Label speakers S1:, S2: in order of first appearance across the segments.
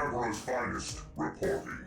S1: Eòlas' finest reporting.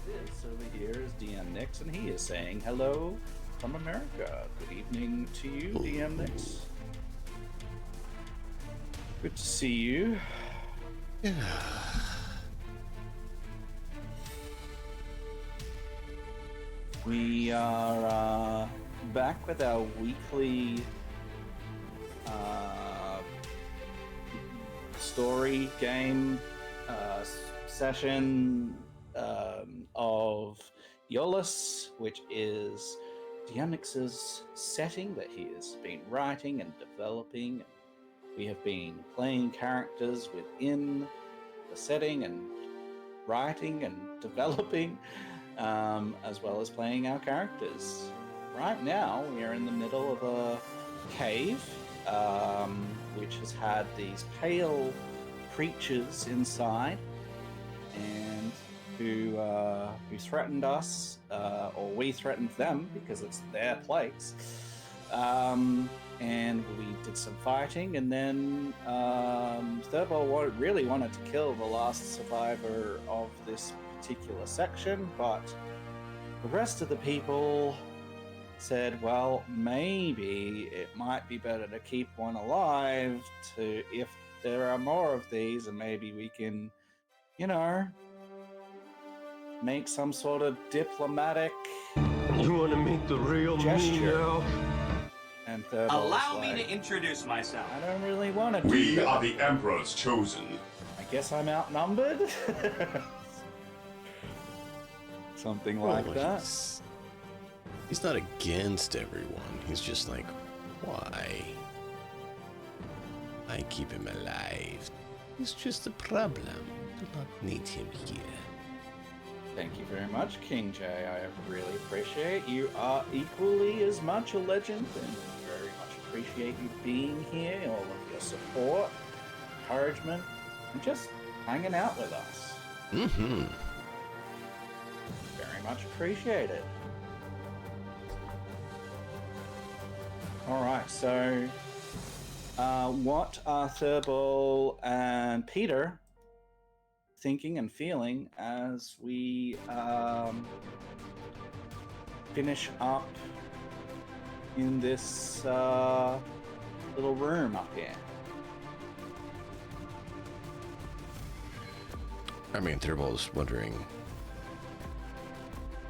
S2: This over here is DM Nix, and he is saying hello from America. Good evening to you, DM Nix. Good to see you.
S3: Yeah.
S2: We are back with our weekly story game session of Eòlas, which is Dionyx's setting that he has been writing and developing. We have been playing characters within the setting and writing and developing, as well as playing our characters. Right now, we are in the middle of a cave, which has had these pale creatures inside, and who threatened us, or we threatened them because it's their place. And we did some fighting, and then Thurbo really wanted to kill the last survivor of this particular section, but the rest of the people said, well, maybe it might be better to keep one alive to if there are more of these, and maybe we can, make some sort of diplomatic
S4: You want to meet the real me now?
S2: And
S5: allow me to introduce myself.
S2: I don't really want to do
S1: We
S2: that.
S1: are the Emperor's chosen.
S2: I guess I'm outnumbered. Something like that.
S3: He's not against everyone. He's just like, why? I keep him alive. He's just a problem. Do not need him here.
S2: Thank you very much, King J. I really appreciate you. Are equally as much a legend, and very much appreciate you being here, all of your support, encouragement, and just hanging out with us.
S3: Mm-hmm.
S2: Very much appreciate it. Alright, so what are Thurball and Peter thinking and feeling as we finish up in this little room up here?
S3: I mean, Thurball's wondering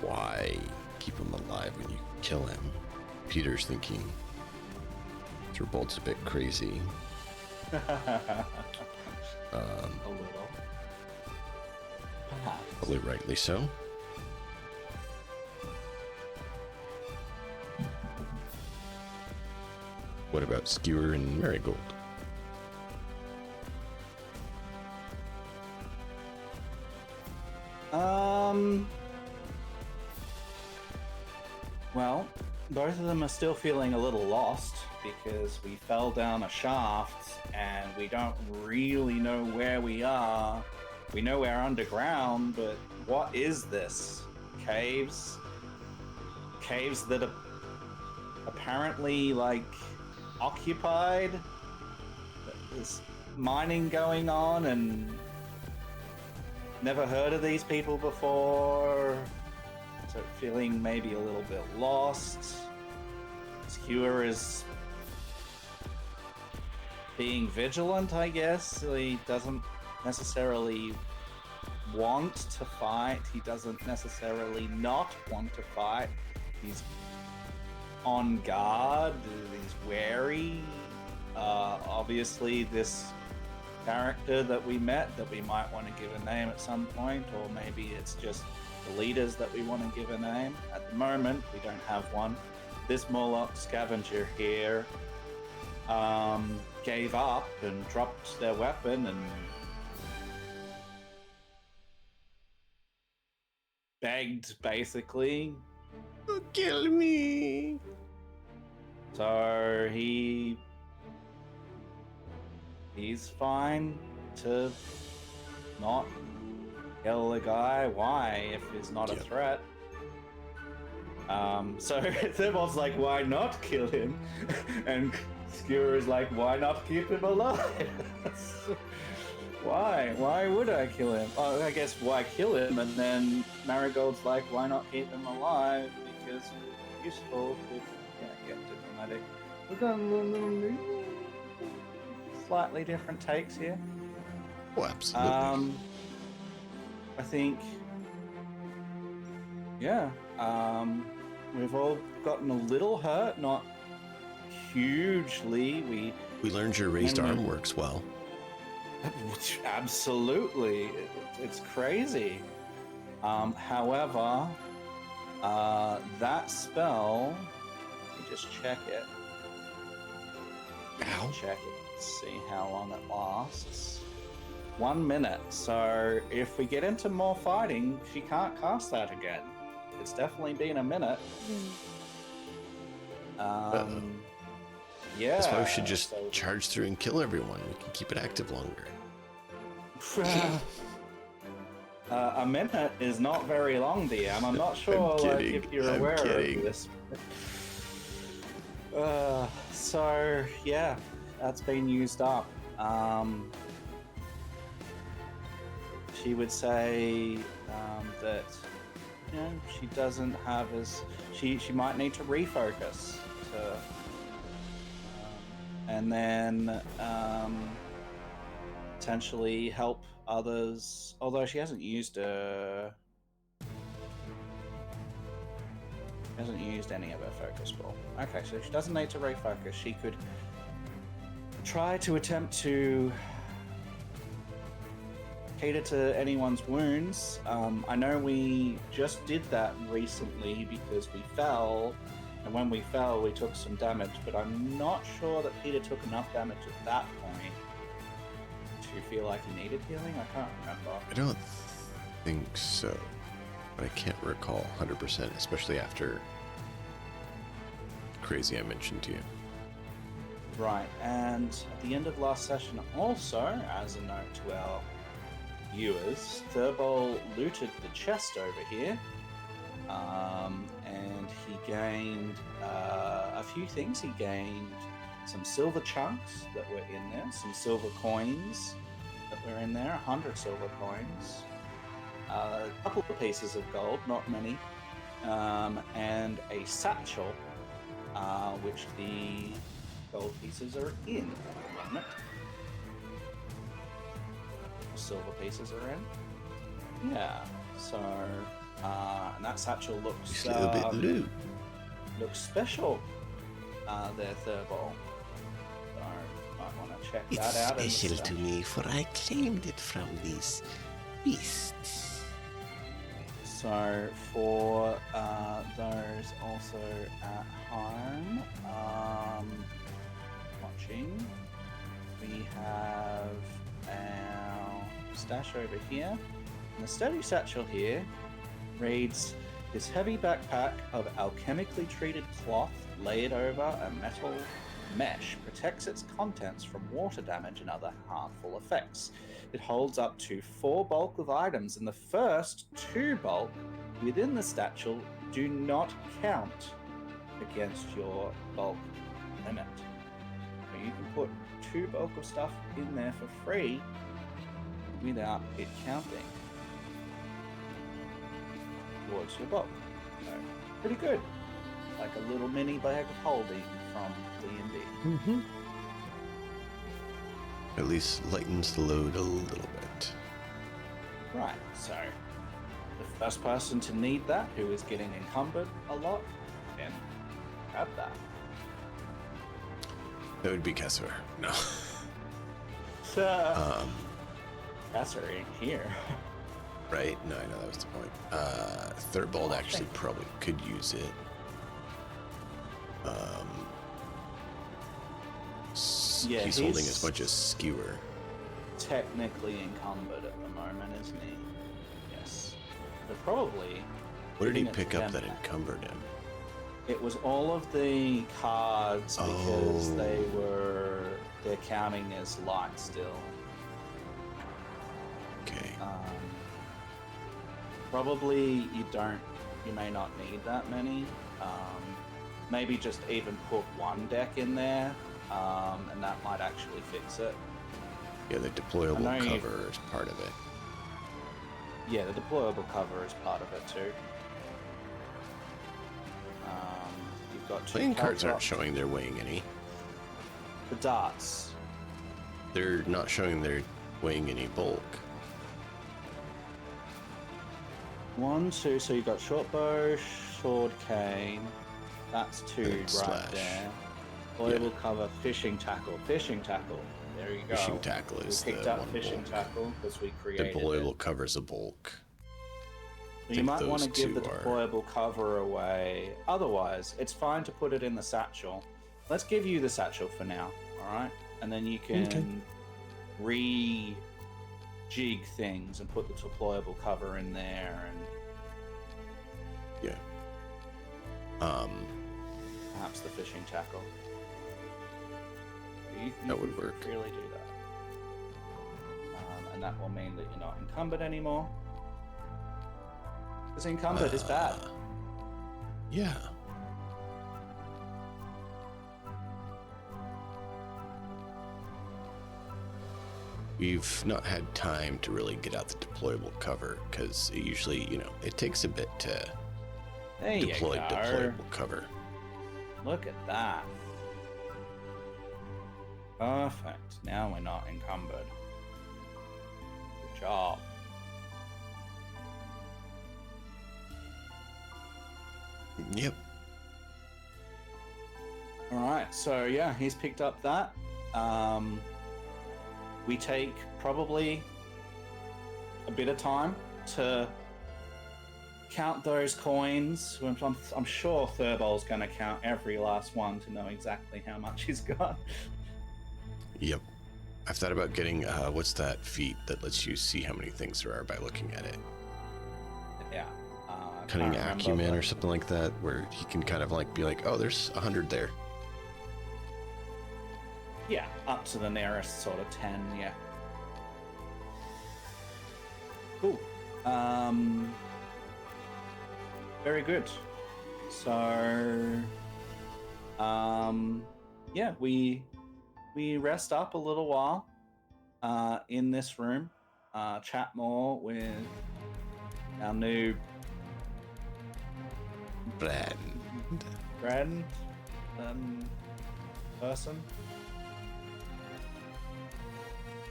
S3: why keep him alive when you kill him. Peter's thinking Thurball's a bit crazy.
S2: A little. Perhaps.
S3: Probably rightly so. What about Skewer and Marigold?
S2: Well, both of them are still feeling a little lost because we fell down a shaft and we don't really know where we are. We know we're underground, but what is this? Caves? Caves that are apparently, like, occupied? There's mining going on and never heard of these people before. So feeling maybe a little bit lost. Skewer is being vigilant, I guess. He doesn't necessarily want to fight. He doesn't necessarily not want to fight. He's on guard. He's wary. Obviously, this character that we met that we might want to give a name at some point, or maybe it's just the leaders that we want to give a name. At the moment, we don't have one. This Moloch scavenger here gave up and dropped their weapon and begged, basically.
S3: Kill me!
S2: So he's fine to not kill the guy. Why, if he's not a threat? So Thurball's like, why not kill him? And Skewer is like, why not keep him alive? Why would I kill him? Oh, I guess why kill him? And then Marigold's like, why not keep him alive? Because it's useful if get diplomatic. We've got a little slightly different takes here.
S3: Oh, absolutely.
S2: I think, yeah, we've all gotten a little hurt, not hugely.
S3: We learned your raised arm works well.
S2: Absolutely, it's crazy. However, that spell, let me just check it.
S3: Ow.
S2: Check it, see how long it lasts. 1 minute. So if we get into more fighting, she can't cast that again. It's definitely been a minute. Yeah.
S3: That's why we should just charge through and kill everyone. We can keep it active longer.
S2: A minute is not very long, DM. I'm not sure if you're aware of this. So yeah, that's been used up. She would say that she doesn't have as she might need to refocus to, and then potentially help others. Although she hasn't used any of her focus ball. Okay, so she doesn't need to refocus. She could try to attempt to cater to anyone's wounds. I know we just did that recently because we fell, and when we fell, we took some damage, but I'm not sure that Peter took enough damage at that point to feel like he needed healing. I can't remember.
S3: I don't think so, but I can't recall 100%, especially after crazy I mentioned to you.
S2: Right, and at the end of last session also, as a note to our viewers, Thurbol looted the chest over here, and he gained a few things. He gained some silver chunks that were in there, some silver coins that were in there, 100 silver coins, a couple of pieces of gold, not many, and a satchel, which the gold pieces are in at the moment. Silver pieces are in. Yeah, so and that satchel looks
S3: a little bit loot.
S2: Looks special. There, Thurbol. So might want to check that out.
S6: It's special to me, for I claimed it from these beasts.
S2: So for those also at home watching, we have our stash over here. And the study satchel here reads, this heavy backpack of alchemically treated cloth laid over a metal mesh protects its contents from water damage and other harmful effects. It holds up to 4 bulk of items, and the first 2 bulk within the satchel do not count against your bulk limit. So you can put 2 bulk of stuff in there for free without it counting towards your bulk. So, pretty good. Like a little mini bag of holding from D&D.
S3: Mm-hmm. At least lightens the load a little bit.
S2: Right, so the first person to need that, who is getting encumbered a lot, can grab that.
S3: That would be Kessler. No.
S2: So, Kasser ain't here.
S3: Right? No, I know that was the point. Thurbold actually probably could use it.
S2: Yeah,
S3: he's holding as much as Skewer.
S2: Technically encumbered at the moment, isn't he? Yes. But probably...
S3: What did he
S2: giving it
S3: pick
S2: to
S3: up
S2: them.
S3: that encumbered him?
S2: It was all of the cards because they're counting as light still.
S3: Okay.
S2: Probably you may not need that many. Maybe just even put 1 deck in there, and that might actually fix it.
S3: Yeah, the deployable cover is part of it.
S2: Yeah, the deployable cover is part of it too. You've got 2
S3: Playing cards aren't
S2: drops.
S3: showing they're weighing any.
S2: The darts.
S3: They're not showing they're weighing any bulk.
S2: 1, 2, so you've got short bow, sword cane. That's 2
S3: And
S2: right
S3: slash.
S2: there. Deployable cover, fishing tackle. Fishing tackle. There you go.
S3: Fishing tackle is
S2: we picked
S3: the
S2: up
S3: one
S2: fishing
S3: bulk.
S2: tackle because we created
S3: Deployable
S2: it.
S3: covers a bulk.
S2: You
S3: think
S2: might want to
S3: those
S2: give the
S3: two are-
S2: deployable cover away. Otherwise, it's fine to put it in the satchel. Let's give you the satchel for now, alright? And then you can re-jig things and put the deployable cover in there and
S3: Yeah.
S2: perhaps the fishing tackle. You
S3: That would
S2: can
S3: work.
S2: Really do that. And that will mean that you're not encumbered anymore. Because encumbered is bad.
S3: Yeah. We've not had time to really get out the deployable cover because it usually, it takes a bit to
S2: There you
S3: deploy
S2: go.
S3: deployable cover.
S2: Look at that. Perfect. Now we're not encumbered. Good job.
S3: Yep.
S2: Alright, so yeah, he's picked up that. We take probably a bit of time to count those coins. I'm sure Thurbol's going to count every last one to know exactly how much he's got.
S3: Yep. I've thought about getting, what's that feat that lets you see how many things there are by looking at it?
S2: Yeah.
S3: Cunning acumen or something like that, where he can kind of like be like, oh, there's 100 there.
S2: Yeah, up to the nearest sort of 10, yeah. Cool. Very good. So, yeah, we rest up a little while in this room, chat more with our new
S3: Brand.
S2: person.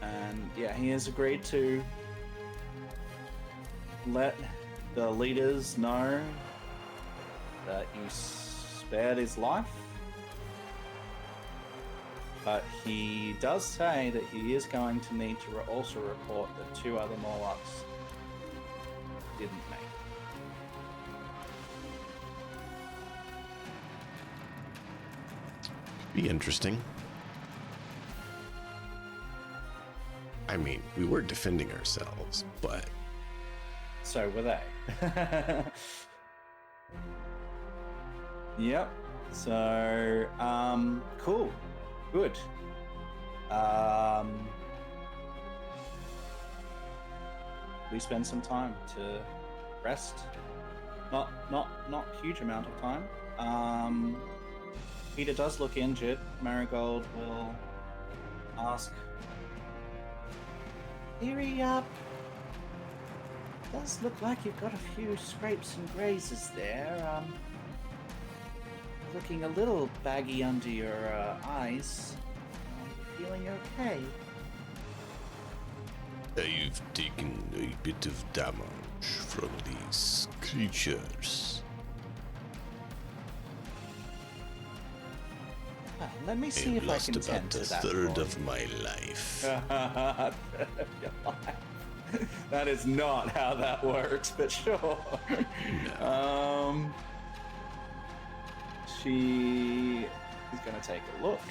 S2: And yeah, he has agreed to let the leaders know that you spared his life. But he does say that he is going to need to also report that 2 other Morlocks didn't make it.
S3: Be interesting. I mean, we were defending ourselves, but...
S2: So were they. Yep. So, cool. Good. We spend some time to rest. Not huge amount of time. Peter does look injured. Marigold will ask, Eerie, does look like you've got a few scrapes and grazes there. Looking a little baggy under your eyes. Feeling okay?
S3: I've taken a bit of damage from these creatures.
S2: Let me see if I can tend to that.
S3: I've lost about a third of my life.
S2: That is not how that works, but sure.
S3: No.
S2: She is going to take a look.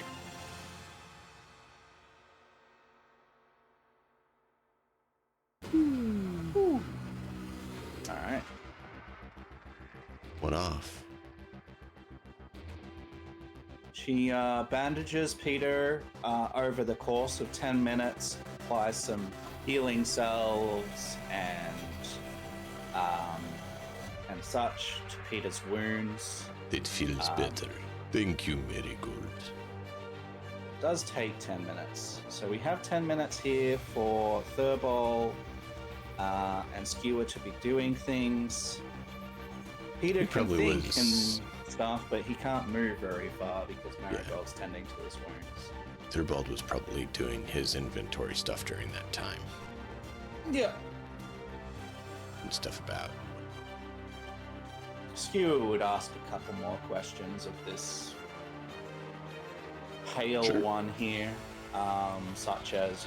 S2: All right.
S3: One off.
S2: She bandages Peter over the course of 10 minutes, applies some healing salves and such to Peter's wounds.
S3: It feels better. Thank you, Marigold.
S2: It does take 10 minutes. So we have 10 minutes here for Thurbol and Skewer to be doing things. Peter can think and stuff, but he can't move very far because Marigold's tending to his wounds.
S3: Thurbald was probably doing his inventory stuff during that time.
S2: Yeah.
S3: And stuff about.
S2: Skewer would ask a couple more questions of this pale one here, such as,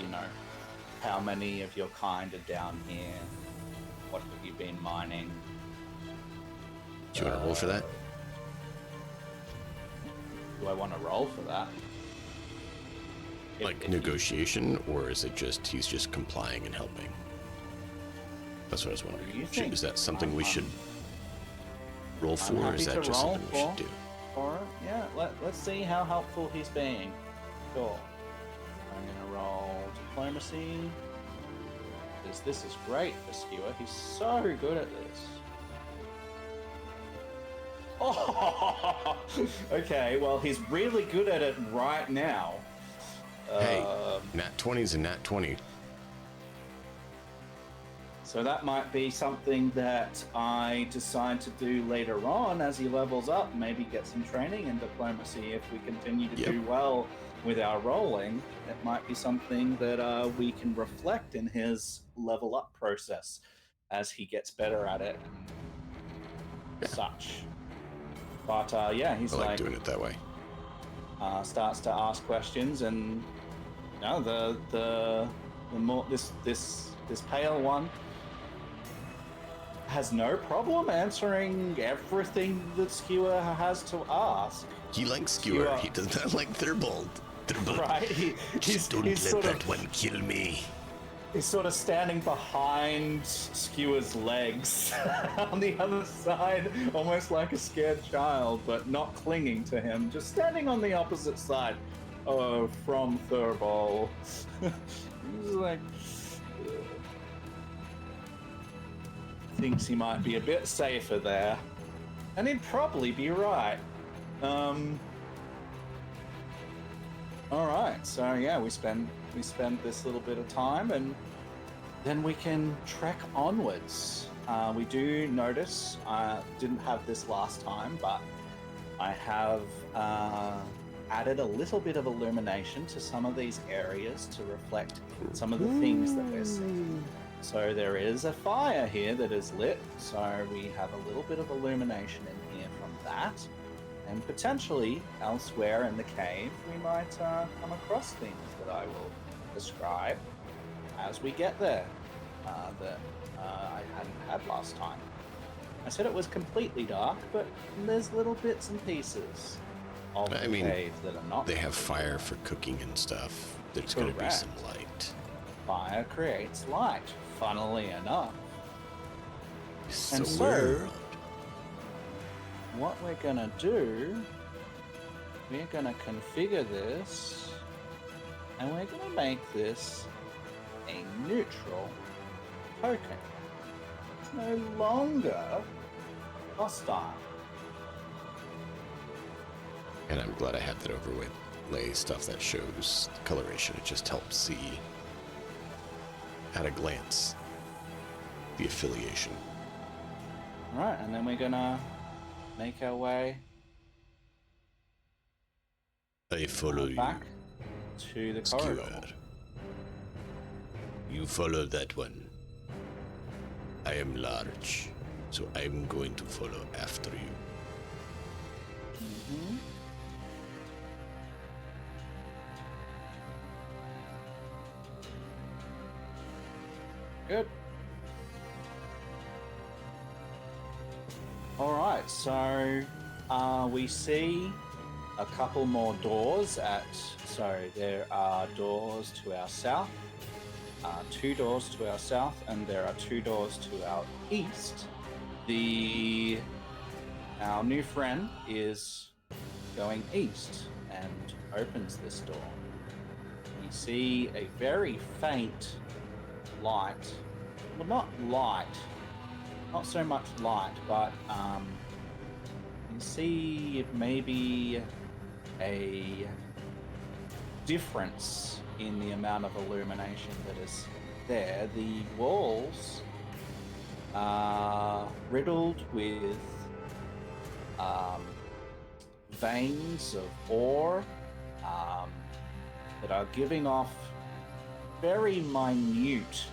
S2: how many of your kind are down here? What have you been mining?
S3: Do you want to roll for that?
S2: Do I want to roll for that?
S3: Like negotiation, or is it just he's just complying and helping? That's what I was wondering. Is that something we should roll for, or is that just something we should do?
S2: Or yeah, let's see how helpful he's being. Sure. I'm gonna roll diplomacy. This is great for Skewer. He's so good at this. Oh, okay. Well, he's really good at it right now.
S3: Hey, nat 20's a nat 20.
S2: So that might be something that I decide to do later on as he levels up. Maybe get some training in diplomacy if we continue to do well with our rolling. It might be something that we can reflect in his level up process as he gets better at it and such. But he's
S3: I like doing it that way.
S2: Starts to ask questions, and the more this pale one has no problem answering everything that Skewer has to ask.
S3: He likes Skewer. He does not like Thurbold.
S2: Right?
S3: Don't let that one kill me.
S2: He's sort of standing behind Skewer's legs on the other side, almost like a scared child, but not clinging to him, just standing on the opposite side from Thurbold. He's like, thinks he might be a bit safer there. And he'd probably be right. Alright, so yeah, we spend this little bit of time and then we can trek onwards. We do notice, I didn't have this last time, but I have added a little bit of illumination to some of these areas to reflect some of the things that we're seeing. So there is a fire here that is lit, so we have a little bit of illumination in here from that. And potentially elsewhere in the cave, we might come across things that I will describe as we get there that I hadn't had last time. I said it was completely dark, but there's little bits and pieces of the cave that are not.
S3: They have fire for cooking and stuff. There's going to be some light.
S2: Fire creates light, funnily enough.
S3: So
S2: what we're gonna do, we're gonna configure this, and we're gonna make this a neutral token. It's no longer hostile.
S3: And I'm glad I had that overlay stuff that shows coloration. It just helps see at a glance the affiliation.
S2: Alright, and then we're gonna make our way
S3: I follow
S2: back to the corridor.
S3: Skewer. You follow that one. I am large, so I'm going to follow after you.
S2: Mm-hmm. Good. Alright, so we see a couple more doors there are doors to our south, 2 doors to our south, and there are 2 doors to our east. Our new friend is going east and opens this door. We see a very faint light, well, not so much light, but you see maybe a difference in the amount of illumination that is there. The walls are riddled with veins of ore that are giving off very minute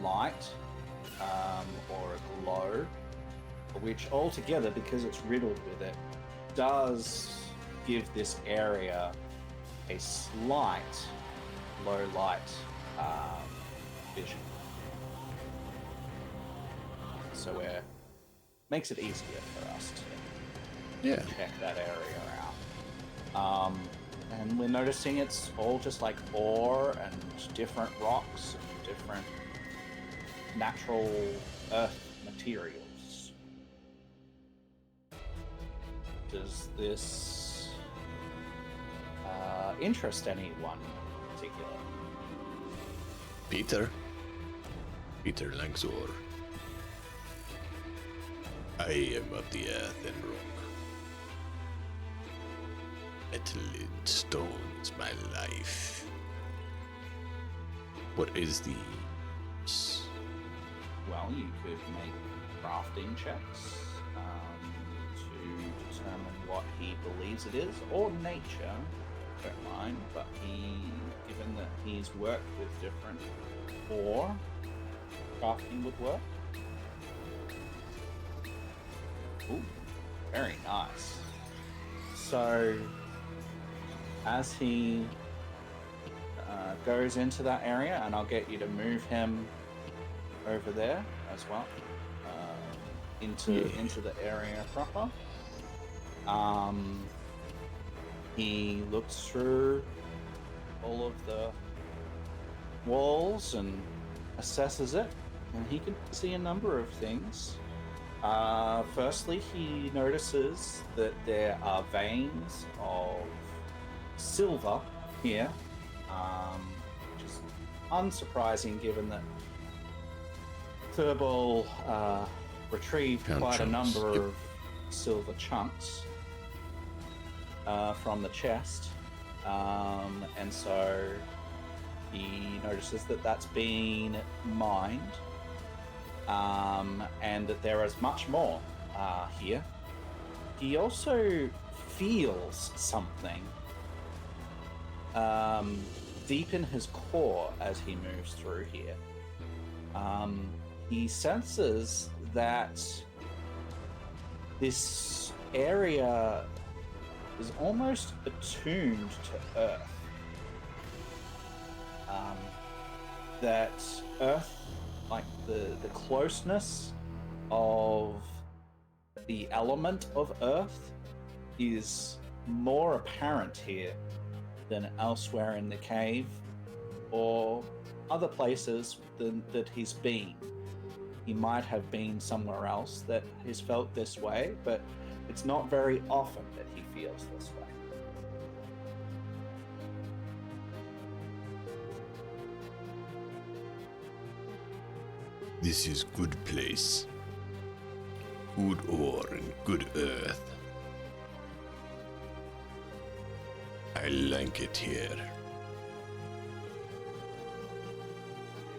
S2: light or a glow, which altogether, because it's riddled with it, does give this area a slight low light vision. So it makes it easier for us to check that area out. And we're noticing it's all just like ore and different rocks and different natural earth materials. Does this interest anyone in particular?
S3: Peter Langsor. I am of the earth and rock. Metal and stone is my life. What is the use?
S2: Well, you could make crafting checks to determine what he believes it is, or nature, don't mind, but given that he's worked with different ore, crafting would work. Ooh, very nice. So, as he goes into that area, and I'll get you to move him over there as well, into the area proper. He looks through all of the walls and assesses it, and he can see a number of things. Firstly, he notices that there are veins of silver here, which is unsurprising given that Thurbal retrieved quite a number of silver chunks from the chest, and so he notices that that's been mined, and that there is much more here. He also feels something deep in his core as he moves through here. He senses that this area is almost attuned to Earth. That Earth, like the closeness of the element of Earth, is more apparent here than elsewhere in the cave or other places that he's been. He might have been somewhere else that has felt this way, but it's not very often that he feels this way.
S3: This is good place. Good ore and good earth. I like it here.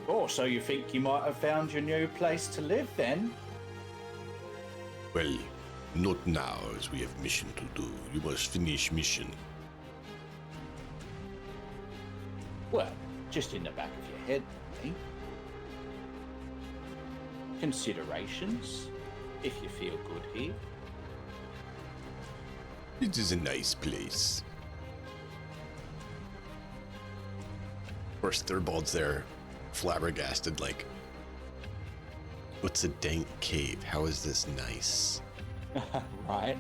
S2: Oh, so you think you might have found your new place to live then?
S3: Well, not now, as we have mission to do. You must finish mission.
S2: Well, just in the back of your head, eh? Considerations, if you feel good here.
S3: It is a nice place. Of course, Thurbald's there, flabbergasted, like, what's a dank cave? How is this nice?
S2: Right.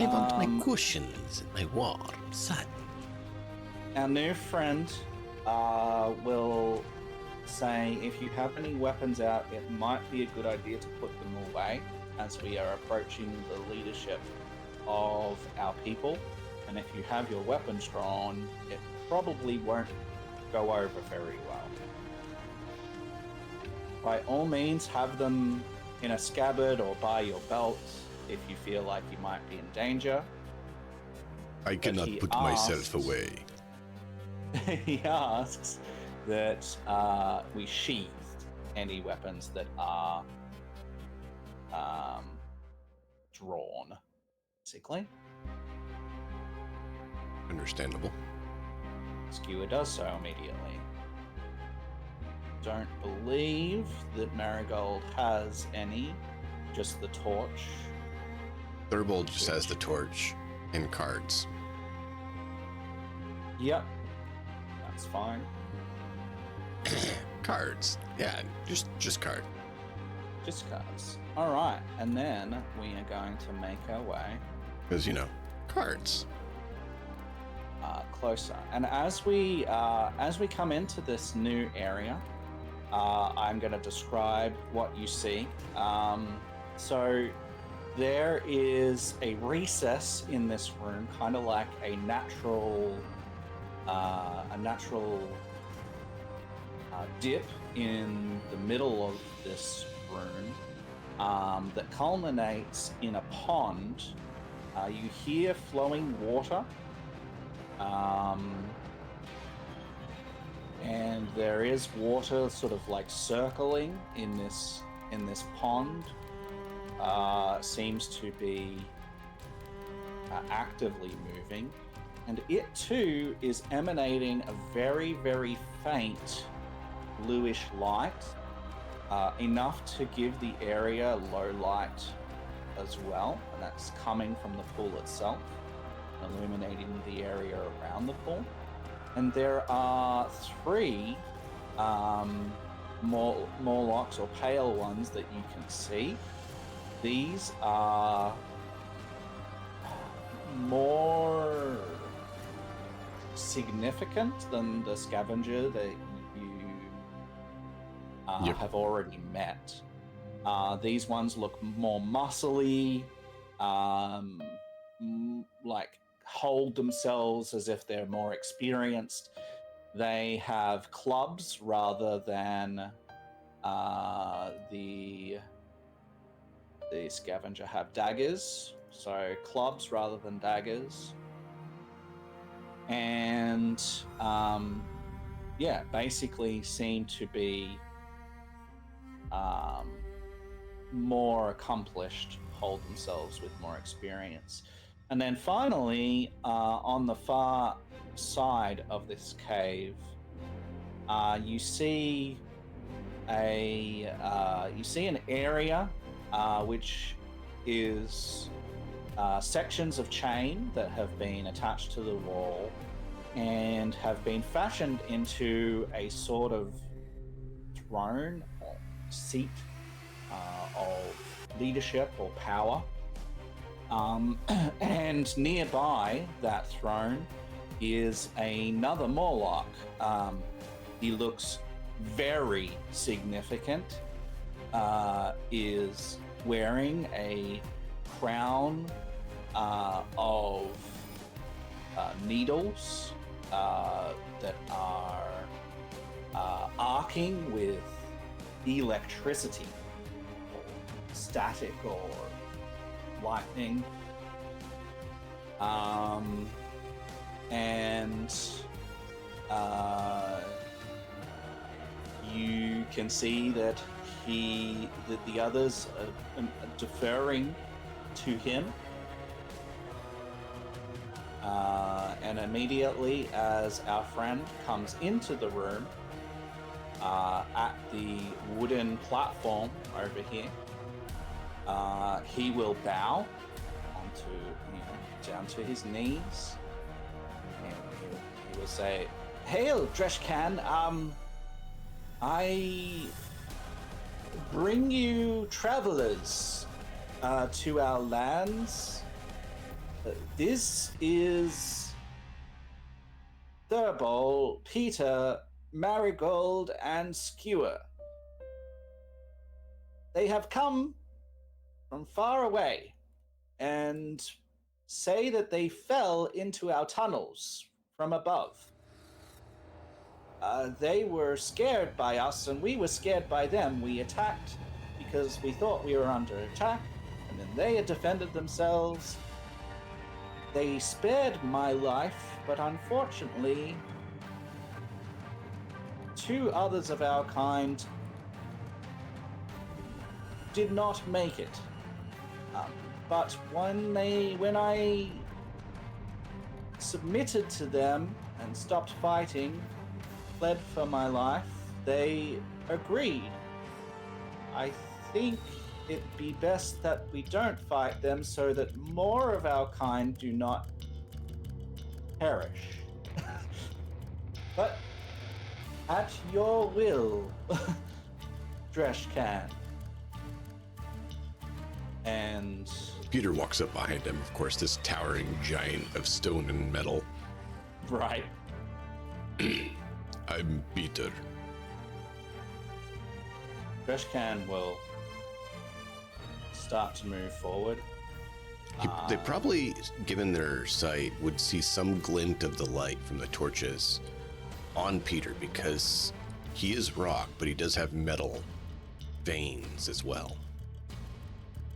S6: I want my cushions and my warm sun.
S2: Our new friend will say if you have any weapons out, it might be a good idea to put them away as we are approaching the leadership of our people. And if you have your weapons drawn, it probably won't go over very well. By all means, have them in a scabbard or by your belt if you feel like you might be in danger.
S3: I cannot put myself away.
S2: He asks that we sheathe any weapons that are drawn, basically.
S3: Understandable.
S2: Skewer does so immediately. Don't believe that Marigold has any, just the torch.
S3: Thurbald just has the torch and cards.
S2: Yep, that's fine.
S3: Cards. Yeah, just card.
S2: Just cards. All right, and then we are going to make our way
S3: Because, cards.
S2: closer. And as we come into this new area, I'm going to describe what you see. So there is a recess in this room, kind of like a natural dip in the middle of this room that culminates in a pond. You hear flowing water, and there is water sort of like circling in this pond. Seems to be actively moving, and it too is emanating a very, very faint bluish light, enough to give the area low light as well, and that's coming from the pool itself, illuminating the area around the pool. And there are 3 Morlocks or pale ones that you can see. These are more significant than the scavenger that you have already met. These ones look more muscly, like hold themselves as if they're more experienced. They have clubs rather than the scavenger have daggers. So clubs rather than daggers. And basically seem to be more accomplished, hold themselves with more experience. And then finally, on the far side of this cave, you see an area which is sections of chain that have been attached to the wall and have been fashioned into a sort of throne or seat of leadership or power. And nearby that throne is another Morlock. He looks very significant, is wearing a crown of needles that are arcing with electricity, or static, or lightning. And you can see that the others are deferring to him. And immediately as our friend comes into the room, at the wooden platform over here, he will bow down to his knees, and he will say, "Hail, Dreshkan, I bring you travelers to our lands. This is Thurbol, Peter, Marigold, and Skewer. They have come from far away and say that they fell into our tunnels from above. They were scared by us, and we were scared by them. We attacked because we thought we were under attack, and then they had defended themselves. They spared my life, but unfortunately, 2 others of our kind did not make it. But when I submitted to them and stopped fighting, fled for my life, they agreed. I think it'd be best that we don't fight them so that more of our kind do not perish. But at your will, Dreshkan." And
S3: Peter walks up behind him, of course, this towering giant of stone and metal.
S2: Right.
S3: I'm Peter.
S2: Dreshkan will start to move forward.
S3: They probably, given their sight, would see some glint of the light from the torches on Peter, because he is rock, but he does have metal veins as well.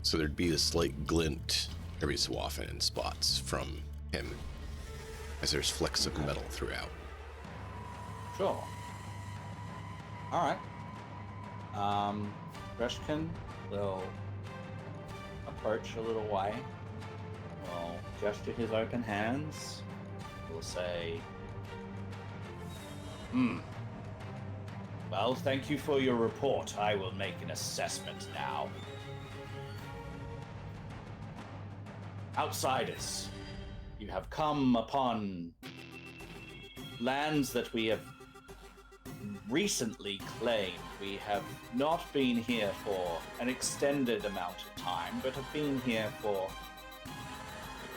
S3: So there'd be a slight glint every so often in spots from him, as there's flecks of metal throughout.
S2: Sure. All right. Dreshkan will approach a little way. Will gesture his open hands. Will say, "Well, thank you for your report. I will make an assessment now. Outsiders, you have come upon lands that we have recently claimed. We have not been here for an extended amount of time, but have been here for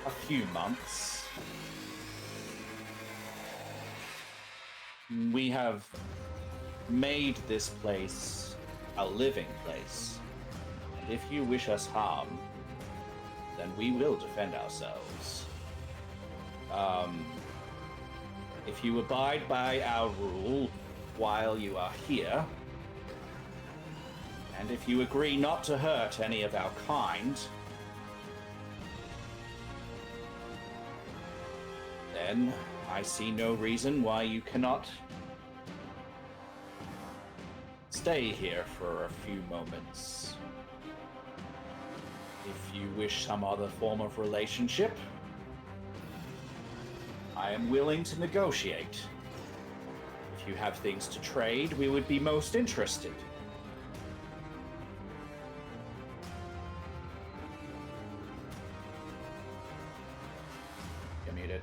S2: a few months. We have made this place a living place, and if you wish us harm, then we will defend ourselves. If you abide by our rule while you are here, and if you agree not to hurt any of our kind, then I see no reason why you cannot stay here for a few moments. If you wish some other form of relationship, I am willing to negotiate. If you have things to trade, we would be most interested. You're muted.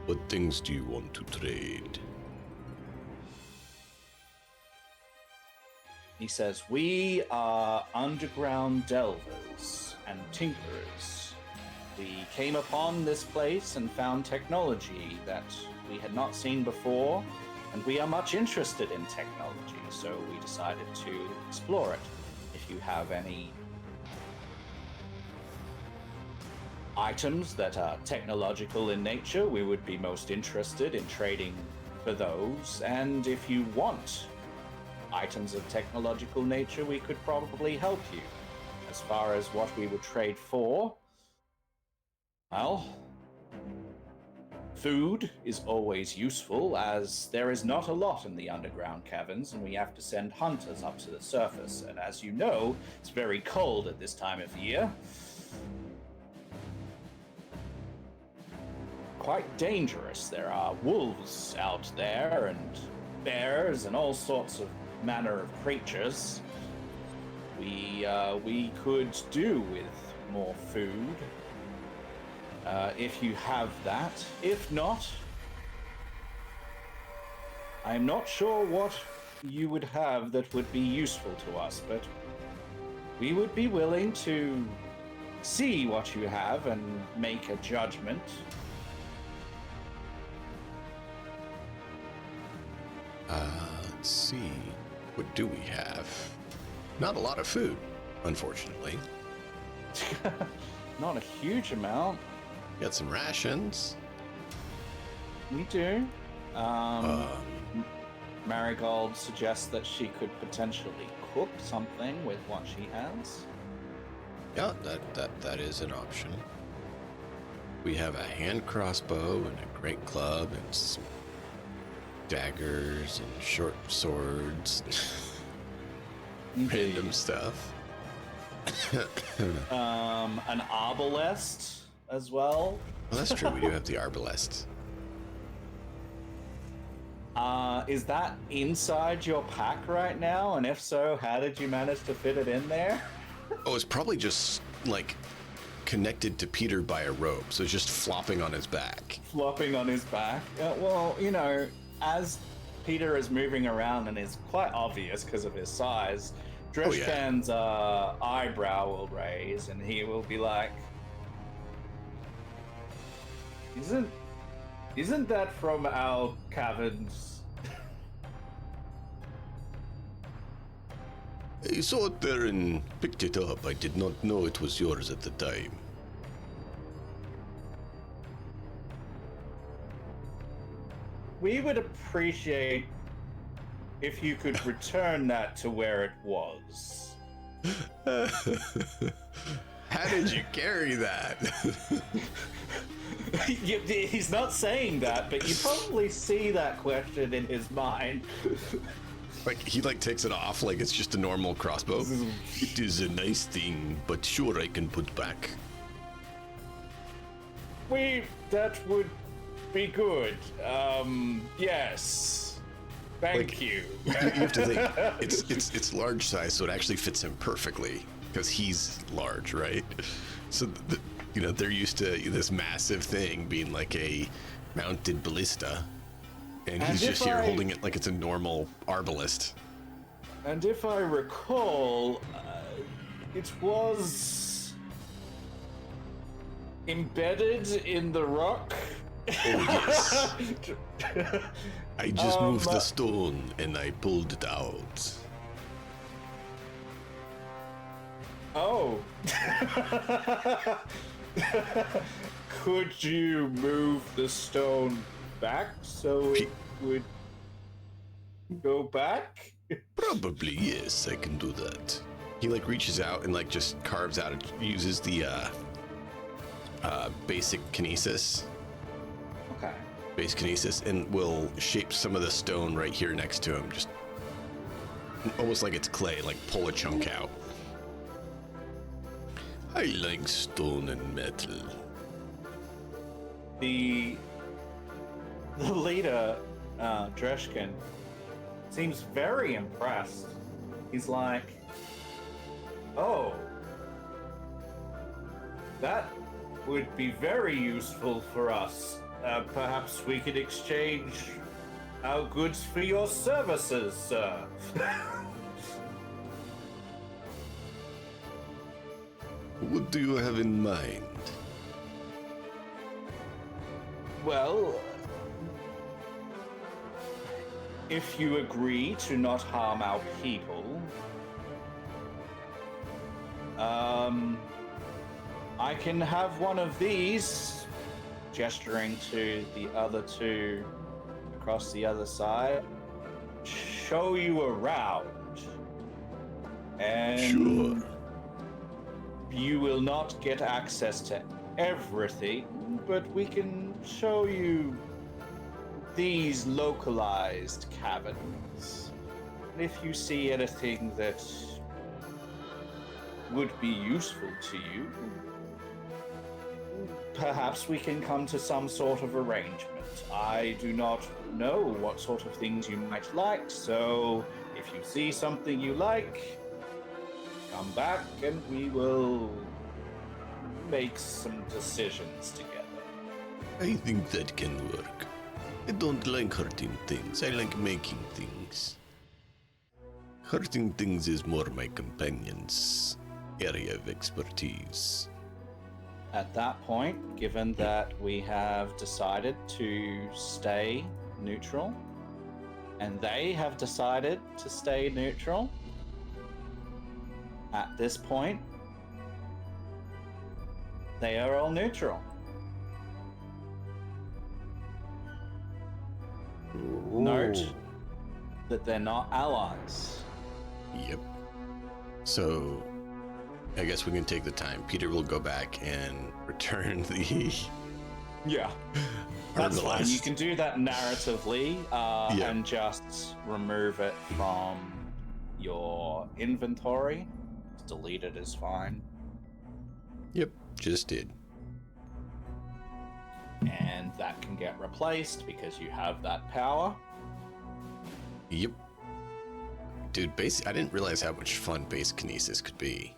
S3: What things do you want to trade?
S2: He says, we are underground delvers and tinkerers. We came upon this place and found technology that we had not seen before, and we are much interested in technology, so we decided to explore it. If you have any items that are technological in nature, we would be most interested in trading for those, and if you want items of technological nature, we could probably help you. As far as what we would trade for, well, food is always useful, as there is not a lot in the underground caverns, and we have to send hunters up to the surface. And as you know, it's very cold at this time of year. Quite dangerous. There are wolves out there, and bears, and all sorts of manner of creatures. We could do with more food. If you have that. If not, I'm not sure what you would have that would be useful to us, but we would be willing to see what you have and make a judgment.
S3: Let's see. What do we have? Not a lot of food, unfortunately.
S2: Not a huge amount.
S3: Got some rations.
S2: We do. Marigold suggests that she could potentially cook something with what she has.
S3: Yeah, that is an option. We have a hand crossbow and a great club and some daggers and short swords. Random stuff.
S2: An arbalest as well.
S3: Well, that's true. We do have the arbalest.
S2: Is that inside your pack right now? And if so, how did you manage to fit it in there?
S3: Oh, it's probably just like connected to Peter by a rope, so it's just flopping on his back.
S2: Flopping on his back. Well, you know, as Peter is moving around, and it's quite obvious because of his size, Dreshkan's eyebrow will raise, and he will be like, Isn't that from our caverns?
S3: I saw it there and picked it up. I did not know it was yours at the time.
S2: We would appreciate if you could return that to where it was.
S3: How did you carry that?
S2: He's not saying that, but you probably see that question in his mind.
S3: Like, he takes it off like it's just a normal crossbow. It is a nice thing, but sure I can put back.
S2: That would be good. Yes. Thank you.
S3: You have to think, it's large size, so it actually fits him perfectly, because he's large, right? So You know, they're used to this massive thing being like a mounted ballista, and he's just here holding it like it's a normal arbalist.
S2: And if I recall, it was embedded in the rock.
S3: Oh, yes. I just moved the stone and I pulled it out.
S2: Oh. Could you move the stone back so it would go back?
S3: Probably, yes, I can do that. He like reaches out and like just carves out, uses the basic kinesis.
S2: Okay.
S3: Base kinesis, and will shape some of the stone right here next to him, just almost like it's clay, like pull a chunk out. I like stone and metal.
S2: The leader, Dreshkin, seems very impressed. He's like, oh, that would be very useful for us. Perhaps we could exchange our goods for your services, sir.
S3: What do you have in mind?
S2: Well, if you agree to not harm our people, I can have one of these, gesturing to the other two across the other side, show you around. And
S3: Sure.
S2: you will not get access to everything, but we can show you these localized caverns. And if you see anything that would be useful to you, perhaps we can come to some sort of arrangement. I do not know what sort of things you might like, so if you see something you like, come back and we will make some decisions together.
S3: I think that can work. I don't like hurting things. I like making things. Hurting things is more my companion's area of expertise.
S2: At that point, given that we have decided to stay neutral, and they have decided to stay neutral, at this point, they are all neutral. Note that they're not allies.
S3: Yep. So, I guess we can take the time. Peter will go back and return the...
S2: Yeah. That's fine.
S3: Arbalest.
S2: You can do that narratively and just remove it from your inventory. Delete it is fine.
S3: Yep, just did.
S2: And that can get replaced because you have that power.
S3: Yep. Dude, I didn't realize how much fun base kinesis could be.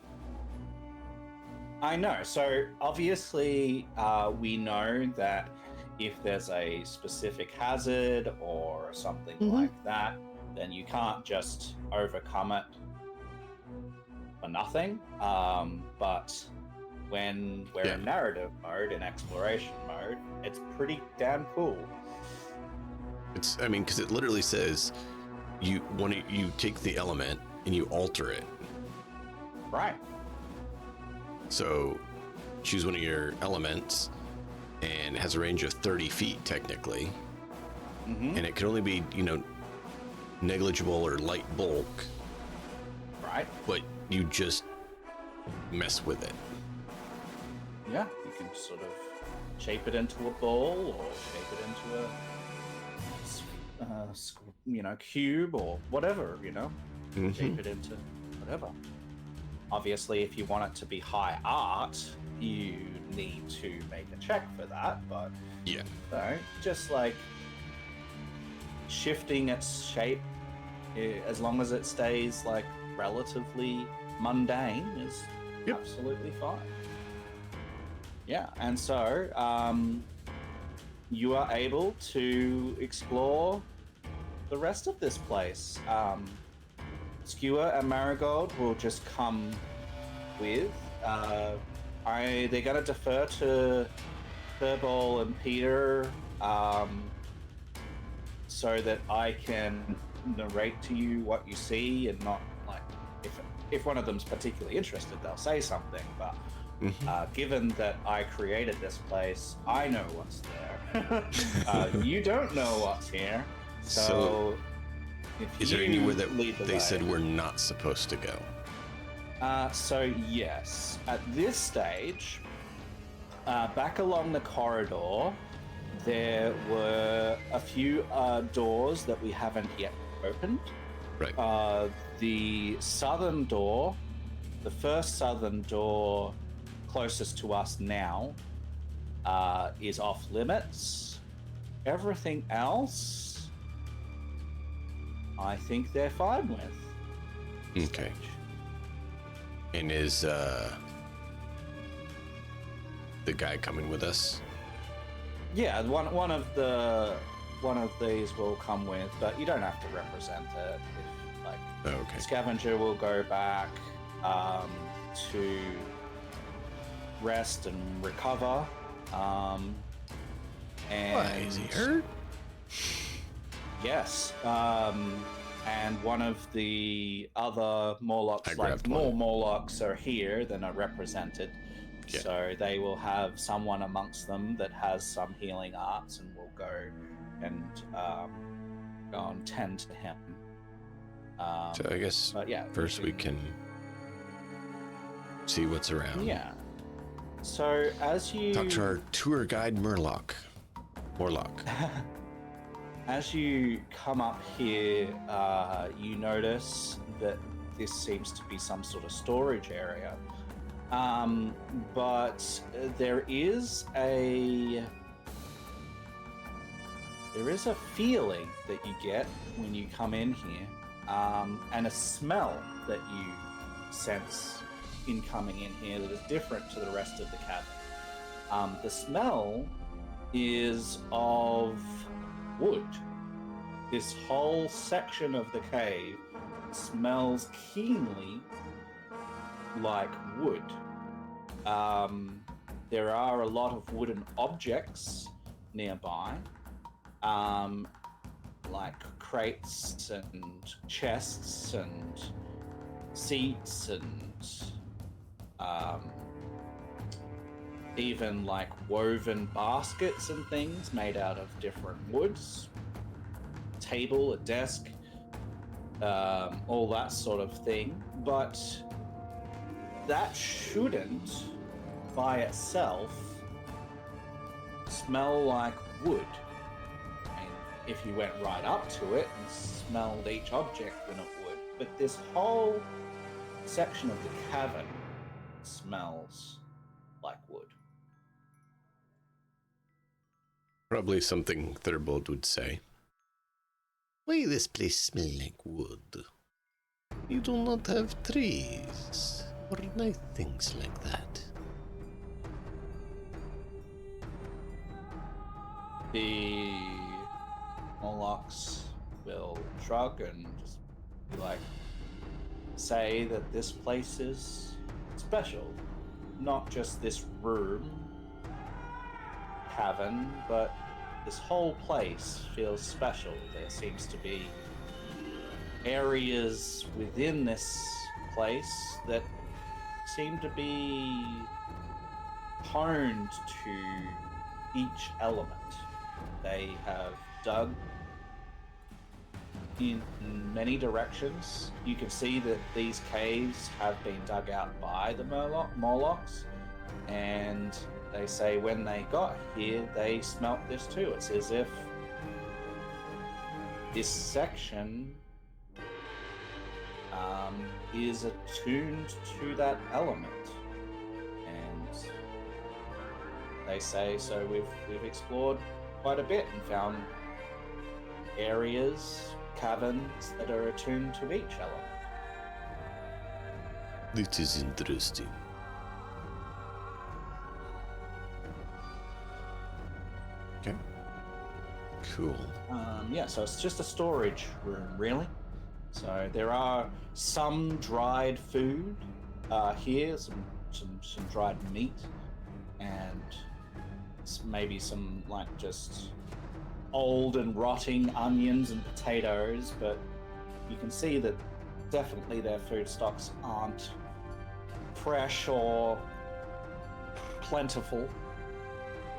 S2: I know. So obviously, we know that if there's a specific hazard or something like that, then you can't just overcome it for nothing. But when we're in narrative mode, in exploration mode, it's pretty damn cool.
S3: I mean, because it literally says you take the element and you alter it.
S2: Right.
S3: So choose one of your elements, and it has a range of 30 feet technically, and it can only be negligible or light bulk.
S2: Right.
S3: But you just mess with it.
S2: Yeah, you can sort of shape it into a ball or shape it into a cube or whatever, shape it into whatever. Obviously, if you want it to be high art, you need to make a check for that, but just like shifting its shape, as long as it stays like relatively mundane, is absolutely fine. Yeah, and so you are able to explore the rest of this place. Skewer and Marigold will just come with. They're gonna defer to Furball and Peter, so that I can narrate to you what you see, and not like if one of them's particularly interested, they'll say something. But given that I created this place, I know what's there. You don't know what's here, so
S3: is there anywhere that they
S2: way.
S3: said we're not supposed to go?
S2: So yes, at this stage, back along the corridor, there were a few doors that we haven't yet opened.
S3: Right.
S2: The southern door, the first southern door closest to us now, is off limits. Everything else, I think they're fine with.
S3: Okay. And is the guy coming with us?
S2: Yeah, one of these will come with, but you don't have to represent it.
S3: Okay.
S2: Scavenger will go back to rest and recover. And
S3: why, is he hurt?
S2: Yes. And one of the other Morlocks, like more Morlocks are here than are represented. Yeah. So they will have someone amongst them that has some healing arts and will go and go and tend to him.
S3: So I guess first we can see what's around.
S2: Yeah. So as you
S3: talk to our tour guide Morlock.
S2: As you come up here, you notice that this seems to be some sort of storage area. But there is a feeling that you get when you come in here, and a smell that you sense in coming in here that is different to the rest of the cabin. The smell is of wood. This whole section of the cave smells keenly like wood. There are a lot of wooden objects nearby, like crates and chests and seats and even like woven baskets and things made out of different woods, a table, a desk, all that sort of thing. But that shouldn't by itself smell like wood. I mean, if you went right up to it and smelled each object, then it would. But this whole section of the cavern smells like wood.
S3: Probably something Thurbold would say.
S6: Why this place smell like wood? You do not have trees or nice things like that.
S2: The Morlocks will shrug and just be like, say that this place is special. Not just this room, cavern, but this whole place feels special. There seems to be areas within this place that seem to be honed to each element. They have dug in many directions. You can see that these caves have been dug out by the Morlocks, and they say when they got here, they smelt this too. It's as if this section is attuned to that element. And they say, so we've explored quite a bit and found areas, caverns that are attuned to each element.
S6: It is interesting.
S3: Okay. Cool.
S2: Yeah, so it's just a storage room, really. So there are some dried food here, some dried meat, and maybe some like just old and rotting onions and potatoes. But you can see that definitely their food stocks aren't fresh or plentiful.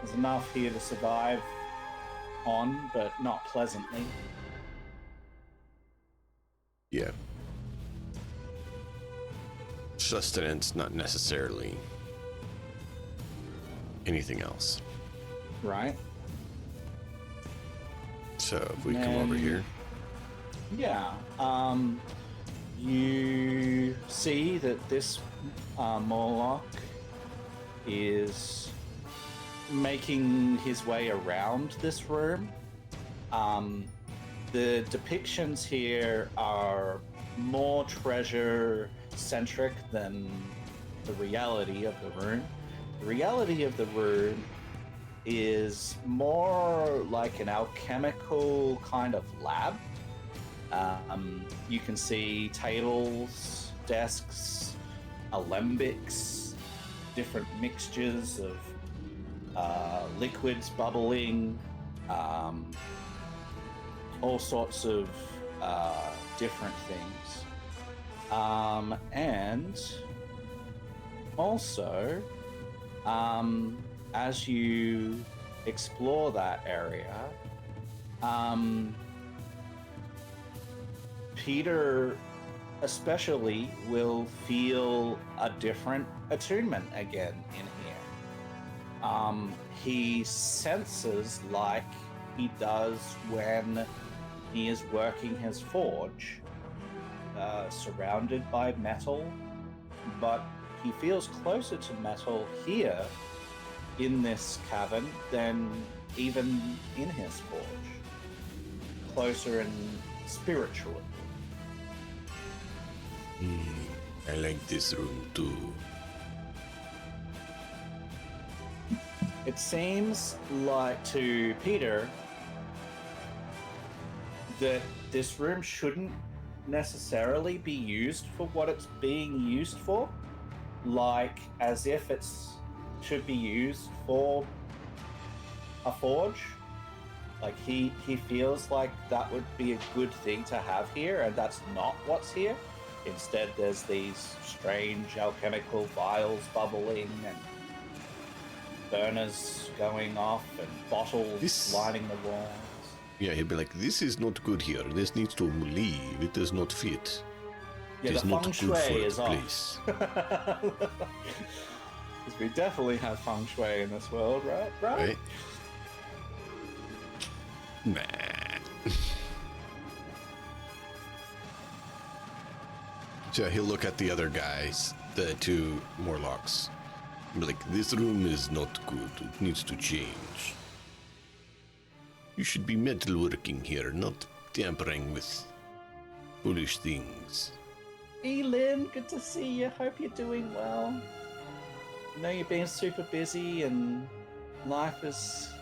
S2: There's enough here to survive on, but not pleasantly.
S3: Yeah. Sustenance, not necessarily anything else.
S2: Right.
S3: So if we come over here.
S2: Yeah. You see that this Morlock is making his way around this room. The depictions here are more treasure-centric than the reality of the room. The reality of the room is more like an alchemical kind of lab. You can see tables, desks, alembics, different mixtures of liquids bubbling, all sorts of different things. And also, as you explore that area, Peter especially will feel a different attunement again in here. He senses like he does when he is working his forge, surrounded by metal, but he feels closer to metal here in this cavern than even in his forge. Closer and spiritual.
S6: I like this room too.
S2: It seems like to Peter that this room shouldn't necessarily be used for what it's being used for, like as if it's should be used for a forge. Like he feels like that would be a good thing to have here, and that's not what's here. Instead, there's these strange alchemical vials bubbling and burners going off and bottles lining the walls.
S6: Yeah, he'd be like, this is not good here. This needs to leave. It does not fit.
S2: Yeah,
S6: it is
S2: the
S6: not
S2: feng
S6: good
S2: shui
S6: for
S2: is
S6: the
S2: off.
S6: place.
S2: Because we definitely have feng shui in this world, right?
S6: Right? Nah. So he'll look at the other guys, the two Morlocks. Be like, this room is not good. It needs to change. You should be metalworking here, not tampering with foolish things.
S2: Hey, Lynn, good to see you. Hope you're doing well. I know you're being super busy and life is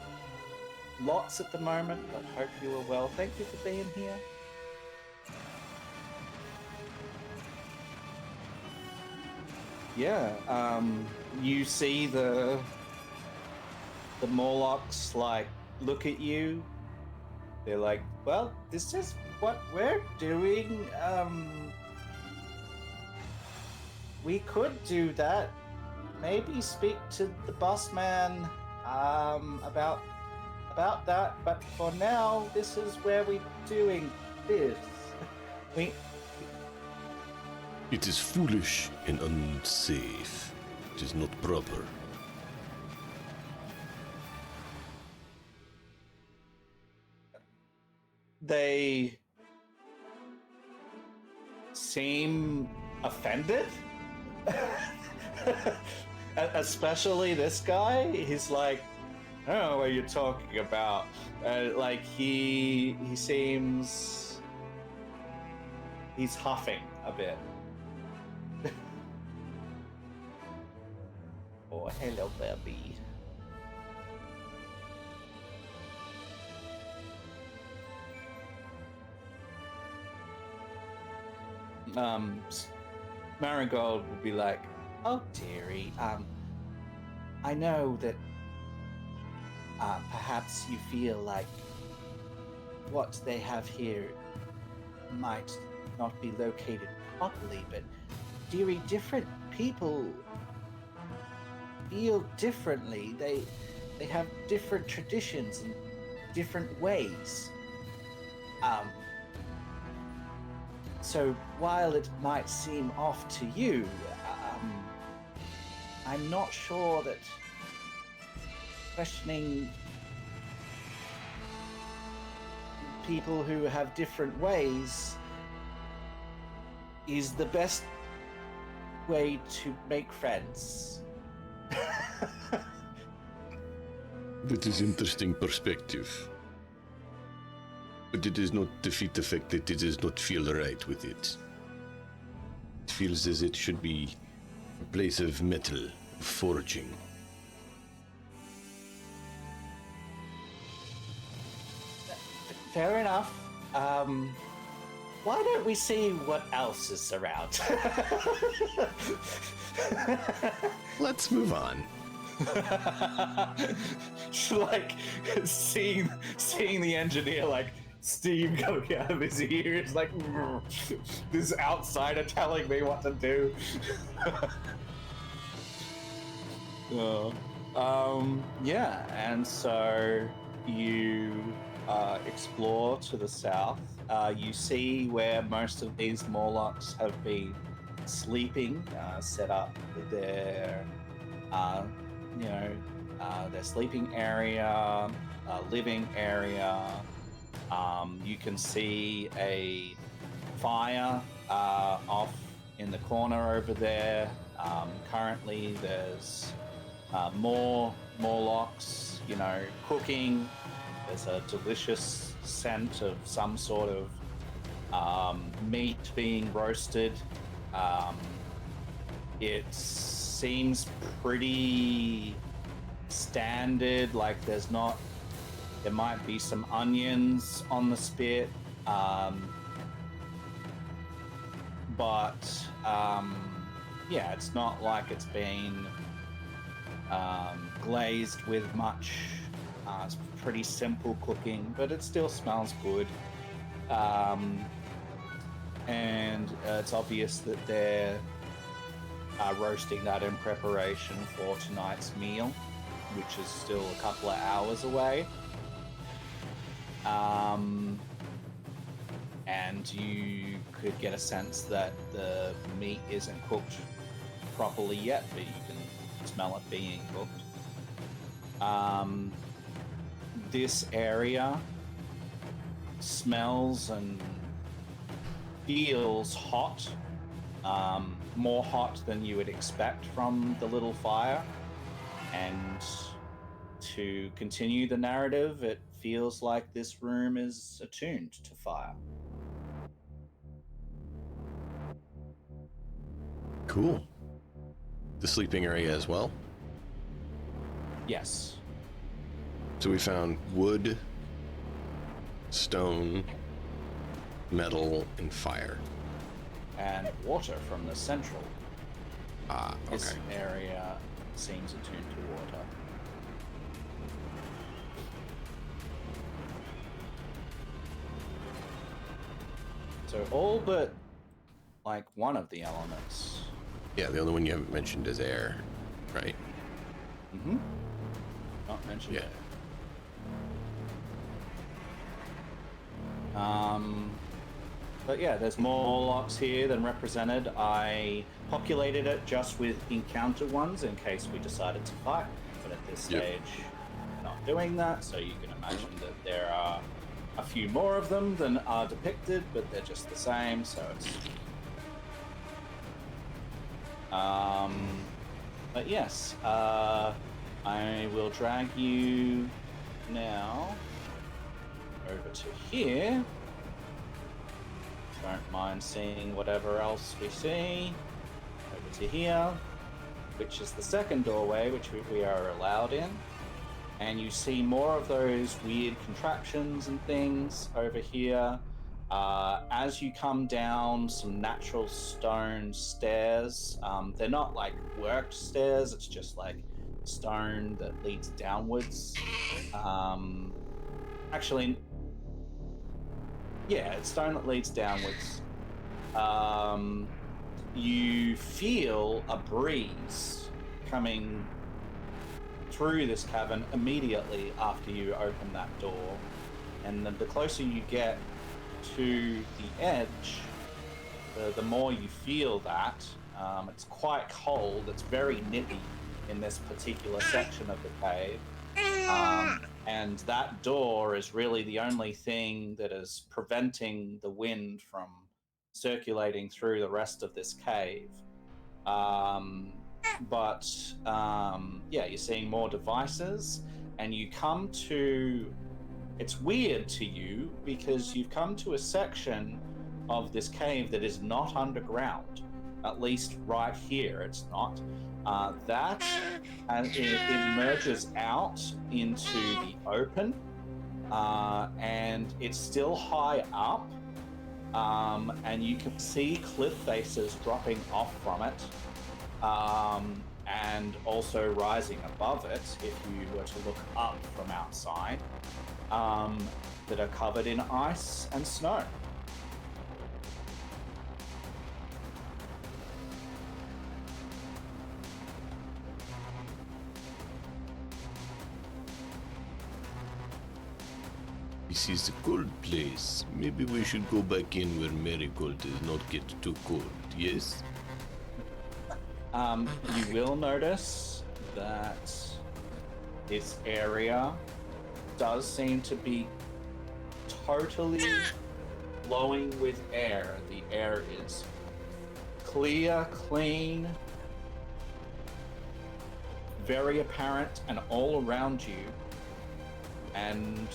S2: lots at the moment, but hope you are well. Thank you for being here. Yeah, you see the Morlocks like look at you. They're like, well, this is what we're doing. We could do that. Maybe speak to the boss man about that, but for now this is where we're doing this.
S6: It is foolish and unsafe. It is not proper.
S2: They seem offended. Especially this guy. He's like, I don't know what you're talking about. Like he seems he's huffing a bit. Oh, hello, baby. Marigold would be like, "Oh, dearie, I know that perhaps you feel like what they have here might not be located properly, but dearie, different people feel differently. They have different traditions and different ways. So while it might seem off to you, I'm not sure that questioning people who have different ways is the best way to make friends."
S6: That is interesting perspective. But it does not defeat the fact that it does not feel right with it. It feels as it should be a place of metal, forging.
S2: Fair enough. Why don't we see what else is around?
S3: Let's move on.
S2: Like seeing the engineer, like steam coming out of his ears, like this outsider telling me what to do. Yeah, and so you explore to the south. You see where most of these Morlocks have been sleeping, set up their, their sleeping area, living area. You can see a fire off in the corner over there. Currently, there's more Morlocks, cooking. There's a delicious scent of some sort of meat being roasted. It seems pretty standard, like there might be some onions on the spit, but it's not like it's been glazed with much. It's pretty simple cooking, but it still smells good. And it's obvious that they're roasting that in preparation for tonight's meal, which is still a couple of hours away. And you could get a sense that the meat isn't cooked properly yet, but you can smell it being cooked. This area smells and feels hot, more hot than you would expect from the little fire. And to continue the narrative, it feels like this room is attuned to fire.
S3: Cool. The sleeping area as well?
S2: Yes.
S3: So we found wood, stone, metal, and fire.
S2: And water from the central.
S3: Okay.
S2: This area seems attuned to water. So all but like one of the elements.
S3: Yeah, the only one you haven't mentioned is air, right?
S2: Mm-hmm. Not mentioned
S3: Yeah.
S2: yet. But yeah, there's more Morlocks here than represented. I populated it just with encounter ones in case we decided to fight. But at this stage, we're not doing that. So you can imagine that there are a few more of them than are depicted, but they're just the same. So it's... But yes, I will drag you now over to here. Don't mind seeing whatever else we see. Over to here, which is the second doorway, which we are allowed in. And you see more of those weird contraptions and things over here. As you come down some natural stone stairs, they're not like worked stairs, it's just like stone that leads downwards. Actually, yeah, it's stone that leads downwards. You feel a breeze coming through this cavern immediately after you open that door. And the closer you get to the edge, the more you feel that. It's quite cold, it's very nippy in this particular section of the cave. And that door is really the only thing that is preventing the wind from circulating through the rest of this cave. Yeah, you're seeing more devices, and you come to... It's weird to you because you've come to a section of this cave that is not underground. At least right here, it's not. It merges out into the open, and it's still high up, and you can see cliff faces dropping off from it, and also rising above it, if you were to look up from outside, that are covered in ice and snow.
S6: This is a cold place. Maybe we should go back in where Marigold does not get too cold, yes?
S2: You will notice that this area does seem to be totally flowing with air. The air is clear, clean, very apparent and all around you. And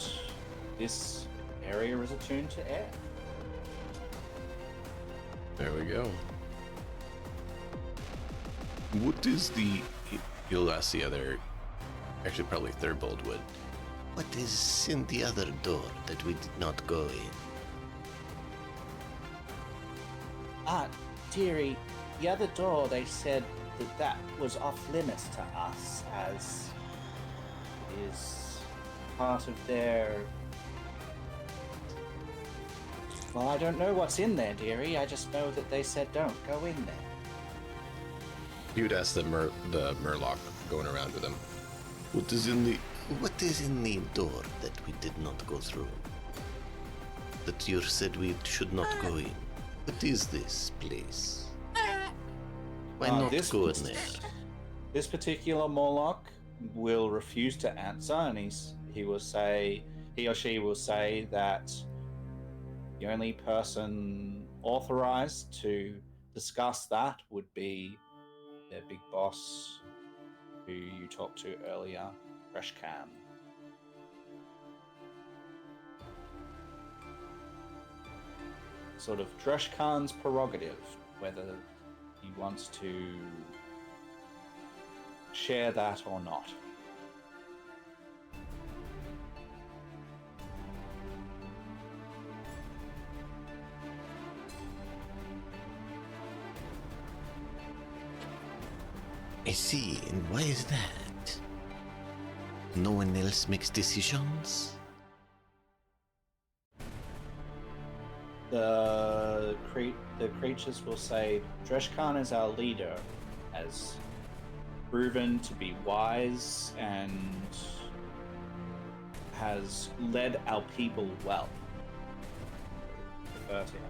S2: this area is attuned to air.
S3: There we go.
S6: What is the...
S3: You'll ask the other, actually probably Thurbold would.
S6: What is in the other door that we did not go in?
S2: Dearie, the other door, they said that was off limits to us, as is part of their... Well, I don't know what's in there, dearie. I just know that they said don't go in there.
S3: You would ask the Murloc going around with him.
S6: What is in the door that we did not go through? That you said we should not go in. What is this place? Why not go in there?
S2: This particular Morlock will refuse to answer, and he or she will say that the only person authorized to discuss that would be their big boss, who you talked to earlier, Reshkan. Sort of Dreshkan's prerogative, whether he wants to share that or not.
S6: I see, and why is that? No one else makes decisions?
S2: The creatures will say, Dreshkan is our leader, has proven to be wise and has led our people well. Refer to him.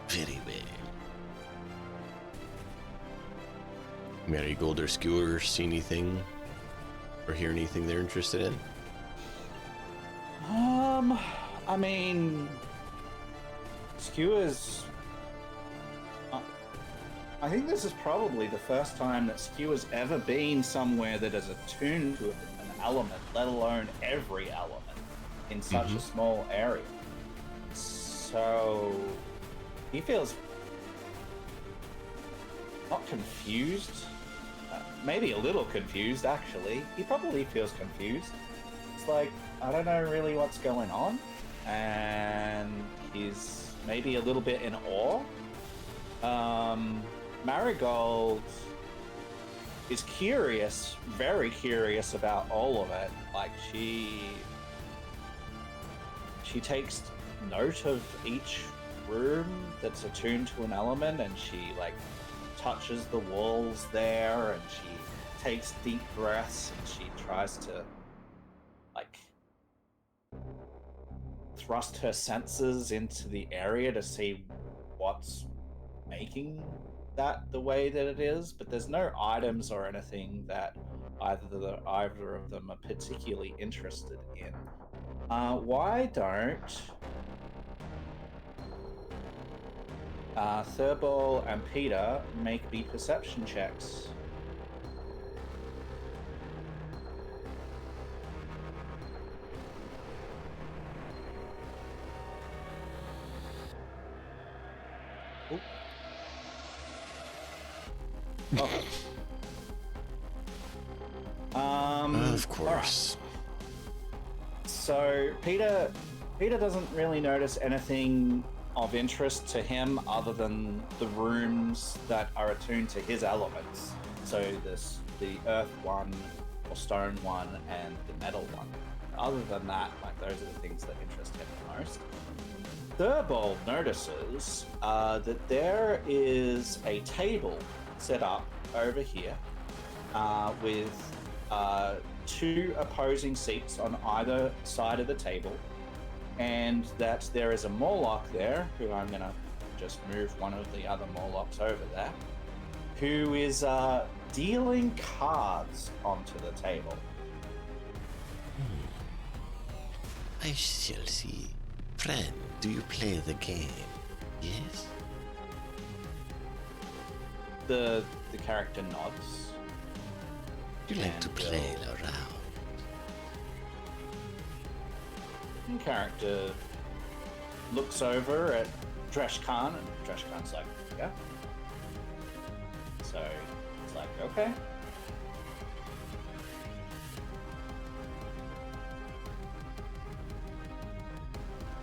S6: Very well.
S3: Marigold or Skewer see anything or hear anything they're interested in?
S2: I mean, Skewer's... I think this is probably the first time that Skewer's ever been somewhere that is attuned to an element, let alone every element, in such a small area. So he feels not confused, maybe a little confused, actually. He probably feels confused. It's like, I don't know really what's going on. And he's maybe a little bit in awe. Marigold is curious, very curious about all of it. Like, she takes note of each room that's attuned to an element, and she, like, touches the walls there, and she takes deep breaths, and she tries to, like, thrust her senses into the area to see what's making that the way that it is, but there's no items or anything that either of them are particularly interested in. Why don't Thurball and Peter make me perception checks? Oop. Oh.
S3: Of course.
S2: Right. So Peter doesn't really notice anything of interest to him other than the rooms that are attuned to his elements. So the earth one, or stone one, and the metal one. Other than that, like, those are the things that interest him the most. Thurball notices that there is a table set up over here with two opposing seats on either side of the table, and that there is a Morlock there, who I'm going to just move one of the other Morlocks over there, who is dealing cards onto the table.
S3: I shall see. Friend, do you play the game? Yes?
S2: The character nods.
S3: You like to play around.
S2: The character looks over at Dresh Khan, and Dresh Khan's like, yeah. So it's like, okay.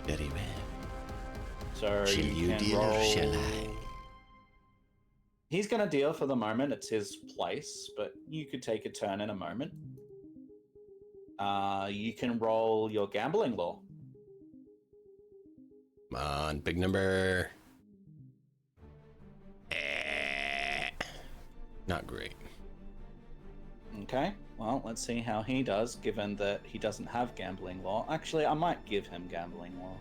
S3: Very well.
S2: So
S3: Shall you deal
S2: roll...
S3: or shall I?
S2: He's going to deal for the moment. It's his place, but you could take a turn in a moment. You can roll your gambling law.
S3: Come on, big number. Not great.
S2: Okay, well, let's see how he does, given that he doesn't have gambling law. Actually, I might give him gambling law,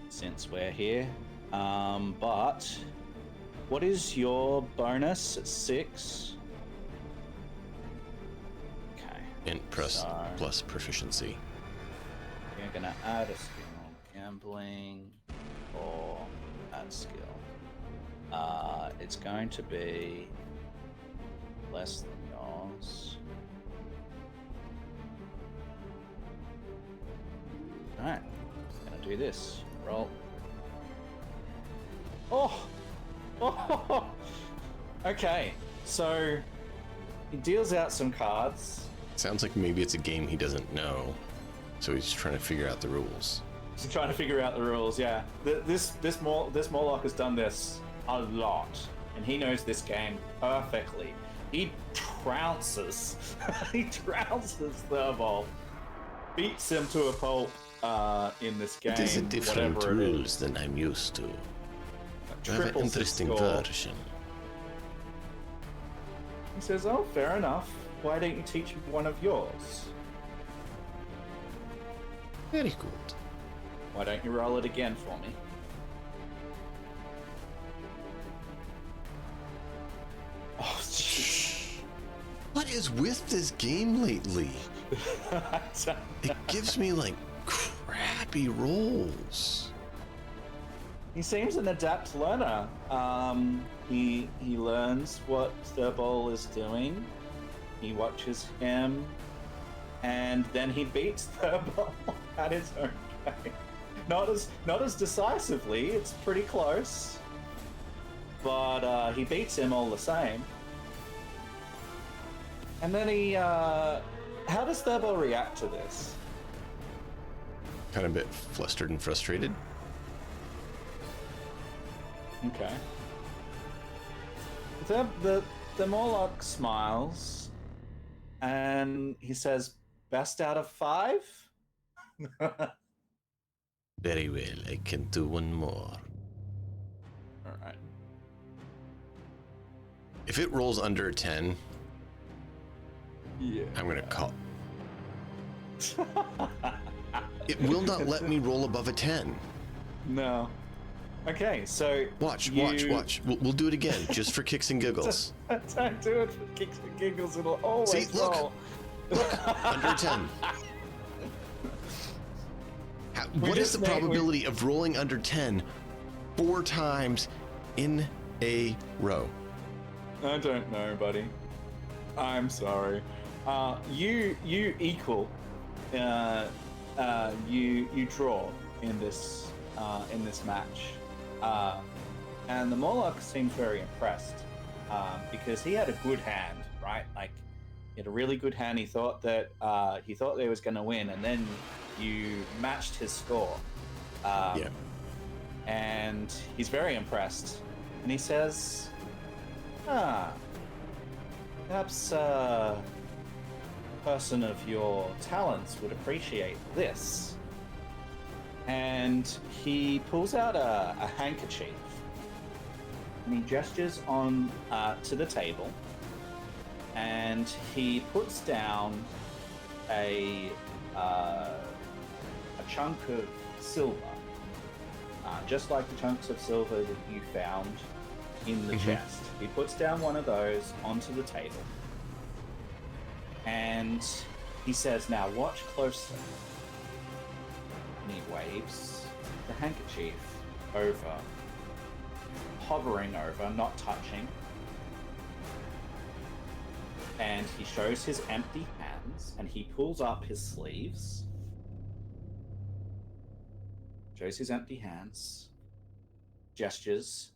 S2: since we're here. But what is your bonus at 6? Okay.
S3: Int plus proficiency.
S2: You're gonna add a skill. Gambling or add skill. It's going to be less than yours. Alright, gonna do this. Roll. Oh! Oh! Okay, so he deals out some cards.
S3: Sounds like maybe it's a game he doesn't know, so he's trying to figure out the rules.
S2: He's trying to figure out the rules, yeah. This Morlock has done this a lot, and he knows this game perfectly. He trounces. He trounces Thurball. Beats him to a pulp in this game.
S3: It is a different rules than I'm used to. I have an interesting version.
S2: He says, oh, fair enough. Why don't you teach me one of yours?
S3: Very good.
S2: Why don't you roll it again for me? Oh, jeez.
S3: What is with this game lately? It gives me, like, crappy rolls.
S2: He seems an adept learner. He learns what Thurball is doing. He watches him, and then he beats Thurball at his own game. Not as decisively. It's pretty close, but he beats him all the same. And then he, how does Thurball react to this?
S3: Kind of a bit flustered and frustrated.
S2: Okay. The Morlock smiles, and he says, "Best out of 5."
S3: Very well, I can do one more.
S2: All right.
S3: If it rolls under a 10,
S2: Yeah.
S3: I'm gonna call. It will not let me roll above a 10.
S2: No. Okay, so
S3: Watch. We'll do it again, just for kicks and giggles.
S2: Don't do it for kicks and giggles. It'll always
S3: See, look.
S2: roll.
S3: Under 10. What is the probability of rolling under 10 4 times in a row?
S2: I don't know, buddy. I'm sorry. You equal. You draw in this match, and the Morlock seems very impressed because he had a good hand, right? Like, he had a really good hand. He thought that he was going to win, and then you matched his score.
S3: Yeah.
S2: And he's very impressed, and he says, perhaps a person of your talents would appreciate this." And he pulls out a handkerchief, and he gestures on to the table, and he puts down a chunk of silver, just like the chunks of silver that you found in the chest. He puts down one of those onto the table, and he says, "Now watch closely." And he waves the handkerchief over, hovering over, not touching. And he shows his empty hands, and he pulls up his sleeves. Shows his empty hands, gestures,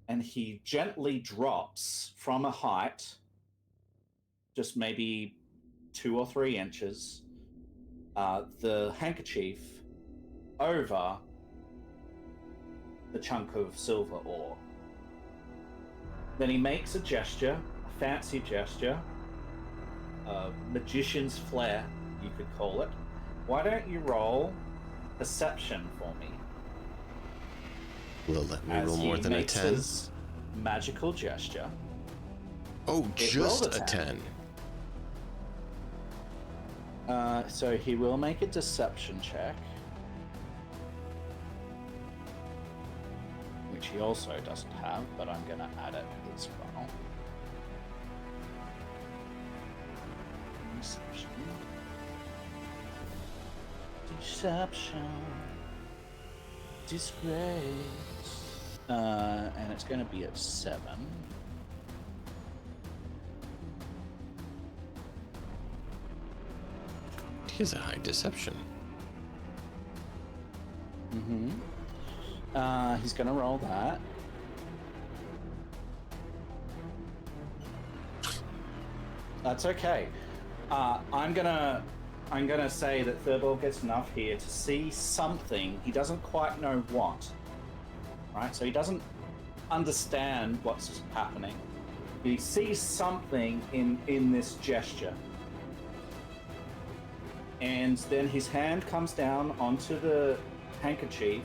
S2: and he gently drops from a height, just maybe 2 or 3 inches, the handkerchief over the chunk of silver ore. Then he makes a gesture, a fancy gesture, a magician's flair, you could call it. Why don't you roll perception for me?
S3: Will let me
S2: As
S3: roll more
S2: he
S3: than a
S2: makes
S3: 10.
S2: his magical gesture.
S3: Oh,
S2: It
S3: just
S2: rolled
S3: a
S2: a
S3: 10.
S2: So he will make a deception check, which he also doesn't have, but I'm going to add it as well. Deception. Disgrace. And it's going to be at 7.
S3: He has a high deception.
S2: He's going to roll that. That's okay. I'm gonna say that Thurball gets enough here to see something. He doesn't quite know what. Right? So he doesn't understand what's happening. He sees something in this gesture. And then his hand comes down onto the handkerchief,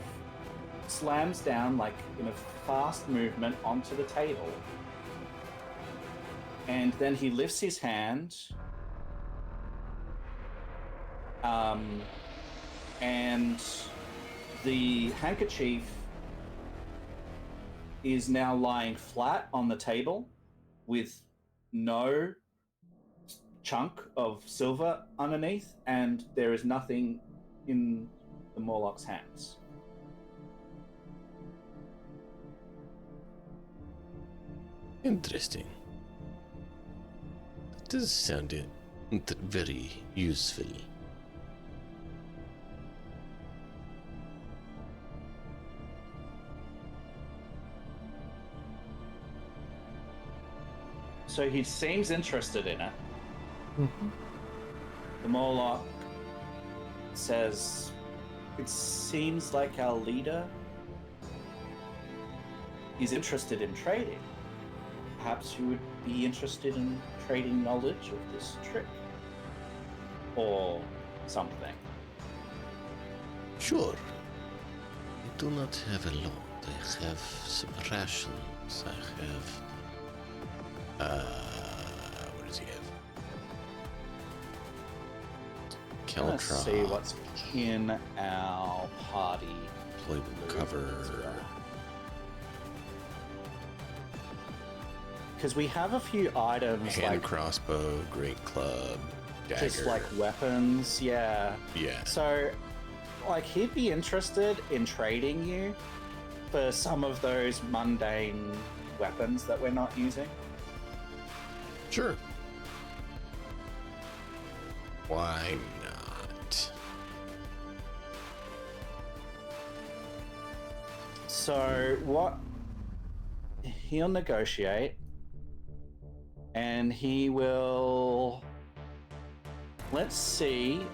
S2: slams down like in a fast movement onto the table. And then he lifts his hand, and the handkerchief is now lying flat on the table with no chunk of silver underneath, and there is nothing in the Morlock's hands.
S3: Interesting. That does sound very useful.
S2: So he seems interested in it. The Morlock says, "It seems like our leader is interested in trading. Perhaps you would be interested in trading knowledge of this trick or something."
S3: Sure. I do not have a lot. I have some rations. I have... what does he have?
S2: Let's
S3: Caltra.
S2: see what's in our party.
S3: Playable cover.
S2: Because we have a few items
S3: Hand
S2: like
S3: crossbow, great club, dagger.
S2: just like weapons, yeah.
S3: Yeah.
S2: So, like, he'd be interested in trading you for some of those mundane weapons that we're not using.
S3: Sure. Why not?
S2: So, what he'll negotiate, and he will. Let's see.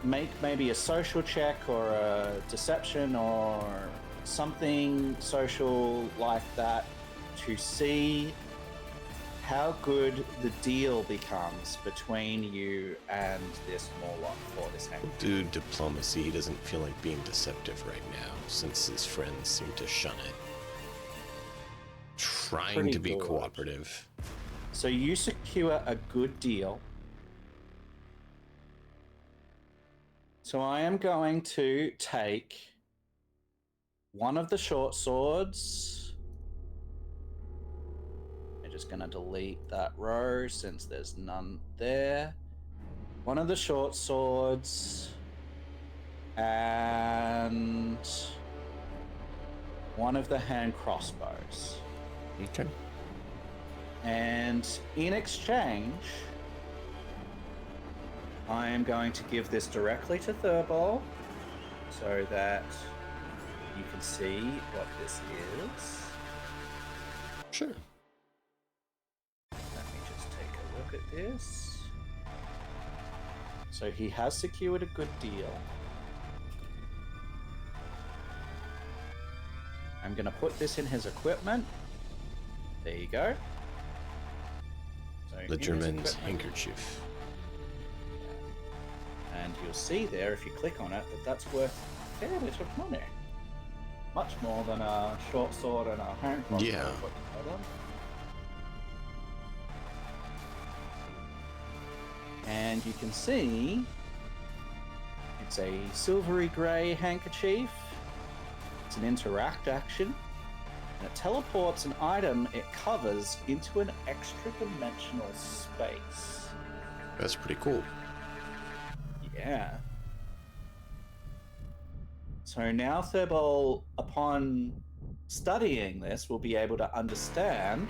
S2: Make maybe a social check or a deception or something social like that to see how good the deal becomes between you and this Morlock for this hang.
S3: Do diplomacy. He doesn't feel like being deceptive right now, since his friends seem to shun it. Trying
S2: Pretty
S3: to be
S2: good.
S3: cooperative.
S2: So you secure a good deal. So I am going to take one of the short swords. I'm just going to delete that row since there's none there. One of the short swords and one of the hand crossbows.
S3: Okay.
S2: And in exchange, I am going to give this directly to Thurbal so that you can see what this is.
S3: Sure.
S2: Let me just take a look at this. So he has secured a good deal. I'm going to put this in his equipment. There you go. So
S3: The
S2: in his
S3: German's
S2: equipment-
S3: handkerchief.
S2: And you'll see there, if you click on it, that that's worth a fair bit of money. Much more than a short sword and a hand crossbow.
S3: Yeah.
S2: put together. And you can see it's a silvery grey handkerchief. It's an interact action. And it teleports an item it covers into an extra dimensional space.
S3: That's pretty cool.
S2: Yeah. So now Thurbal, upon studying this, will be able to understand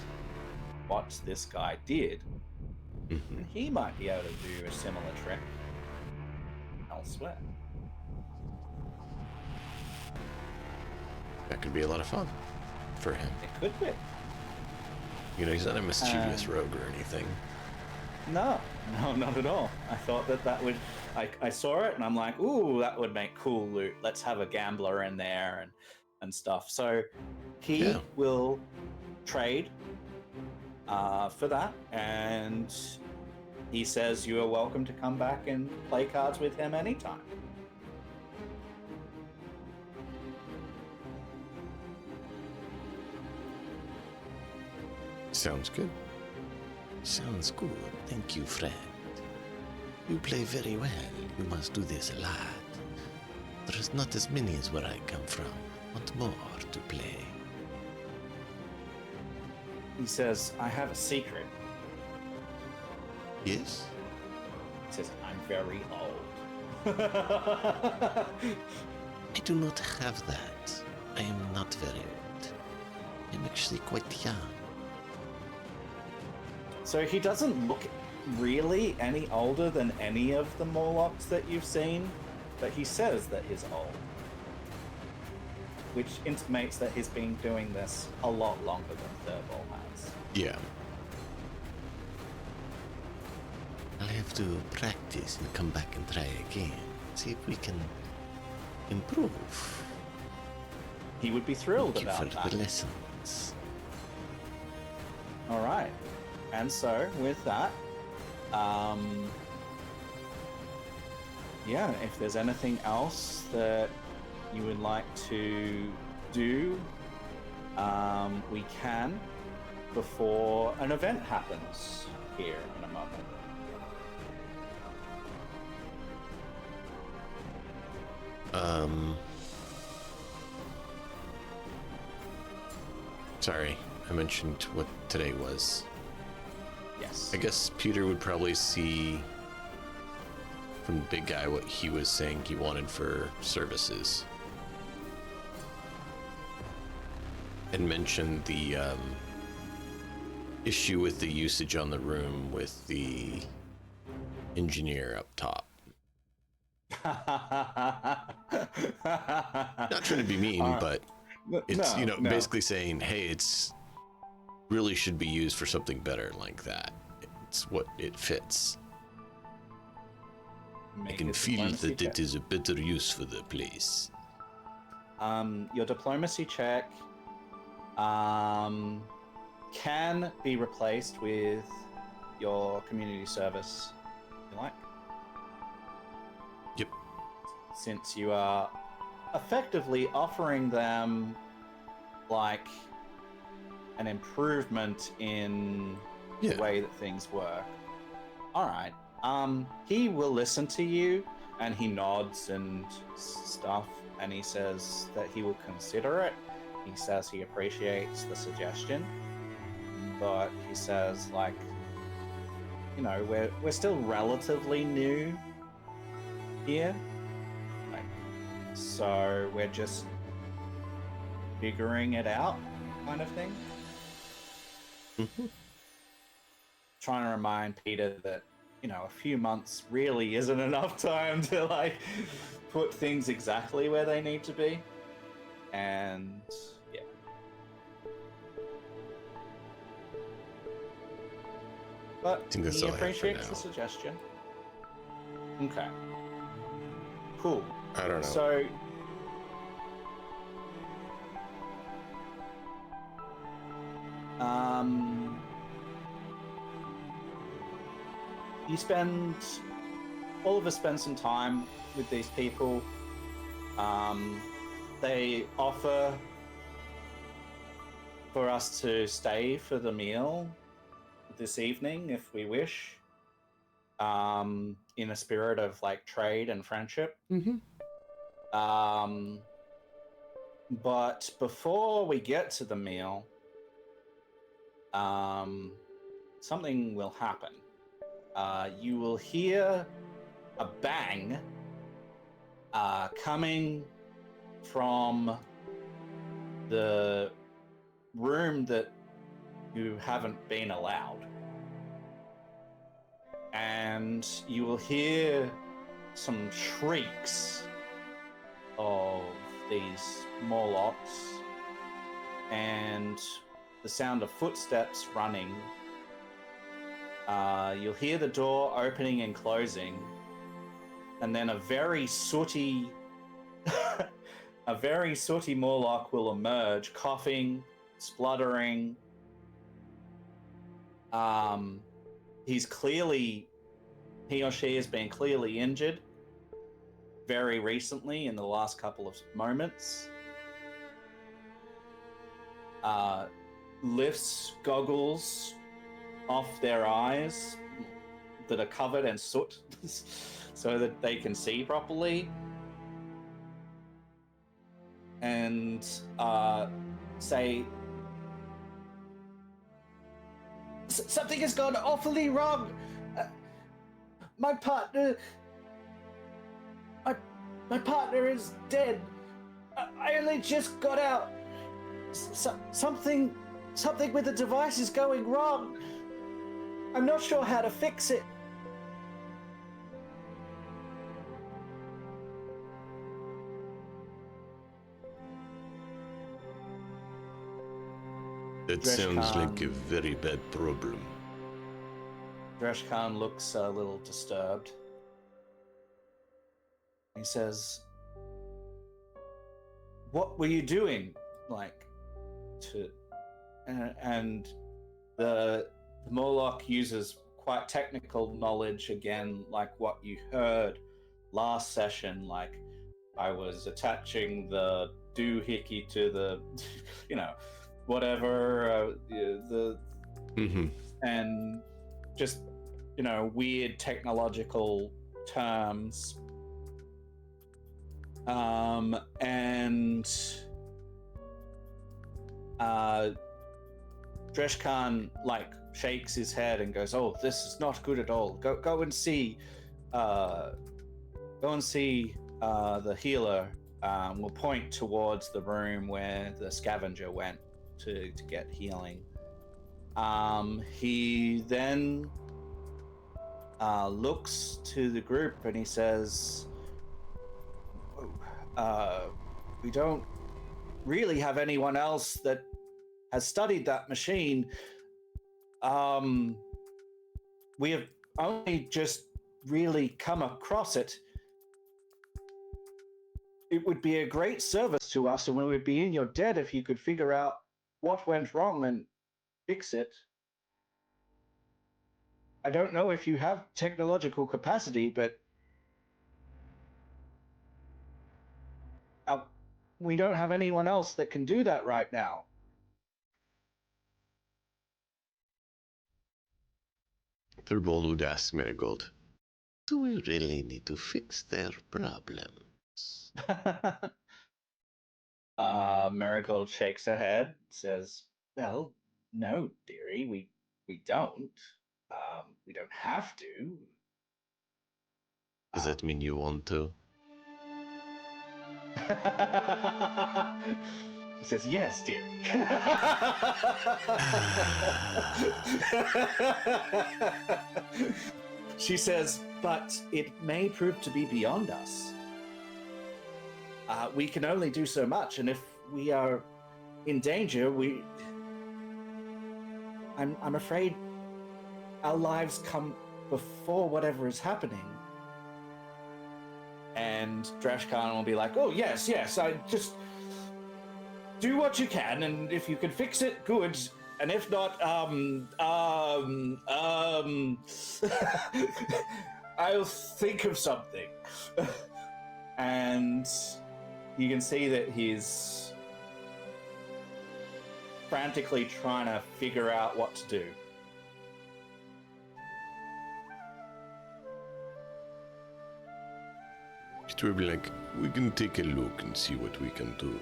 S2: what this guy did.
S3: Mm-hmm.
S2: And he might be able to do a similar trick elsewhere.
S3: That could be a lot of fun for him.
S2: It could be.
S3: You know, he's not a mischievous rogue or anything.
S2: No, not at all. I thought that would... I saw it and I'm like, ooh, that would make cool loot. Let's have a gambler in there and stuff. So he will trade for that, and he says you are welcome to come back and play cards with him anytime.
S3: Sounds good.
S7: Sounds good. Thank you, friend. You play very well. You must do this a lot. There's not as many as where I come from. Want more to play?
S2: He says, I have a secret.
S3: Yes?
S2: He says, I'm very old.
S7: I do not have that. I am not very old. I'm actually quite young.
S2: So he doesn't look really any older than any of the Morlocks that you've seen, but he says that he's old. Which intimates that he's been doing this a lot longer than Thurbal has.
S3: Yeah.
S7: I'll have to practice and come back and try again. See if we can improve.
S2: He would be thrilled
S7: Thank you
S2: about
S7: for
S2: that.
S7: the lessons.
S2: All right. And so with that, yeah, if there's anything else that you would like to do, we can before an event happens here in a moment.
S3: Sorry, I mentioned what today was.
S2: Yes.
S3: I guess Peter would probably see from the big guy what he was saying he wanted for services. And mention the issue with the usage on the room with the engineer up top. Not trying to be mean, but it's, basically saying, hey, it's really should be used for something better like that. It's what it fits. I can feel that it is a better use for the place.
S2: Your diplomacy check can be replaced with your community service, if you like.
S3: Yep.
S2: Since you are effectively offering them like an improvement in the way that things work. All right. He will listen to you, and he nods and stuff, and he says that he will consider it. He says he appreciates the suggestion, but he says, like, we're still relatively new here, like, so we're just figuring it out, kind of thing.
S3: Mm-hmm.
S2: Trying to remind Peter that a few months really isn't enough time to like put things exactly where they need to be, and yeah. But
S3: I think that's
S2: he
S3: all I have for
S2: appreciates
S3: now.
S2: the suggestion. Okay. Cool.
S3: I don't know.
S2: So all of us spend some time with these people. They offer for us to stay for the meal this evening if we wish, in a spirit of like trade and friendship.
S3: Mm-hmm.
S2: But before we get to the meal, something will happen. You will hear a bang coming from the room that you haven't been allowed. And you will hear some shrieks of these Morlocks and the sound of footsteps running. You'll hear the door opening and closing, and then a very sooty Morlock will emerge, coughing, spluttering. He or she has been clearly injured very recently in the last couple of moments. Lifts goggles off their eyes that are covered in soot so that they can see properly, and say, something has gone awfully wrong. My partner is dead. I only just got out. Something with the device is going wrong. I'm not sure how to fix it.
S3: That sounds like a very bad problem.
S2: Dreshkan looks a little disturbed. He says, "What were you doing?" And the Moloch uses quite technical knowledge again, like what you heard last session. Like, I was attaching the doohickey to the, whatever and just weird technological terms. And Dreshkan shakes his head and goes, "Oh, this is not good at all. Go and see the healer." We'll point towards the room where the scavenger went to get healing. He then looks to the group and he says, "We don't really have anyone else that has studied that machine. We have only just really come across it. It would be a great service to us, and we would be in your debt if you could figure out what went wrong and fix it. I don't know if you have technological capacity, but we don't have anyone else that can do that right now."
S3: Thurbold would ask Marigold,
S7: Do we really need to fix their problems?
S2: Marigold shakes her head, says, "Well, no, dearie, we don't. We don't have to."
S7: Does that mean you want to?
S2: He says, "Yes, dearie." She says, "But it may prove to be beyond us. We can only do so much, and if we are in danger, I'm afraid our lives come before whatever is happening." And Dreshkan will be like, "Oh, yes, I just do what you can, and if you can fix it, good. And if not, I'll think of something." And you can see that he's frantically trying to figure out what to do.
S6: It will be like, we can take a look and see what we can do.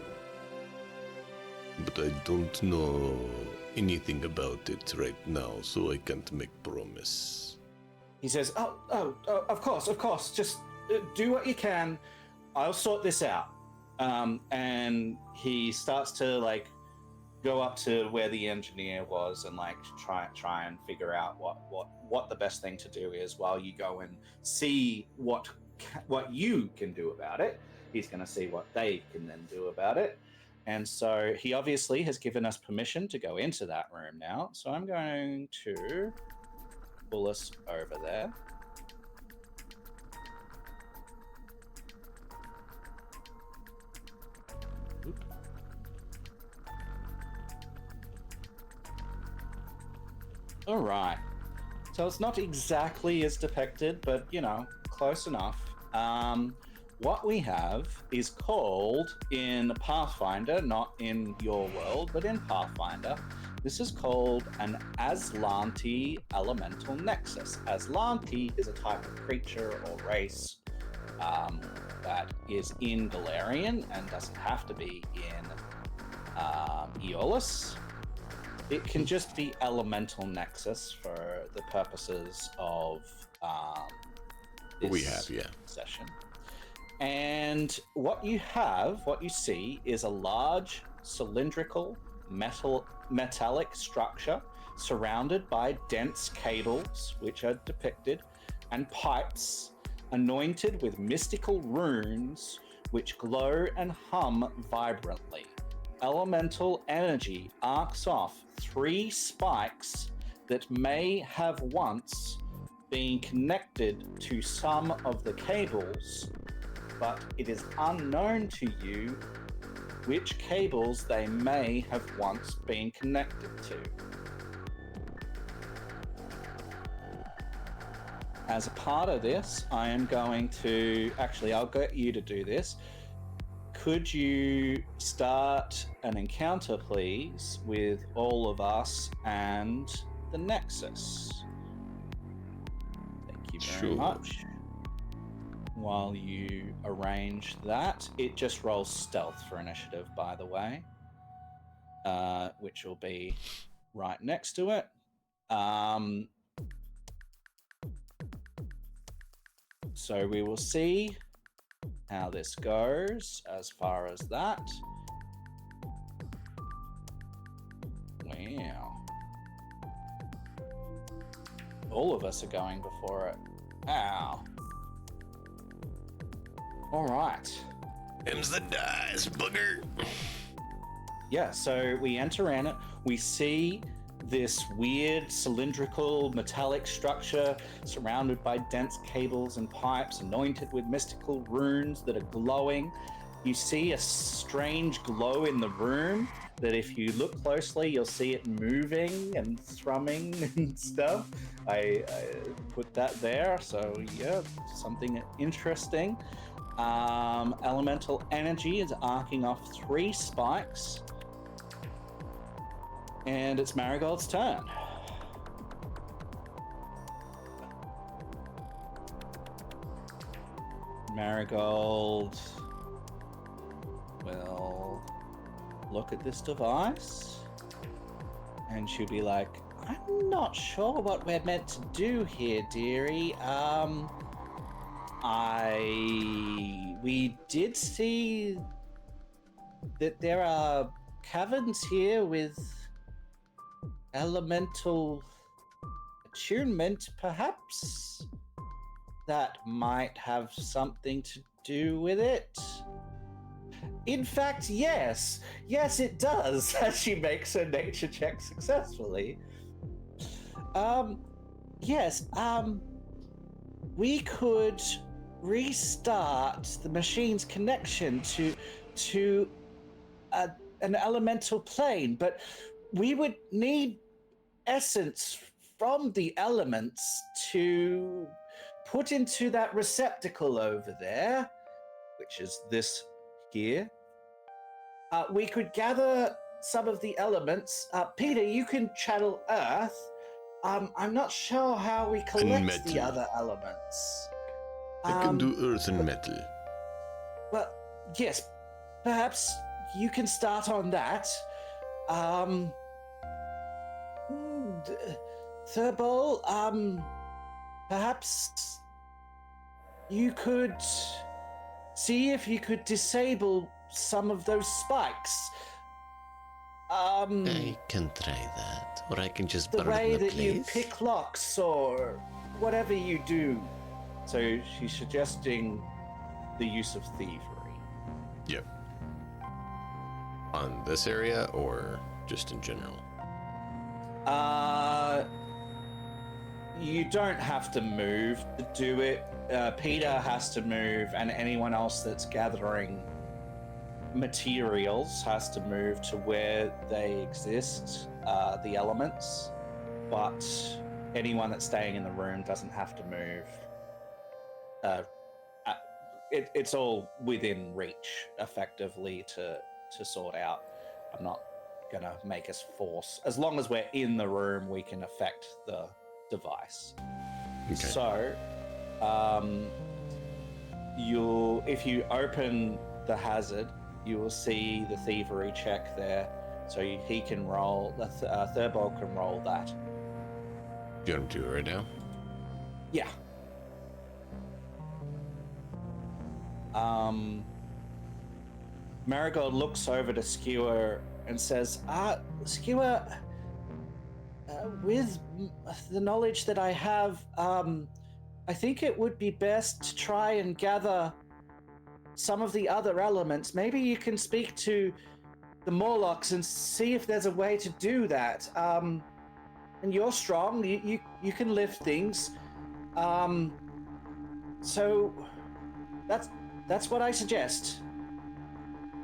S6: But I don't know anything about it right now, so I can't make promise.
S2: He says, oh, of course, just do what you can. I'll sort this out." And he starts to go up to where the engineer was and try and figure out what the best thing to do is while you go and see what you can do about it. He's going to see what they can then do about it. And so he obviously has given us permission to go into that room now. So I'm going to pull us over there. Oop. All right. So it's not exactly as depicted, but, close enough. What we have is called in Pathfinder, not in your world, but in Pathfinder, this is called an Aslanti Elemental Nexus. Aslanti is a type of creature or race that is in Galarian and doesn't have to be in Eòlas. It can just be Elemental Nexus for the purposes of this session. And what you see is a large cylindrical metallic structure surrounded by dense cables, which are depicted, and pipes anointed with mystical runes which glow and hum vibrantly. Elemental energy arcs off 3 spikes that may have once being connected to some of the cables, but it is unknown to you which cables they may have once been connected to. As a part of this, I am going to... Actually, I'll get you to do this. Could you start an encounter, please, with all of us and the Nexus? Thank you very much. While you arrange that, it just rolls stealth for initiative, by the way, which will be right next to it. So we will see how this goes as far as that. Wow. All of us are going before it. Ow. All right.
S3: Them's the dice, booger.
S2: Yeah, so we enter in it. We see this weird cylindrical metallic structure surrounded by dense cables and pipes, anointed with mystical runes that are glowing. You see a strange glow in the room that if you look closely, you'll see it moving and thrumming and stuff. I put that there, so yeah, something interesting. Elemental energy is arcing off 3 spikes. And it's Marigold's turn. Marigold will look at this device and she'll be like, I'm not sure what we're meant to do here, dearie. We did see that there are caverns here with elemental attunement, perhaps? That might have something to do with it. In fact, yes. Yes, it does, as she makes her nature check successfully. Yes, we could restart the machine's connection to an elemental plane, but we would need essence from the elements to put into that receptacle over there, which is this here. We could gather some of the elements. Peter, you can channel Earth. I'm not sure how we collect the other elements.
S6: I can do earth and metal.
S2: Well, yes, perhaps you can start on that. Thurbol, perhaps you could see if you could disable some of those spikes.
S7: I can try that, or I can just burn the place.
S2: The way that you pick locks or whatever you do. So she's suggesting the use of thievery.
S3: Yep. On this area or just in general?
S2: You don't have to move to do it. Peter has to move, and anyone else that's gathering materials has to move to where they exist, the elements. But anyone that's staying in the room doesn't have to move. It's all within reach, effectively, to sort out. I'm not gonna make us force. As long as we're in the room, we can affect the device. Okay. So, if you open the hazard, you will see the thievery check there. So he can roll. Thurbol can roll that.
S3: You want to do it right now?
S2: Yeah. Marigold looks over to Skewer and says, Skewer, with the knowledge that I have, I think it would be best to try and gather some of the other elements. Maybe you can speak to the Morlocks and see if there's a way to do that. And you're strong, you can lift things. So that's what I suggest.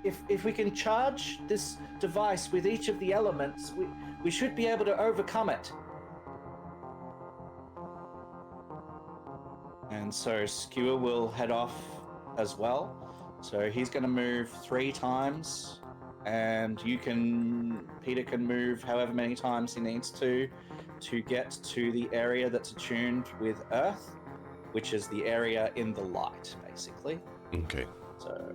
S2: If we can charge this device with each of the elements, we should be able to overcome it. And so Skewer will head off as well. So he's going to move 3 times, and Peter can move however many times he needs to get to the area that's attuned with Earth, which is the area in the light, basically.
S3: Okay.
S2: So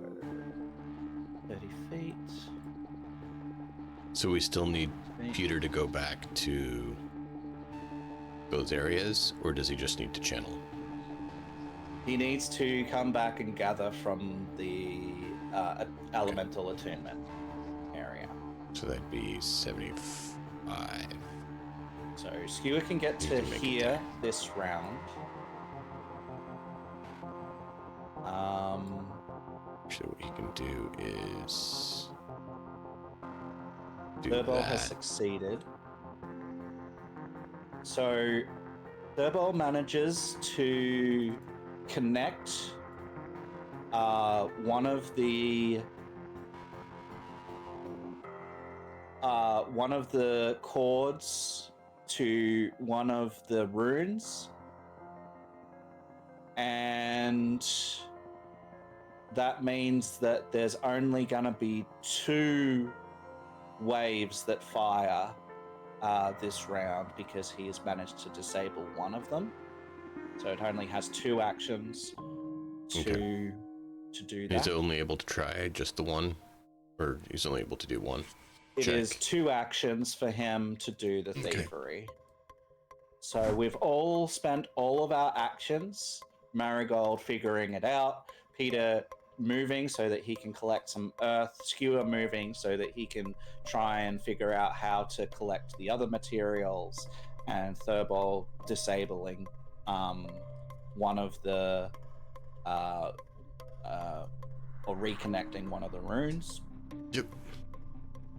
S2: 30 feet.
S3: So we still need Peter to go back to those areas, or does he just need to channel?
S2: He needs to come back and gather from the elemental attunement area.
S3: So that'd be 75.
S2: So Skewer can get to here this round.
S3: Actually, what he can do is do
S2: Thurbol has
S3: that.
S2: succeeded. So Thurbol manages to connect one of the chords to one of the runes, and that means that there's only going to be 2 waves that fire this round because he has managed to disable one of them. So it only has 2 actions to do that.
S3: He's only able to try just the one, or he's only able to do one?
S2: It is 2 actions for him to do the thievery. So we've all spent all of our actions, Marigold figuring it out, Peter moving so that he can collect some earth, Skewer moving so that he can try and figure out how to collect the other materials, and Thurbol disabling one of the or reconnecting one of the runes.
S3: Yep.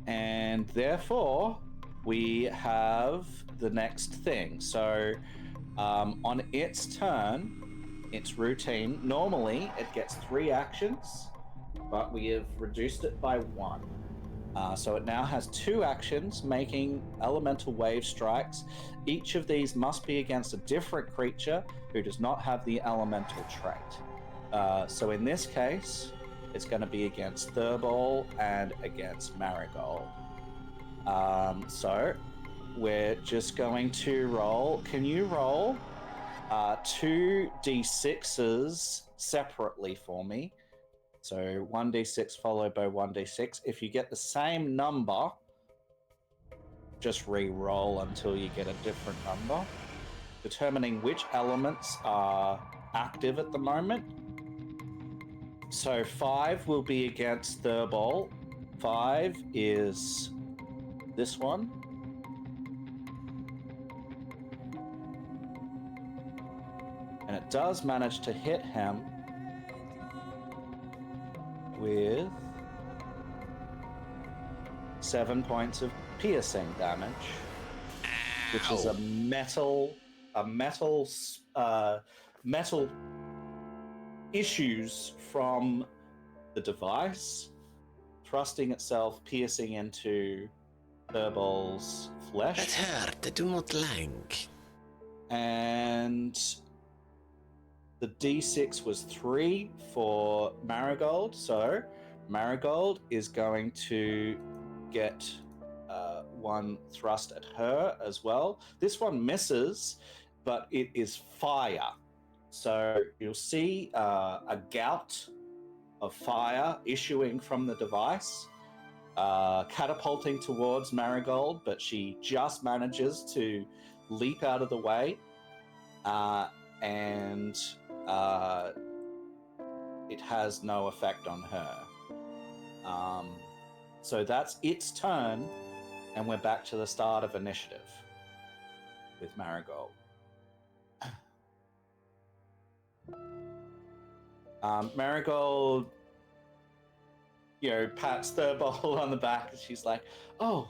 S2: And therefore we have the next thing. So on its turn, its routine, normally it gets 3 actions, but we have reduced it by 1. So it now has 2 actions, making elemental wave strikes. Each of these must be against a different creature who does not have the elemental trait. So in this case, it's going to be against Thurbol and against Marigold. So we're just going to roll. Can you roll 2 d6s separately for me? So 1d6 followed by 1d6. If you get the same number, just re-roll until you get a different number. Determining which elements are active at the moment. So 5 will be against Thurbol. 5 is this one. And it does manage to hit him with 7 points of piercing damage, which is a metal issues from the device, thrusting itself, piercing into Thurbol's flesh.
S7: That hurt. I do not like.
S2: And the D6 was 3 for Marigold, so Marigold is going to get 1 thrust at her as well. This one misses, but it is fire. So you'll see a gout of fire issuing from the device, catapulting towards Marigold, but she just manages to leap out of the way, and it has no effect on her. So that's its turn, and we're back to the start of initiative with Marigold. Marigold, pats Thurbol on the back, and she's like, "Oh,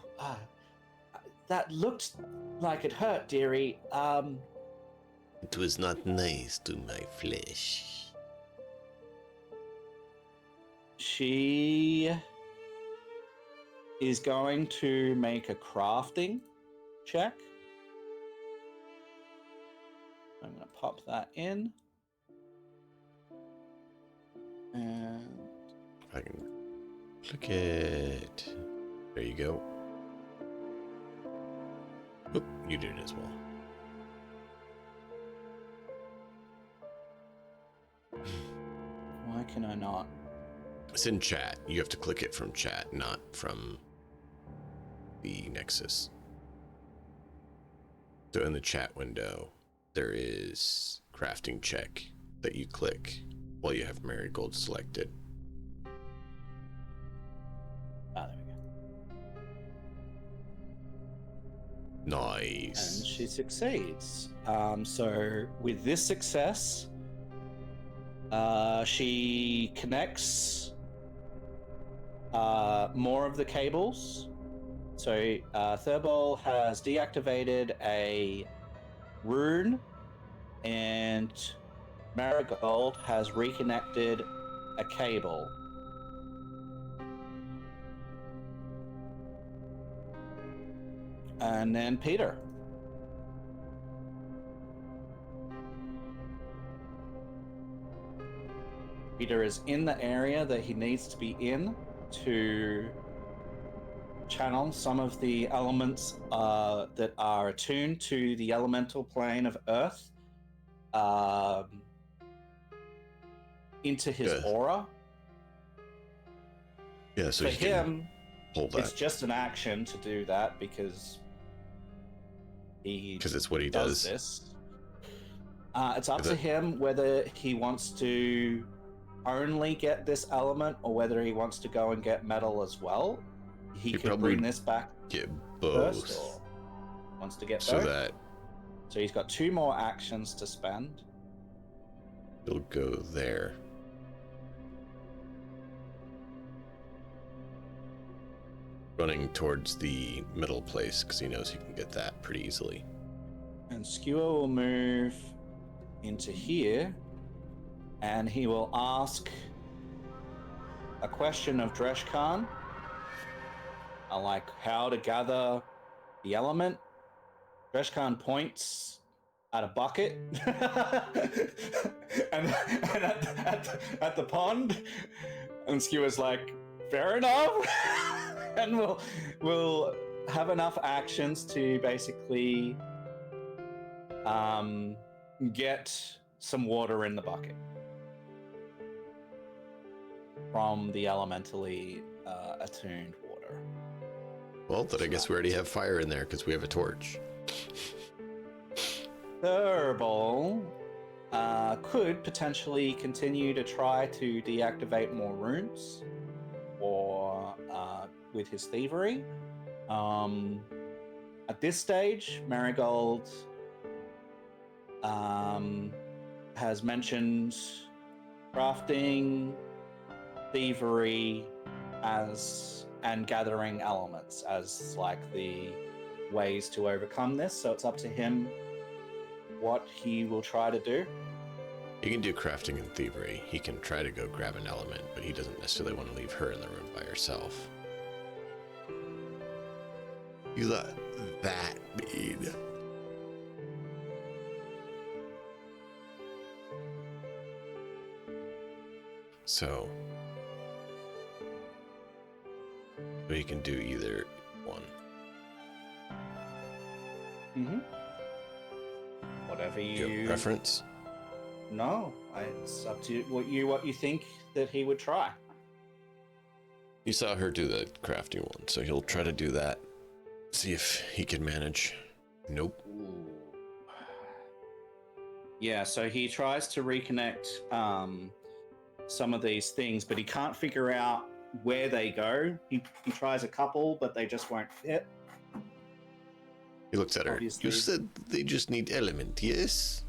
S2: that looked like it hurt, dearie.
S7: It was not nice to my flesh.
S2: She is going to make a crafting check. I'm going to pop that in. And
S3: I can click it. There you go. Oop, you did it as well.
S2: why can I not?
S3: It's in chat. You have to click it from chat, not from the Nexus. So in the chat window, there is crafting check that you click while you have Marigold selected.
S2: Ah, there we go.
S3: Nice.
S2: And she succeeds. So with this success, she connects more of the cables. So Thurbol has deactivated a rune, and Marigold has reconnected a cable. And then Peter. Peter is in the area that he needs to be in to channel some of the elements that are attuned to the elemental plane of Earth into his aura.
S3: Yeah, so
S2: For
S3: he
S2: him,
S3: can hold
S2: it's
S3: that
S2: just an action to do that because
S3: it's what he
S2: does
S3: does.
S2: this. It's up to him whether he wants to only get this element or whether he wants to go and get metal as well. He could
S3: probably
S2: bring this back
S3: get
S2: first,
S3: both.
S2: or wants to get
S3: So
S2: both.
S3: that
S2: So he's got 2 more actions to spend.
S3: he'll go there. Running towards the middle place because he knows he can get that pretty easily.
S2: And Skewer will move into here, and he will ask a question of Dreshkhan, like how to gather the element. Dreshkhan points at a bucket and at the pond, and Skewer's like, fair enough. And we'll have enough actions to basically get some water in the bucket from the elementally attuned water.
S3: Well, then I guess we already have fire in there because we have a torch.
S2: Thurbol could potentially continue to try to deactivate more runes, or with his thievery. At this stage, Marigold has mentioned crafting, thievery, and gathering elements as like the ways to overcome this. So it's up to him what he will try to do.
S3: He can do crafting and thievery. He can try to go grab an element, but he doesn't necessarily want to leave her in the room by herself. You let that be. So he can do either one.
S2: Mm-hmm. Whatever
S3: Do you have a preference?
S2: No, it's up to what you think that he would try.
S3: You saw her do the crafting one, so he'll try to do that. See if he can manage. Nope.
S2: Ooh. Yeah, so he tries to reconnect some of these things, but he can't figure out where they go. He tries a couple, but they just won't fit.
S3: He looks at her.
S2: Obviously.
S3: You said they just need element, yes?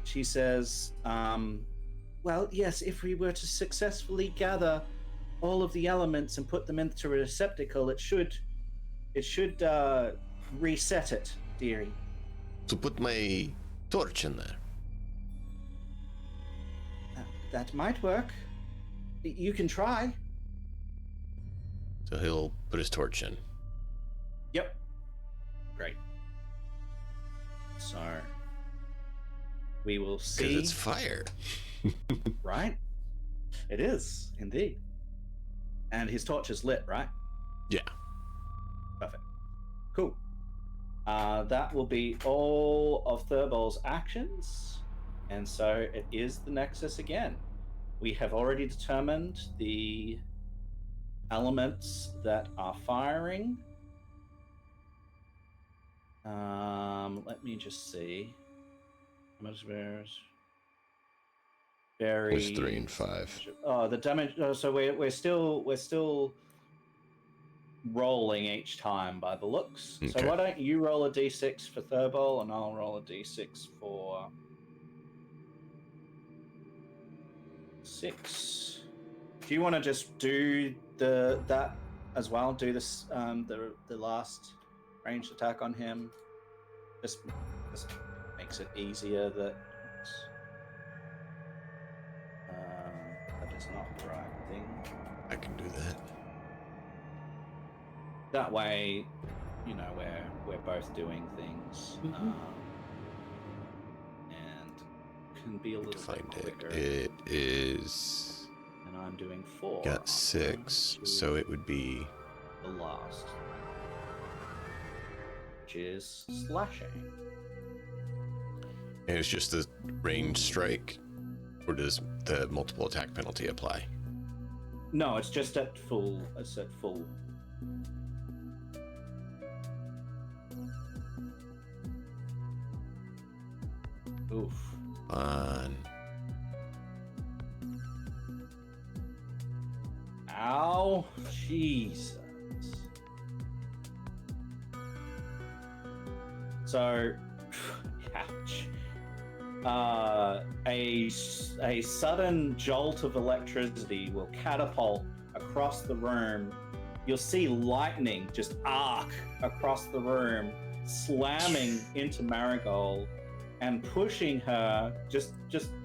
S2: She says, well, yes, if we were to successfully gather all of the elements and put them into a receptacle, it should reset it, dearie.
S3: To put my torch in there.
S2: That might work. You can try.
S3: So he'll put his torch in.
S2: Yep. Great. So we will see.
S3: Because it's fire.
S2: Right? It is, indeed. And his torch is lit, right?
S3: Yeah.
S2: Perfect. Cool. That will be all of Thurbol's actions. And so it is the Nexus again. We have already determined the elements that are firing. Let me just see. How much bears?
S3: There's 3 and 5.
S2: Oh, the damage. So we're still rolling each time by the looks.
S3: Okay.
S2: So why don't you roll a d6 for Thurbol, and I'll roll a d6 for 6. Do you want to just do that as well? Do this the last ranged attack on him. Just makes it easier that that is not the right thing.
S3: I can do that.
S2: That way, you know, we're both doing things, and can be a little
S3: Find
S2: bit
S3: it.
S2: quicker.
S3: It is.
S2: And I'm doing 4.
S3: Got 6, so it would be
S2: the last, which is slashing.
S3: And it's just the range strike, or does the multiple attack penalty apply?
S2: No, it's just at full. It's at full. Oof.
S3: On.
S2: Ow! Jesus. So, ouch. A sudden jolt of electricity will catapult across the room. You'll see lightning just arc across the room, slamming into Marigold and pushing her just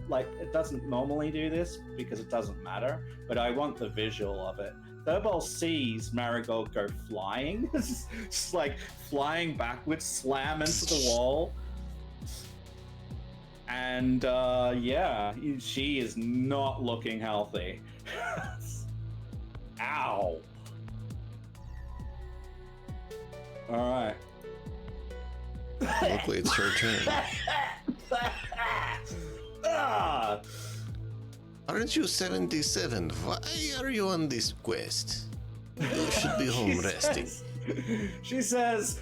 S2: like it doesn't normally do this because it doesn't matter, but I want the visual of it. Thurbol sees Marigold go flying, just like flying backwards, slam into the wall. And yeah, she is not looking healthy. Ow. All right.
S3: Luckily, it's her turn.
S2: Ah!
S7: Aren't you 77? Why are you on this quest? You should be home resting.
S2: She says,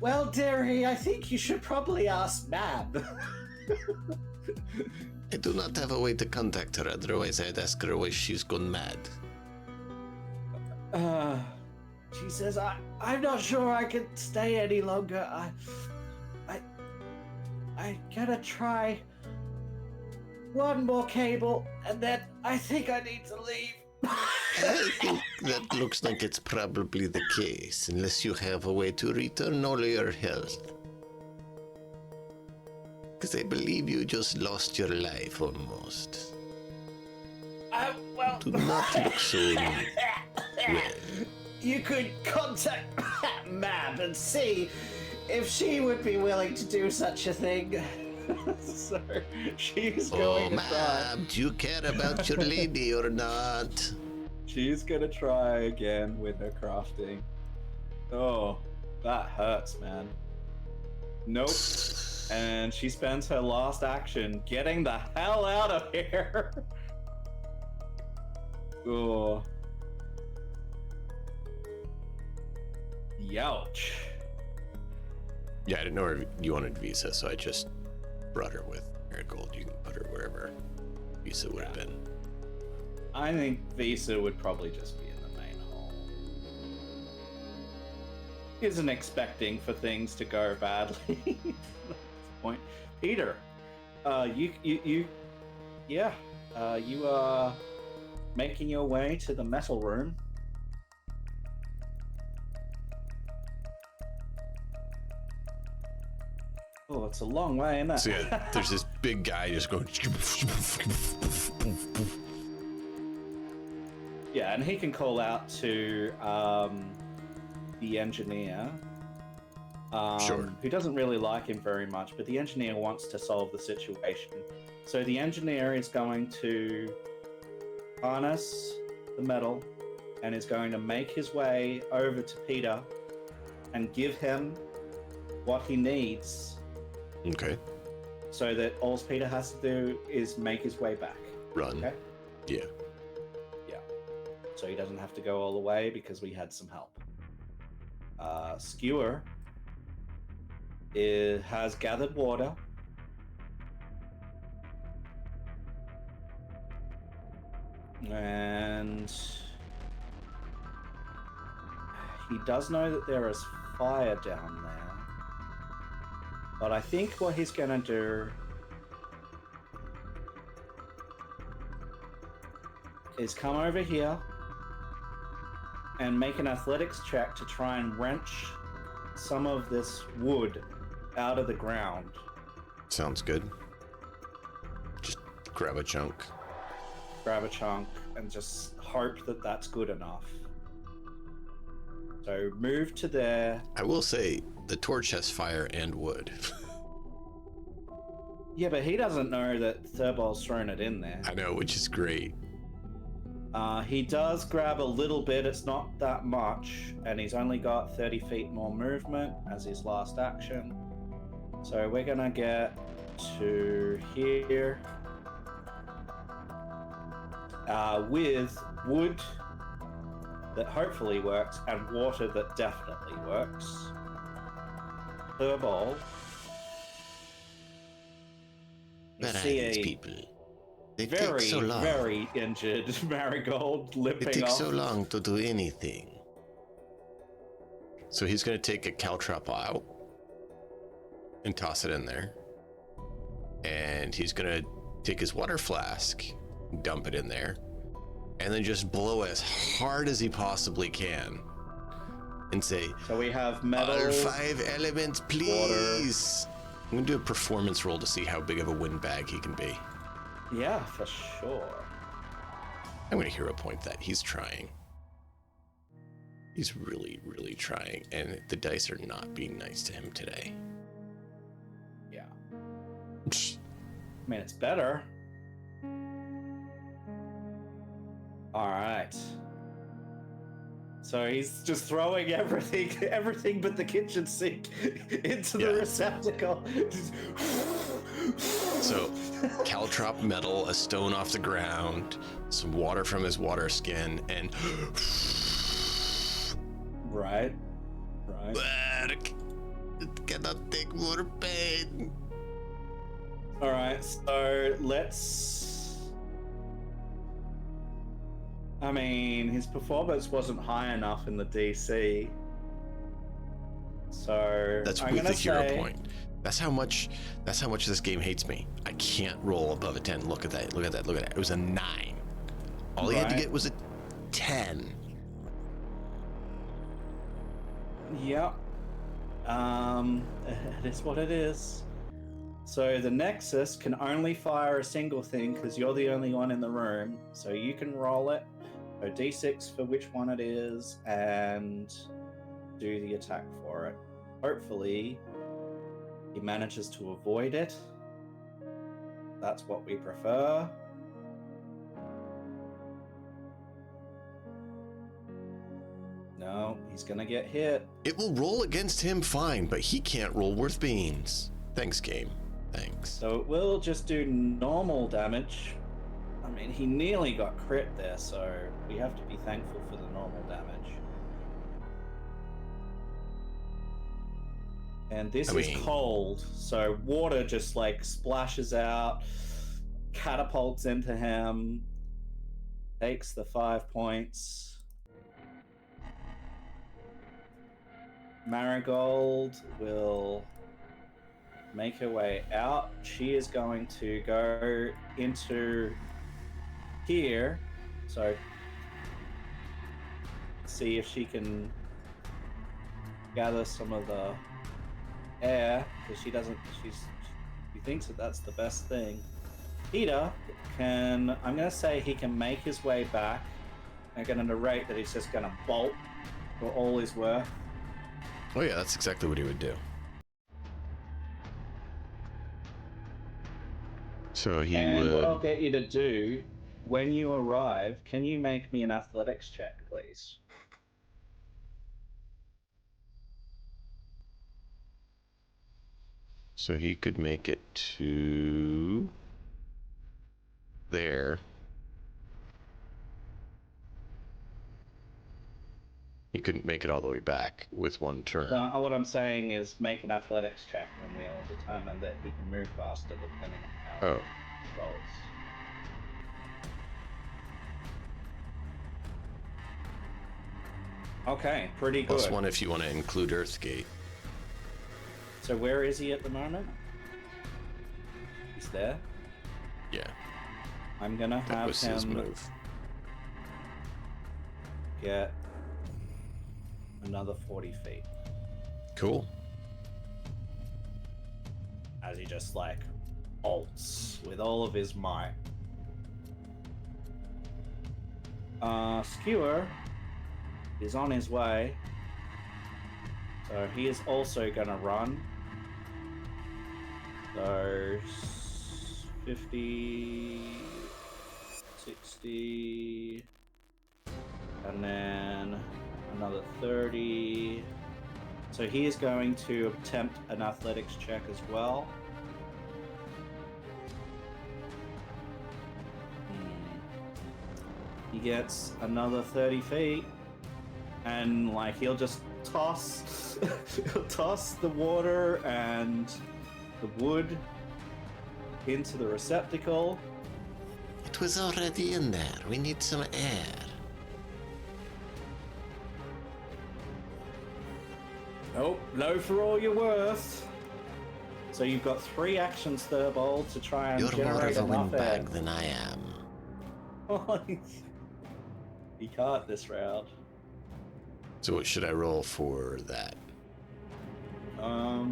S2: well, dearie, I think you should probably ask Mab.
S7: I do not have a way to contact her, otherwise I'd ask her why she's gone mad.
S2: She says, I'm not sure I can stay any longer. I gotta try one more cable, and then I think I need to leave.
S7: I think that looks like it's probably the case, unless you have a way to return all your health. Because I believe you just lost your life almost.
S2: Well,
S7: Do not look so well.
S2: you could contact Mab and see if she would be willing to do such a thing. So she's going to try.
S7: Ma'am, do you care about your lady or not?
S2: She's gonna try again with her crafting. Oh, that hurts, man. Nope. And she spends her last action getting the hell out of here. Oh. Youch.
S3: Yeah, I didn't know you wanted Visa, so I just brought her with Marigold. You can put her wherever Visa would have been.
S2: I think Visa would probably just be in the main hall. Isn't expecting for things to go badly. That's the point. Peter, you are making your way to the metal room. it's a long way, isn't it?
S3: So yeah, there's this big guy just going.
S2: Yeah, and he can call out to the engineer,
S3: Sure.
S2: who doesn't really like him very much, but the engineer wants to solve the situation. So the engineer is going to harness the metal and is going to make his way over to Peter and give him what he needs.
S3: Okay.
S2: So that all Peter has to do is make his way back.
S3: Run.
S2: Okay?
S3: Yeah.
S2: Yeah. So he doesn't have to go all the way because we had some help. Skewer has gathered water. And he does know that there is fire down there. But I think what he's going to do is come over here and make an athletics check to try and wrench some of this wood out of the ground.
S3: Sounds good. Just grab a chunk.
S2: Grab a chunk and just hope that that's good enough. So move to there.
S3: I will say the torch has fire and wood.
S2: Yeah, but he doesn't know that Thurbol's thrown it in there.
S3: I know, which is great.
S2: He does grab a little bit, it's not that much, and he's only got 30 feet more movement as his last action. So we're gonna get to here with wood that hopefully works and water that definitely works. Thurbol. You
S7: Where are
S2: see
S7: these
S2: a
S7: people? They
S2: very,
S7: take so long.
S2: very injured Marigold limping
S7: It takes
S2: off.
S7: so long to do anything.
S3: So he's going to take a caltrop out and toss it in there. And he's going to take his water flask, dump it in there, and then just blow as hard as he possibly can. And say,
S2: So we have metal.
S3: all 5 elements, please. I'm going to do a performance roll to see how big of a windbag he can be.
S2: Yeah, for sure.
S3: I'm going to hero point that. He's trying. He's really, really trying. And the dice are not being nice to him today.
S2: Yeah. I mean, it's better. All right. So he's just throwing everything but the kitchen sink into the receptacle.
S3: So, caltrop metal, a stone off the ground, some water from his water skin, and
S2: Right.
S7: Work. It cannot take more pain.
S2: All right. So let's. I mean, his performance wasn't high enough in the DC. So
S3: that's
S2: I'm
S3: with the
S2: gonna
S3: hero
S2: say,
S3: point. That's how much this game hates me. I can't roll above a 10. Look at that. Look at that. Look at that. It was a 9. All he had to
S2: Right.
S3: get was a 10.
S2: Yep. It is what it is. So the Nexus can only fire a single thing because you're the only one in the room. So you can roll it. So D6 for which one it is and do the attack for it. Hopefully he manages to avoid it. That's what we prefer. No, he's gonna get hit.
S3: It will roll against him fine, but he can't roll worth beans. Thanks, game. Thanks.
S2: So it will just do normal damage. I mean, he nearly got crit there, so we have to be thankful for the normal damage. And this is cold, so water just like splashes out, catapults into him, takes the 5 points. Marigold will make her way out. She is going to go into here, so see if she can gather some of the air because she thinks that that's the best thing. Peter can, I'm going to say he can make his way back. I'm going to narrate that he's just going to bolt for all he's worth.
S3: Oh yeah, that's exactly what he would do. So he
S2: And
S3: would.
S2: what I'll get you to do when you arrive, can you make me an athletics check, please?
S3: So he could make it to there. He couldn't make it all the way back with one turn.
S2: So what I'm saying is make an athletics check, and we'll determine that he can move faster depending on how he rolls. Okay, pretty good.
S3: +1 if you want to include Earthgate.
S2: So where is he at the moment? He's there.
S3: Yeah,
S2: I'm gonna
S3: that
S2: have
S3: was his
S2: him
S3: move.
S2: get another 40 feet
S3: Cool.
S2: as he just like bolts with all of his might. Skewer is on his way, so he is also gonna run. So 50, 60, and then another 30. So he is going to attempt an athletics check as well. He gets another 30 feet, and like he'll just toss, he'll toss the water and the wood into the receptacle.
S7: It was already in there. We need some air.
S2: Nope, no for all you're worth. So you've got 3 actions, Thurbold, to try and
S7: You're more
S2: generate
S7: of a
S2: enough air.
S7: windbag than I am.
S2: He can't this round.
S3: So what should I roll for that?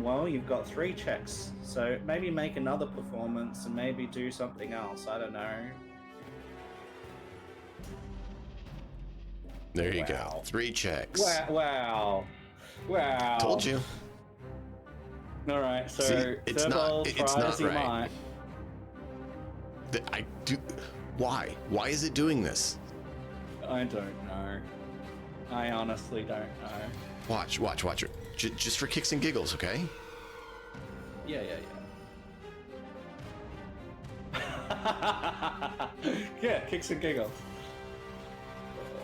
S2: Well, you've got 3 checks, so maybe make another performance and maybe do something else. I don't know.
S3: There you
S2: Wow.
S3: go. 3 checks.
S2: Wow.
S3: Told you.
S2: All right, so
S3: See, it's
S2: Thurbold
S3: not- it's
S2: tries
S3: not
S2: as he
S3: right.
S2: might.
S3: I do. Why? Why is it doing this?
S2: I don't know. I honestly don't know.
S3: Watch. Just for kicks and giggles, okay?
S2: Yeah. Yeah, kicks and giggles.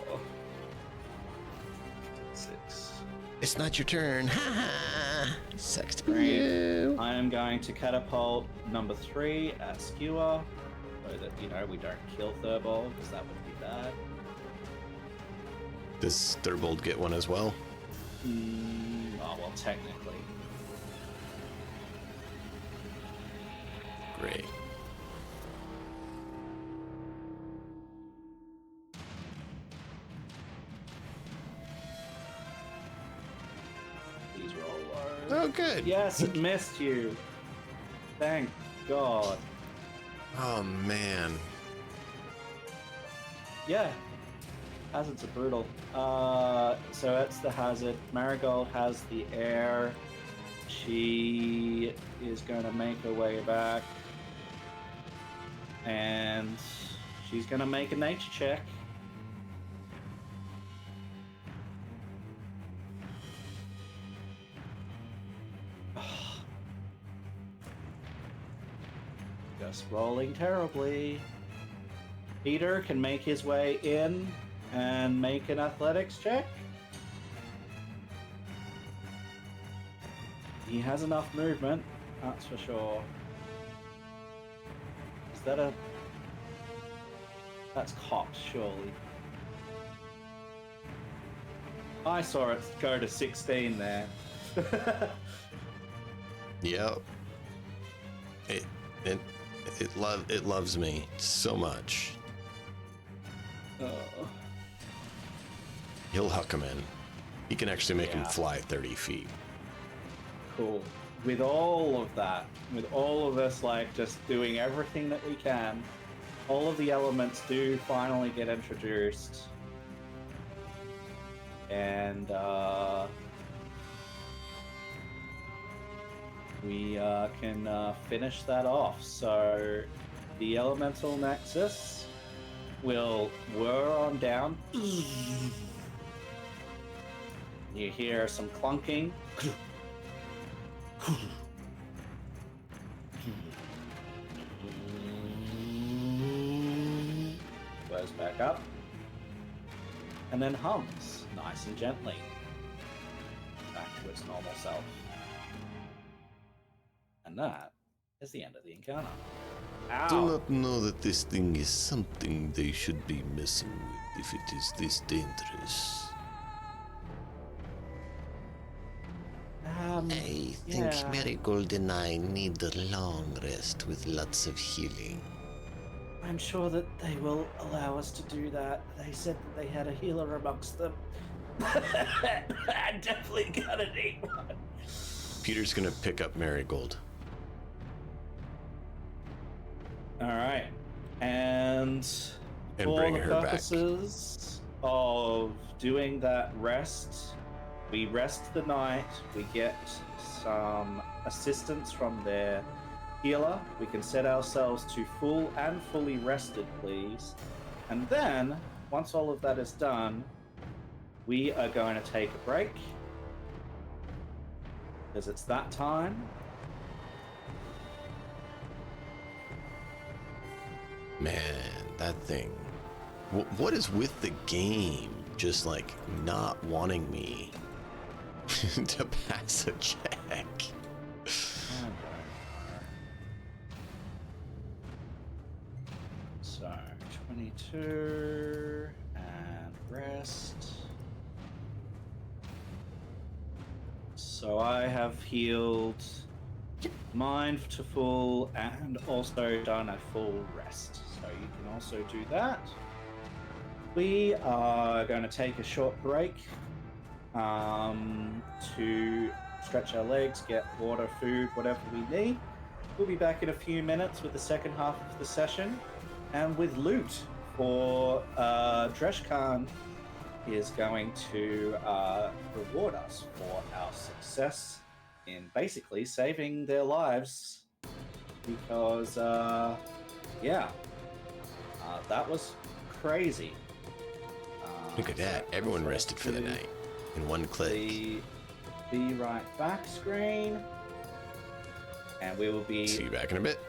S2: Oh. 6.
S7: It's not your turn. Ha ha. Sucks to be
S2: 3.
S7: you.
S2: I am going to catapult number 3 at Skewer, so that, you know, we don't kill Thurbold, because that would be bad.
S3: Does Thurbold get one as well?
S2: Oh, well, technically.
S3: Great.
S2: These roll low.
S3: Oh, good.
S2: Yes, it missed you. Thank God.
S3: Oh, man.
S2: Yeah. Hazards are brutal. So that's the hazard. Marigold has the air. She is going to make her way back. And she's going to make a nature check. Just rolling terribly. Peter can make his way in and make an athletics check. He has enough movement, that's for sure. Is that a... That's cocked, surely. I saw it go to 16 there.
S3: Yep. It loves me so much.
S2: Oh.
S3: He'll huck him in. He can actually make him
S2: Yeah.
S3: fly 30 feet.
S2: Cool. with all of that, with all of us like just doing everything that we can, all of the elements do finally get introduced. And we can finish that off. So the elemental nexus will whir on down. You hear some clunking. Goes back up. And then hums, nice and gently, back to its normal self. And that is the end of the encounter. Ow!
S6: Do not know that this thing is something they should be messing with if it is this dangerous.
S7: I think Marigold and I need a long rest with lots of healing.
S2: I'm sure that they will allow us to do that. They said that they had a healer amongst them. I'm definitely gonna need one.
S3: Peter's gonna pick up Marigold.
S2: All right, and for
S3: bring
S2: the
S3: her back.
S2: purposes of doing that rest, we rest the night. We get some assistance from their healer. We can set ourselves to full and fully rested, please. And then, once all of that is done, we are going to take a break. Because it's that time.
S3: Man, that thing. What is with the game? Just like not wanting me to pass a check.
S2: So, 22 and rest. So I have healed mind to full and also done a full rest. So you can also do that. We are going to take a short break to stretch our legs, get water, food, whatever we need. We'll be back in a few minutes with the second half of the session and with loot for Dreshkhan is going to reward us for our success in basically saving their lives because that was crazy.
S3: Look at that. Everyone rested for the night in one click.
S2: The Be Right Back screen. And we will be...
S3: See you back in a bit.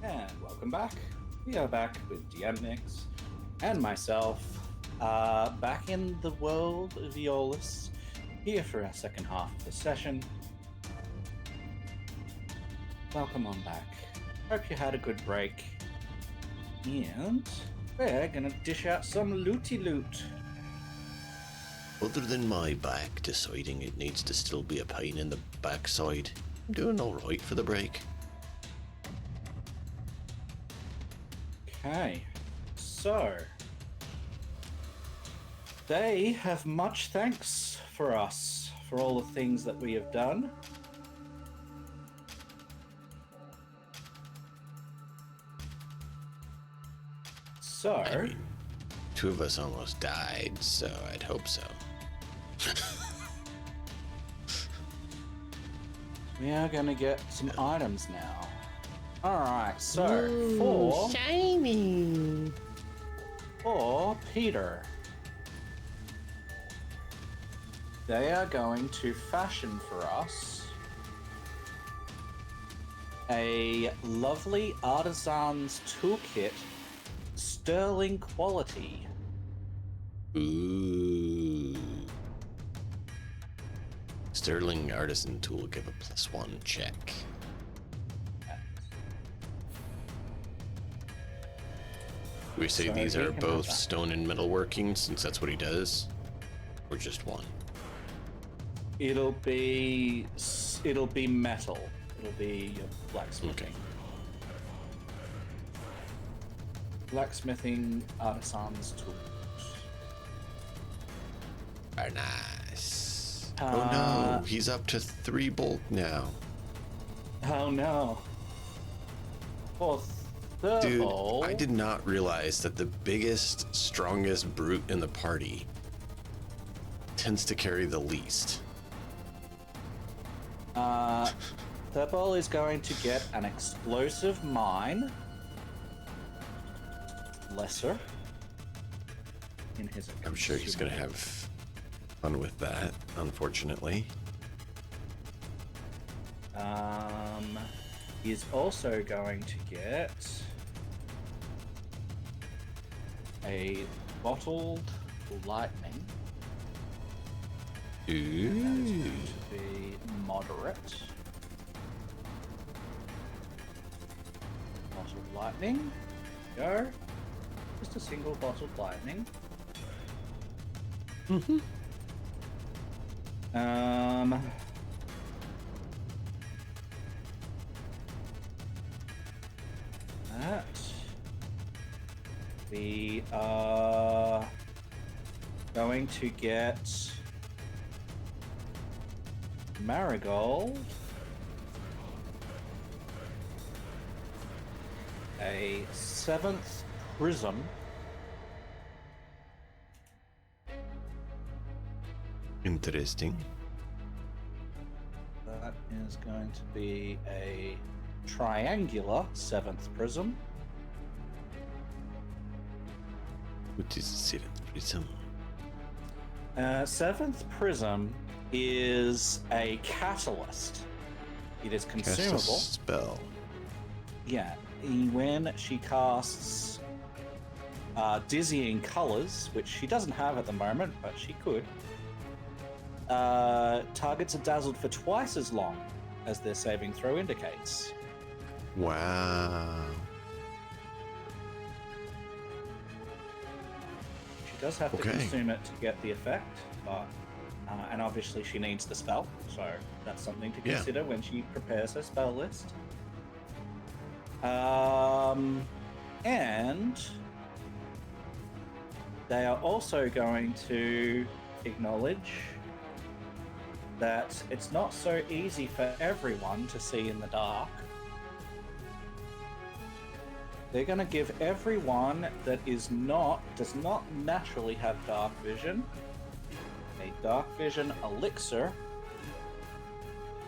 S2: And welcome back. We are back with DM Nix and myself, back in the world of Eòlas, here for our second half of the session. Welcome on back. Hope you had a good break. And we're gonna dish out some looty loot.
S3: Other than my back deciding it needs to still be a pain in the backside, I'm doing alright for the break.
S2: Okay, so they have much thanks for us for all the things that we have done. So,
S3: I mean, two of us almost died, so I'd hope so.
S2: we are gonna get some items now. Alright, so
S7: Shiny.
S2: for Peter, they are going to fashion for us a lovely artisan's toolkit, sterling quality.
S3: Ooh. Sterling artisan tool, give a +1 check. We say
S2: So
S3: these
S2: he
S3: are
S2: can have
S3: both
S2: that.
S3: stone and metalworking, since that's what he does, or just one?
S2: It'll be metal. It'll be your blacksmithing.
S3: Okay.
S2: Blacksmithing artisan's tools.
S3: Very nice.
S2: Uh,
S3: Oh no, he's up to 3 bolt now.
S2: Oh no. For
S3: Dude,
S2: Thurble,
S3: I did not realize that the biggest, strongest brute in the party tends to carry the least.
S2: Thurble is going to get an explosive mine. Lesser. In his
S3: I'm sure he's gonna have fun with that, unfortunately.
S2: He's also going to get a bottled lightning. That is
S3: Ooh.
S2: going to be moderate. Bottled lightning. Go. Just a single bottled lightning. That. We are going to get Marigold, a 7th prism,
S3: Interesting.
S2: that is going to be a triangular 7th prism,
S3: What is 7th prism?
S2: 7th prism is a catalyst. It is
S3: Cast a
S2: consumable.
S3: spell.
S2: Yeah, when she casts Dizzying Colors, which she doesn't have at the moment, but she could, targets are dazzled for twice as long as their saving throw indicates.
S3: Wow.
S2: She does have to
S3: Okay.
S2: consume it to get the effect, but and obviously she needs the spell, so that's something to
S3: Yeah.
S2: consider when she prepares her spell list. And they are also going to acknowledge that it's not so easy for everyone to see in the dark. They're going to give everyone that does not naturally have dark vision a dark vision elixir.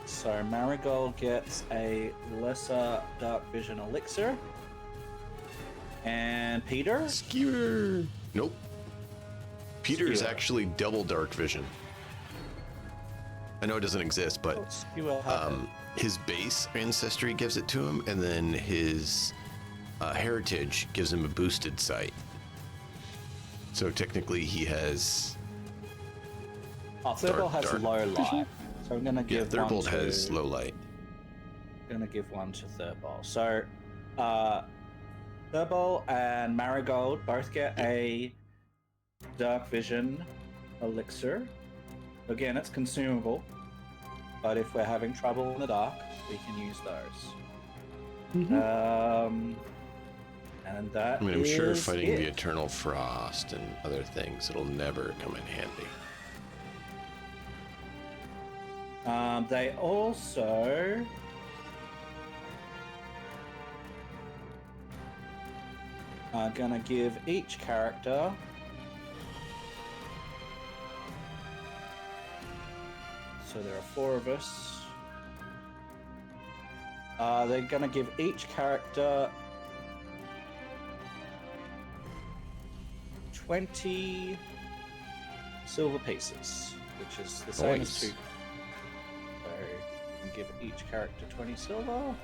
S2: So Marigold gets a lesser dark vision elixir. And Peter?
S3: Skewer. Nope. Peter is
S2: Skewer.
S3: actually double dark vision. I know it doesn't exist, but
S2: You will have it.
S3: his base ancestry gives it to him, and then his heritage gives him a boosted sight. So technically he has...
S2: Oh, Thurbold has
S3: dark
S2: low
S3: vision?
S2: light. So I'm going to give one
S3: Thurbold
S2: to...
S3: has low light.
S2: I'm going to give one to Thurbold. So, Thurbold and Marigold both get a dark vision elixir. Again, it's consumable, but if we're having trouble in the dark, we can use those. And that
S3: I mean, I'm sure
S2: is
S3: fighting
S2: it.
S3: the Eternal Frost and other things, it'll never come in handy.
S2: They also are gonna give each character so there are 4 of us. They're gonna give each character 20 silver pieces, which is the same as 2. So you can give each character 20 silver.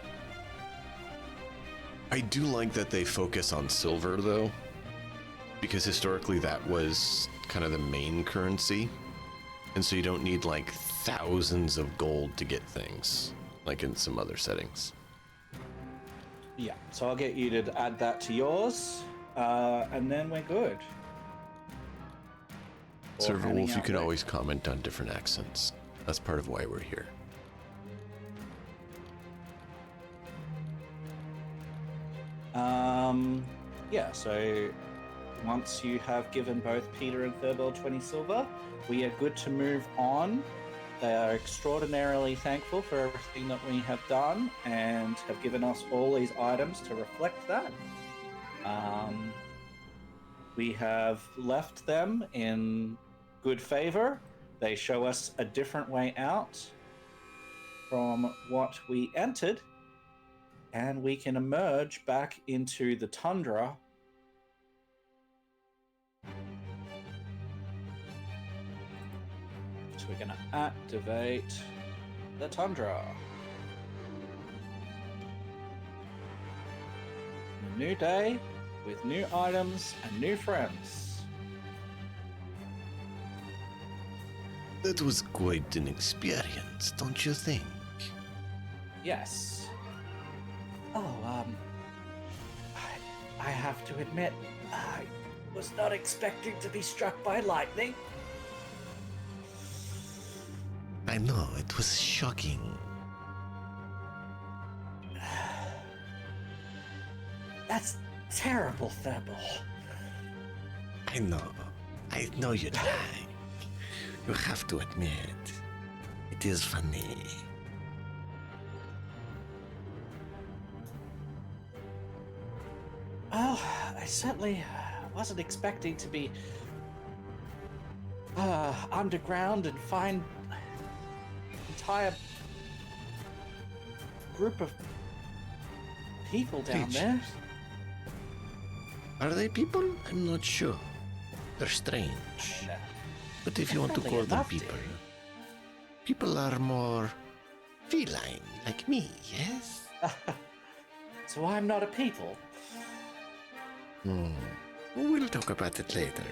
S3: I do like that they focus on silver, though, because historically that was kind of the main currency, and so you don't need like thousands of gold to get things, like in some other settings.
S2: Yeah, so I'll get you to add that to yours, and then we're good.
S3: Server
S2: handing
S3: Wolf, you
S2: out
S3: can
S2: like-
S3: always comment on different accents. That's part of why we're here.
S2: Yeah, so once you have given both Peter and Thurbold 20 silver, we are good to move on. They are extraordinarily thankful for everything that we have done and have given us all these items to reflect that. We have left them in good favor. They show us a different way out from what we entered, and we can emerge back into the tundra. So we're going to activate the tundra. A new day with new items and new friends.
S7: That was quite an experience, don't you think?
S2: Yes. Oh, I have to admit, I was not expecting to be struck by lightning.
S7: I know, it was shocking.
S2: That's terrible, Thurbold.
S7: I know you'd lie. You have to admit, it is funny.
S2: Well, I certainly wasn't expecting to be underground and find an entire group of people down there.
S7: Are they people? I'm not sure. They're strange. But if you want to
S2: Friendly
S7: call them
S2: enough,
S7: people,
S2: dear.
S7: people are more feline, like me, yes?
S2: So I'm not a people.
S7: We'll talk about it later.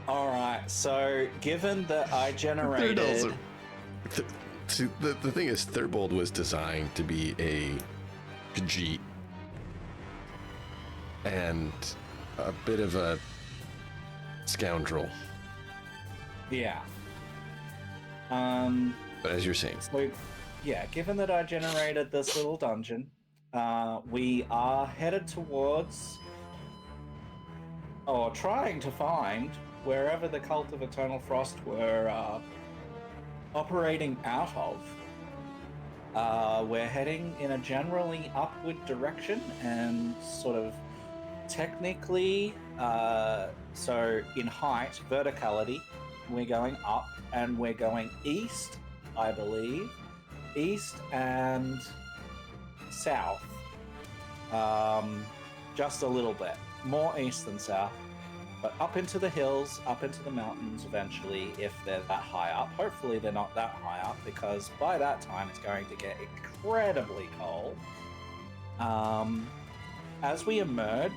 S2: All right. So, given that I generated,
S3: The thing is, Thurbold was designed to be a Khajiit and a bit of a scoundrel.
S2: yeah.
S3: But as you're saying,
S2: So, yeah, given that I generated this little dungeon, we are headed towards, or trying to find, wherever the Cult of Eternal Frost were operating out of. We're heading in a generally upward direction and sort of technically, so in height, verticality, we're going up and we're going east, I believe. East and south. Just a little bit. More east than south. but up into the hills, up into the mountains eventually, if they're that high up. Hopefully they're not that high up, because by that time it's going to get incredibly cold. As we emerge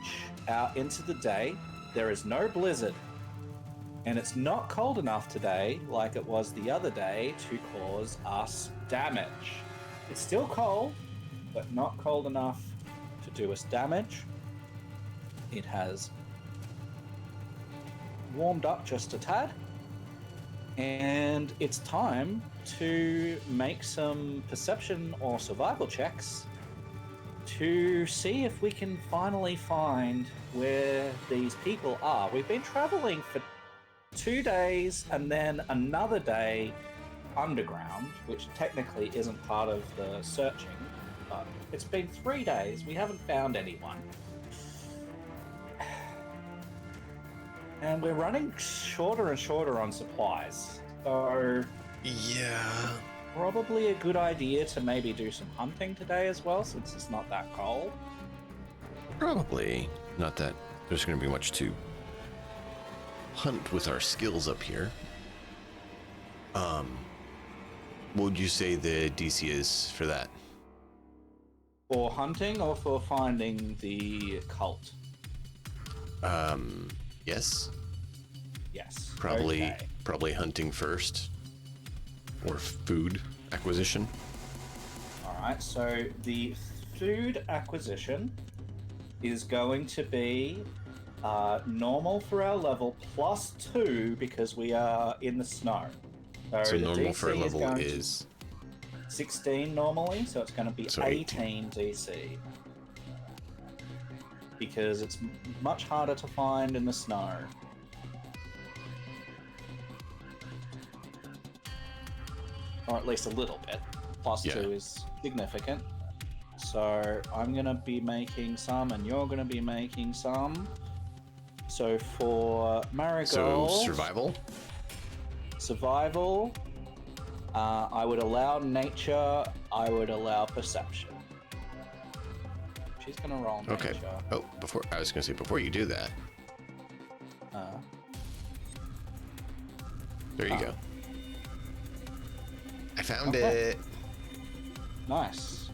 S2: out into the day, there is no blizzard. And it's not cold enough today, like it was the other day, to cause us damage. It's still cold, but not cold enough to do us damage. It has warmed up just a tad, and it's time to make some perception or survival checks to see if we can finally find where these people are. We've been traveling for 2 days and then another day underground, which technically isn't part of the searching, but it's been 3 days. We haven't found anyone. And we're running shorter and shorter on supplies. So
S3: Yeah.
S2: probably a good idea to maybe do some hunting today as well, since it's not that cold.
S3: Probably not that there's going to be much to hunt with our skills up here. What would you say the DC is for that?
S2: For hunting or for finding the cult?
S3: Yes.
S2: Yes.
S3: Probably
S2: Okay.
S3: probably hunting first. Or food acquisition.
S2: Alright, so the food acquisition is going to be normal for our level, +2 because we are in the snow.
S3: So
S2: the
S3: normal
S2: DC
S3: for a level
S2: going to
S3: is
S2: 16 normally, so it's going to be
S3: So
S2: 18 DC. Because it's much harder to find in the snow. Or at least a little bit. +2 is significant. So I'm going to be making some, and you're going to be making some. So for Marigold...
S3: So survival?
S2: Survival, I would allow nature, I would allow perception. She's gonna roll nature.
S3: Okay. Oh, I was gonna say before you do that. There you go. I found it.
S2: Nice.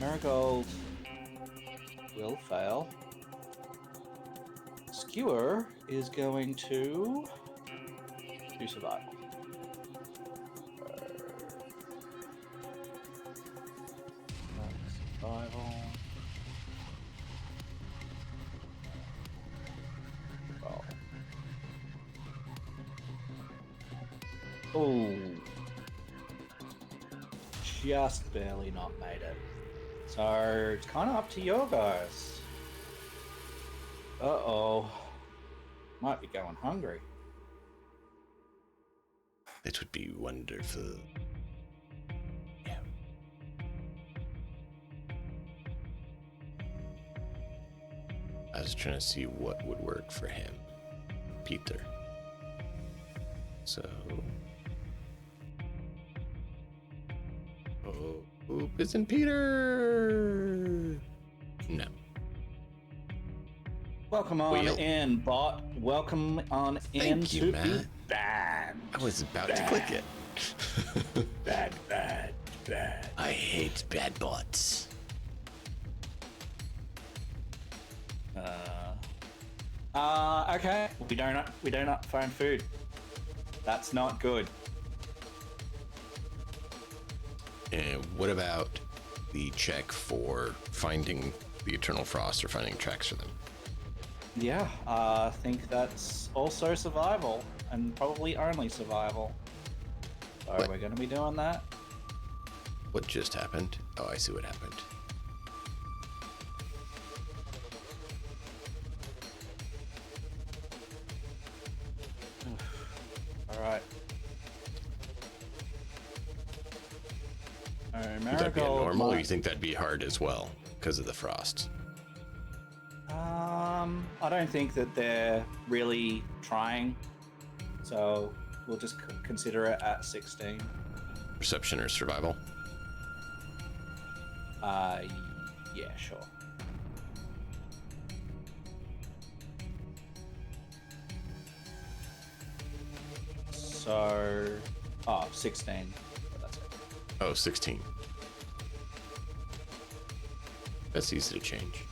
S2: Marigold will fail. Skewer is going to do survival. Survival. Roll. Oh. Just barely not made it. So it's kind of up to you guys. Uh-oh. Might be going hungry.
S3: It would be wonderful.
S2: Yeah.
S3: I was trying to see what would work for him. Peter. So... Oh, isn't Peter? No.
S2: Welcome on
S3: Well,
S2: in, bot. Welcome on in
S3: Thank you,
S2: to
S3: Matt.
S2: the band.
S3: I was about to click it.
S2: Bad.
S3: I hate bad bots.
S2: Okay. We do not find food. That's not good.
S3: And what about the check for finding the Eternal Frost or finding tracks for them?
S2: Yeah, I think that's also survival, and probably only survival. So
S3: What?
S2: we're going to be doing that.
S3: What just happened? Oh, I see what happened.
S2: All right.
S3: Would that be a
S2: Marigold.
S3: normal, or you think that'd be hard as well because of the frost?
S2: I don't think that they're really trying, so we'll just consider it at 16.
S3: Perception or survival?
S2: Yeah, sure. So, 16. But that's it.
S3: Oh, 16. That's easy to change.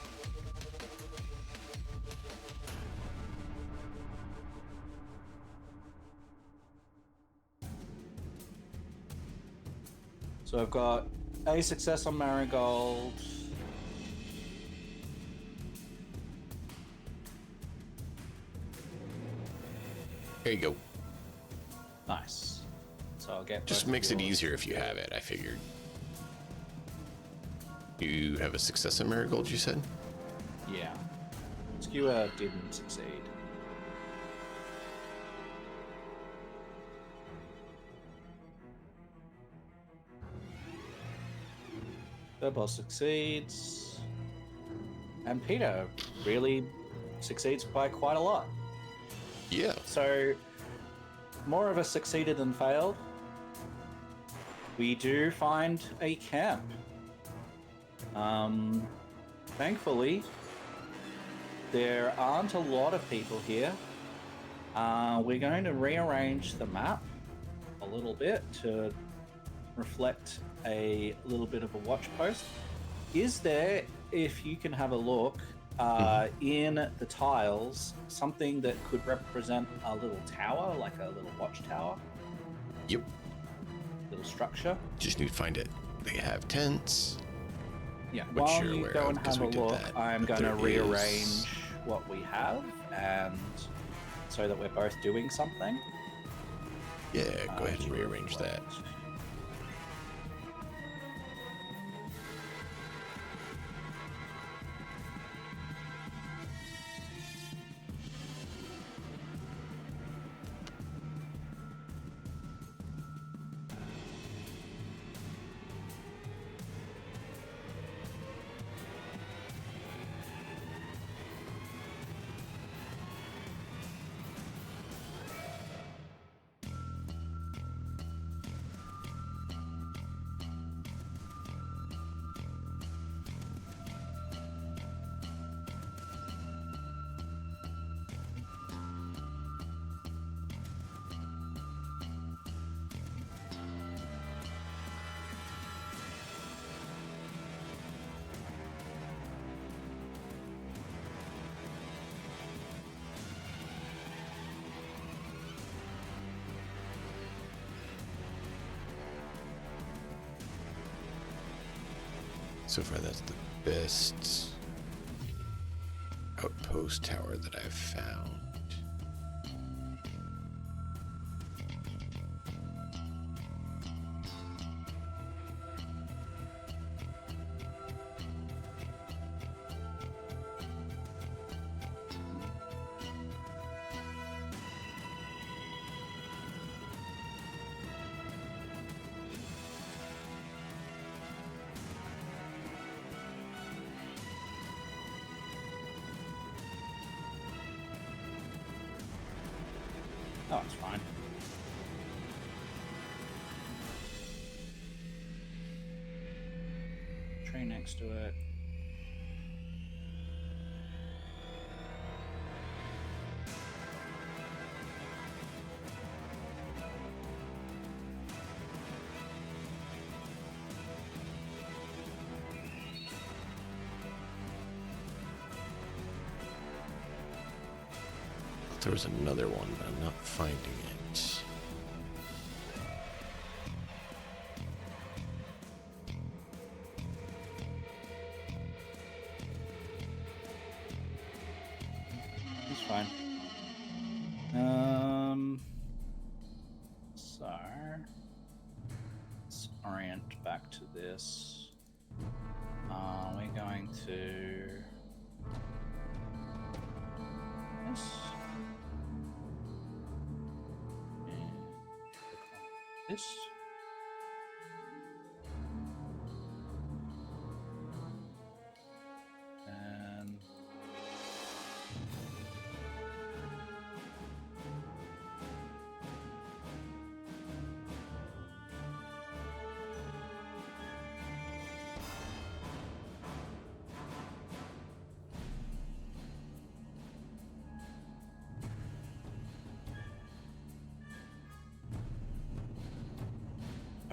S2: So I've got a success on Marigold.
S3: Here you go.
S2: Nice. So I'll get.
S3: Just
S2: both
S3: makes
S2: of
S3: it
S2: yours.
S3: easier if you have it, I figured. You have a success in Marigold, you said?
S2: Yeah. Skewer didn't succeed. Third boss succeeds. And Peter really succeeds by quite a lot.
S3: Yeah.
S2: So, more of a succeeded than failed. We do find a camp. Thankfully, there aren't a lot of people here. We're going to rearrange the map a little bit to reflect a little bit of a watch post. Is there, if you can have a look, in the tiles, something that could represent a little tower, like a little watchtower?
S3: Yep.
S2: Little structure?
S3: Just need to find it. They have tents.
S2: Yeah,
S3: Which
S2: while
S3: you're
S2: you
S3: aware
S2: go
S3: of,
S2: and
S3: 'cause
S2: have a
S3: we did
S2: look,
S3: that.
S2: I'm
S3: But
S2: going to
S3: there is-
S2: rearrange what we have, and so that we're both doing something.
S3: Yeah, go ahead and
S2: to
S3: rearrange that.
S2: reflect.
S3: So far, that's the best outpost tower that I've found.
S2: Oh, it's fine. Tree next to it.
S3: There was another one, but I'm not finding it.
S2: It's fine. So let's orient back to this. We're going to this. And this. And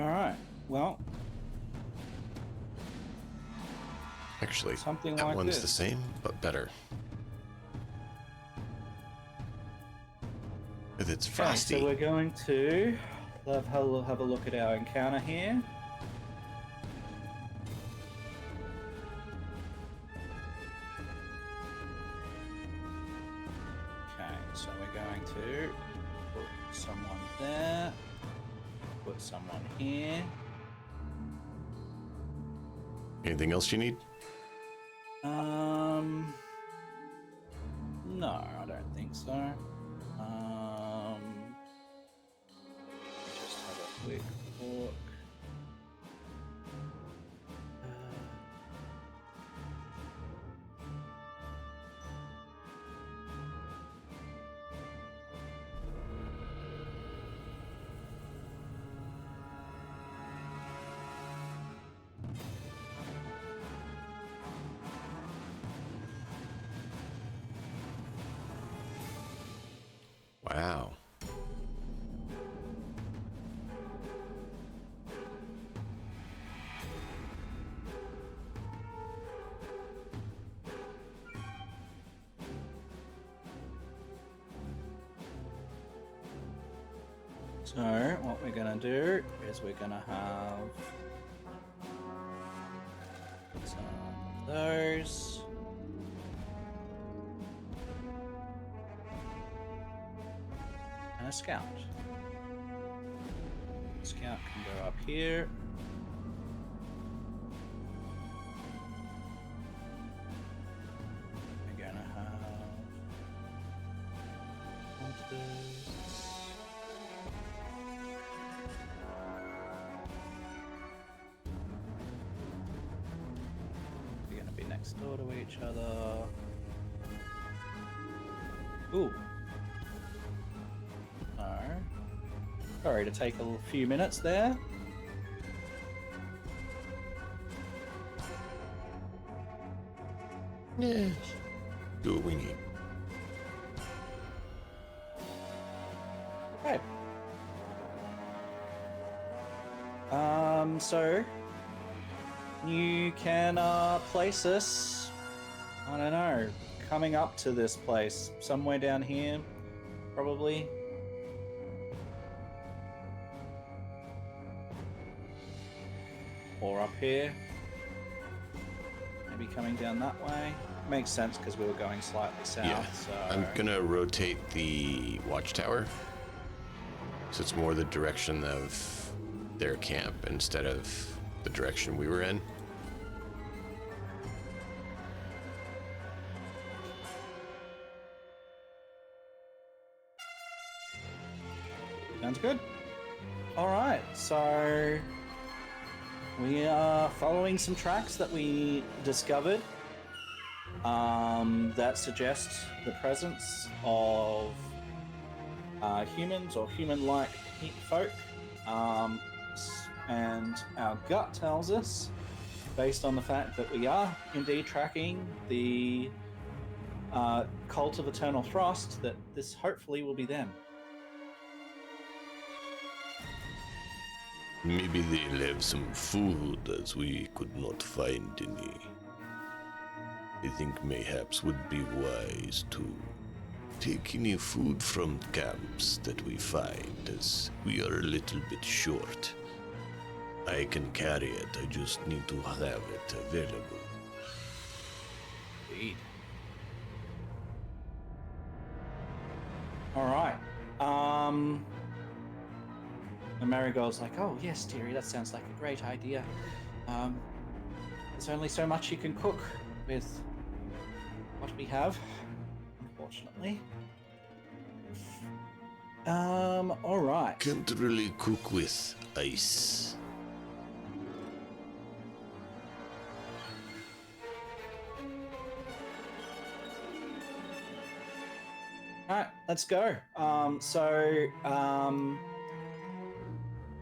S2: All right. Well,
S3: Actually,
S2: something
S3: that
S2: like
S3: one's
S2: this.
S3: the same, but better. With its
S2: Okay,
S3: frosty.
S2: so we're going to have a look at our encounter here. Okay, so we're going to put someone there, put someone here.
S3: Anything else you need?
S2: No, I don't think so. Just have a quick look.
S3: Wow.
S2: So what we're gonna do is we're gonna have some of those. And a scout. Scout can go up here. We're gonna have hunters. We're gonna be next door to each other. Ooh. Sorry to take a few minutes there.
S3: Yes. Do what we need.
S2: Okay. So you can place us, I don't know, coming up to this place, somewhere down here, probably. Or up here. Maybe coming down that way. Makes sense because we were going slightly south.
S3: Yeah.
S2: So
S3: I'm gonna rotate the watchtower, so it's more the direction of their camp instead of the direction we were in.
S2: Sounds good. All right, so we are following some tracks that we discovered that suggest the presence of humans or human-like folk. And our gut tells us, based on the fact that we are indeed tracking the cult of eternal frost, that this hopefully will be them.
S6: Maybe they'll have some food, as we could not find any. I think mayhaps would be wise to take any food from camps that we find, as we are a little bit short. I can carry it, I just need to have it available.
S2: Indeed. All right. And Marigold's like, "Oh yes, dearie, that sounds like a great idea. There's only so much you can cook with what we have, unfortunately." All right.
S6: Can't really cook with ice.
S2: All right, let's go.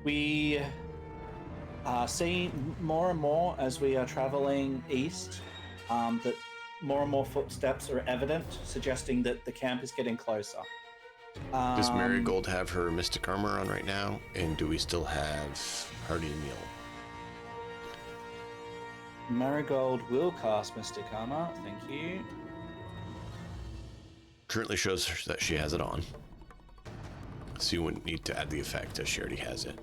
S2: We see more and more as we are traveling east that more and more footsteps are evident, suggesting that the camp is getting closer.
S3: Does Marigold have her Mystic Armor on right now? And do we still have Hardy Meal?
S2: Marigold will cast Mystic Armor. Thank you.
S3: Currently shows that she has it on. So you wouldn't need to add the effect as she already has it.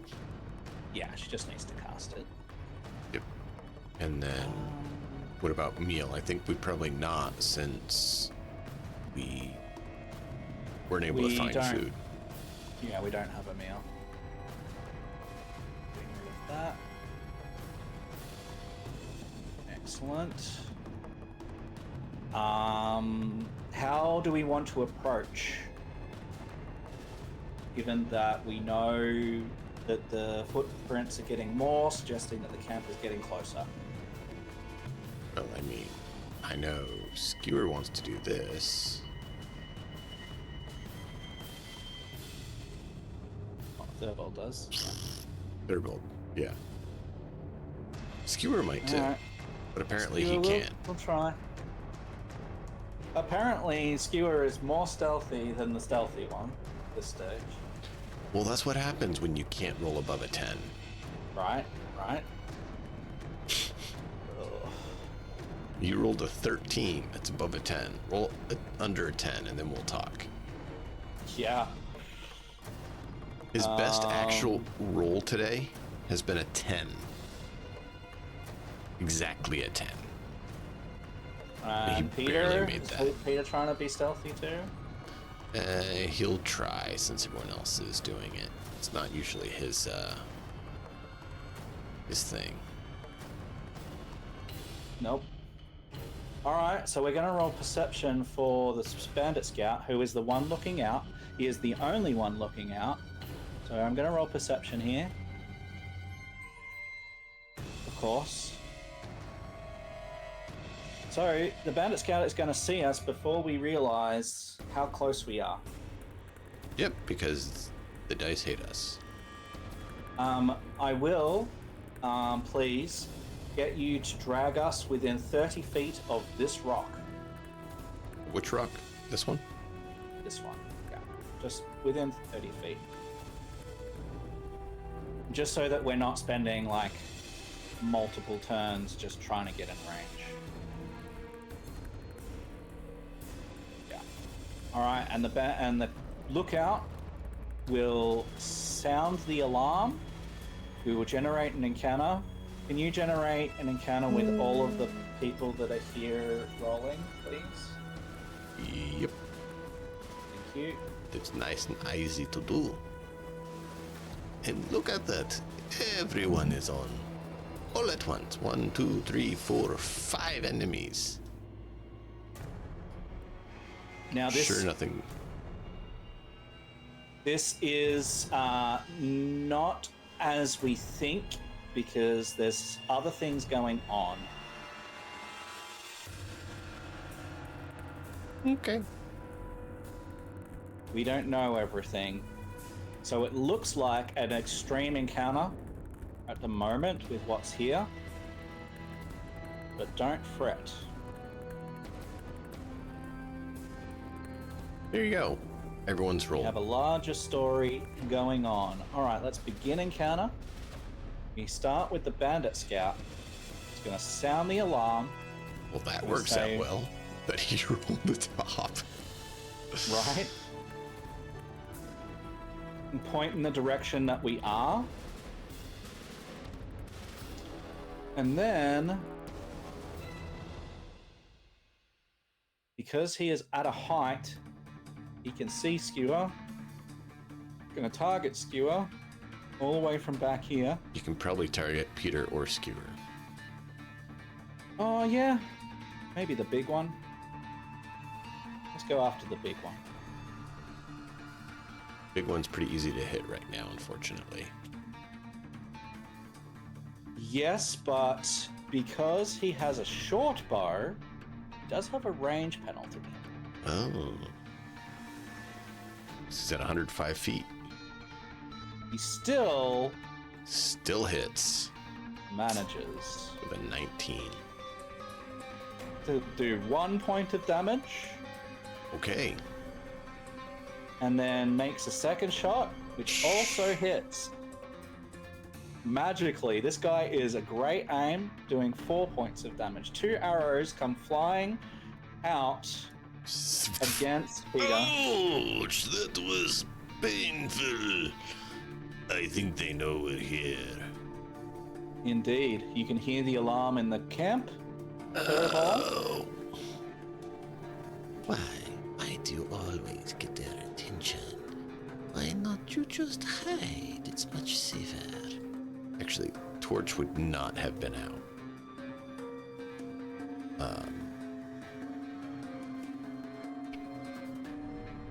S2: Yeah, she just needs to cast it.
S3: Yep. And then, what about meal? I think we probably not, since we weren't able to find food.
S2: Yeah, we don't have a meal. Getting rid of that. Excellent. How do we want to approach? Given that we know that the footprints are getting more, suggesting that the camp is getting closer.
S3: Well, I mean, I know Skewer wants to do this.
S2: Thurbold does.
S3: Thurbold, yeah. Skewer might too,
S2: Alright.
S3: but apparently
S2: Skewer
S3: he can't.
S2: We'll try. Apparently, Skewer is more stealthy than the stealthy one at this stage.
S3: Well, that's what happens when you can't roll above a 10.
S2: Right. Ugh.
S3: You rolled a 13, that's above a 10. Roll under a 10, and then we'll talk.
S2: Yeah.
S3: His best actual roll today has been a 10. Exactly a 10.
S2: And
S3: He
S2: Peter,
S3: barely made
S2: is
S3: that.
S2: Peter trying to be stealthy too?
S3: He'll try since everyone else is doing it. It's not usually his thing.
S2: Nope. Alright, so we're going to roll perception for the bandit scout, who is the one looking out. He is the only one looking out. So I'm going to roll perception here. Of course. So the bandit scout is going to see us before we realize how close we are.
S3: Yep, because the dice hate us.
S2: I will, please, get you to drag us within 30 feet of this rock.
S3: Which rock? This one?
S2: This one, yeah. Just within 30 feet. Just so that we're not spending, like, multiple turns just trying to get in range. Yeah. Alright, and the lookout will sound the alarm. We will generate an encounter. Can you generate an encounter with all of the people that are here rolling, please?
S3: Yep.
S2: Thank you.
S3: It's nice and easy to do. And look at that. Everyone is on. All at once. 1, 2, 3, 4, 5 enemies.
S2: Now this...
S3: Sure, nothing.
S2: This is not as we think, because there's other things going on.
S3: Okay.
S2: We don't know everything. So it looks like an extreme encounter at the moment with what's here. But don't fret.
S3: There you go. Everyone's
S2: We
S3: rolled.
S2: have a larger story going on. Alright, let's begin encounter. We start with the bandit scout. It's going to sound the alarm.
S3: Well, that
S2: We'll
S3: works
S2: say-
S3: out well. That he rolled the top.
S2: Right? And point in the direction that we are. And then, because he is at a height, he can see Skewer. Gonna target Skewer all the way from back here.
S3: You can probably target Peter or Skewer.
S2: Oh yeah, maybe the big one. Let's go after the big one.
S3: Big one's pretty easy to hit right now, unfortunately.
S2: Yes, but because he has a short bow, he does have a range penalty.
S3: Oh. This is at 105 feet.
S2: He still
S3: Still hits
S2: manages
S3: with a 19.
S2: to do 1 point of damage.
S3: Okay.
S2: and then makes a second shot, which also hits. Magically, this guy is a great aim, doing 4 points of damage. 2 arrows come flying out against Peter.
S6: Ouch, that was painful. I think they know we're here.
S2: Indeed, you can hear the alarm in the camp. Fireball.
S7: Why do you always get their attention? Why not you just hide? It's much safer.
S3: Actually, Torch would not have been out.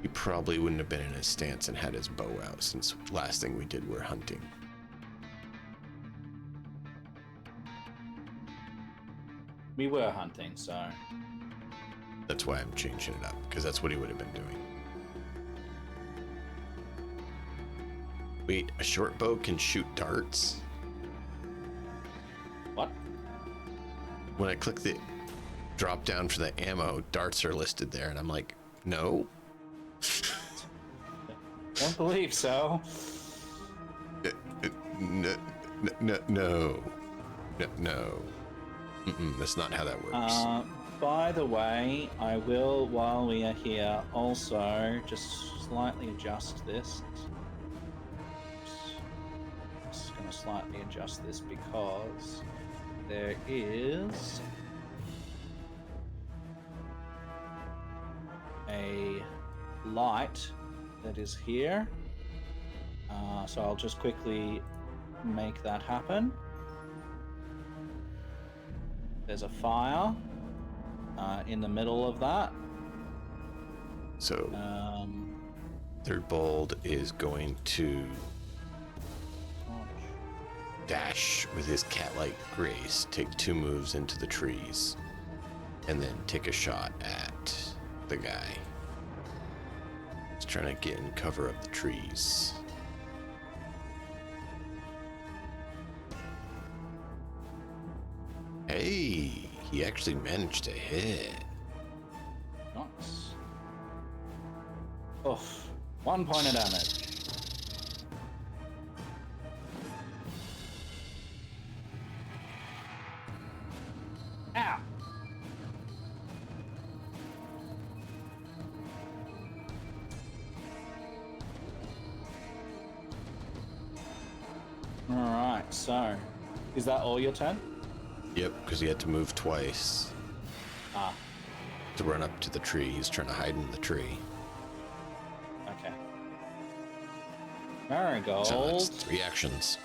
S3: He probably wouldn't have been in his stance and had his bow out, since last thing we did were hunting.
S2: We were hunting, so...
S3: That's why I'm changing it up, because that's what he would have been doing. Wait, a short bow can shoot darts?
S2: What?
S3: When I click the drop down for the ammo, darts are listed there, and I'm like, no?
S2: Don't believe so.
S3: No. That's not how that works.
S2: By the way, I will, while we are here, also just slightly adjust this. Just going to slightly adjust this because there is a light that is here. So I'll just quickly make that happen. There's a fire in the middle of that.
S3: So, Third Bold is going to dash with his cat-like grace, take 2 moves into the trees, and then take a shot at the guy. He's trying to get in cover of the trees. Hey, he actually managed to hit.
S2: Nice. Oof. 1 point of damage. Ow! Alright, so... Is that all your turn?
S3: Yep, because he had to move twice
S2: Ah,
S3: to run up to the tree. He's trying to hide in the tree.
S2: okay. Marigold.
S3: So that's 3 actions.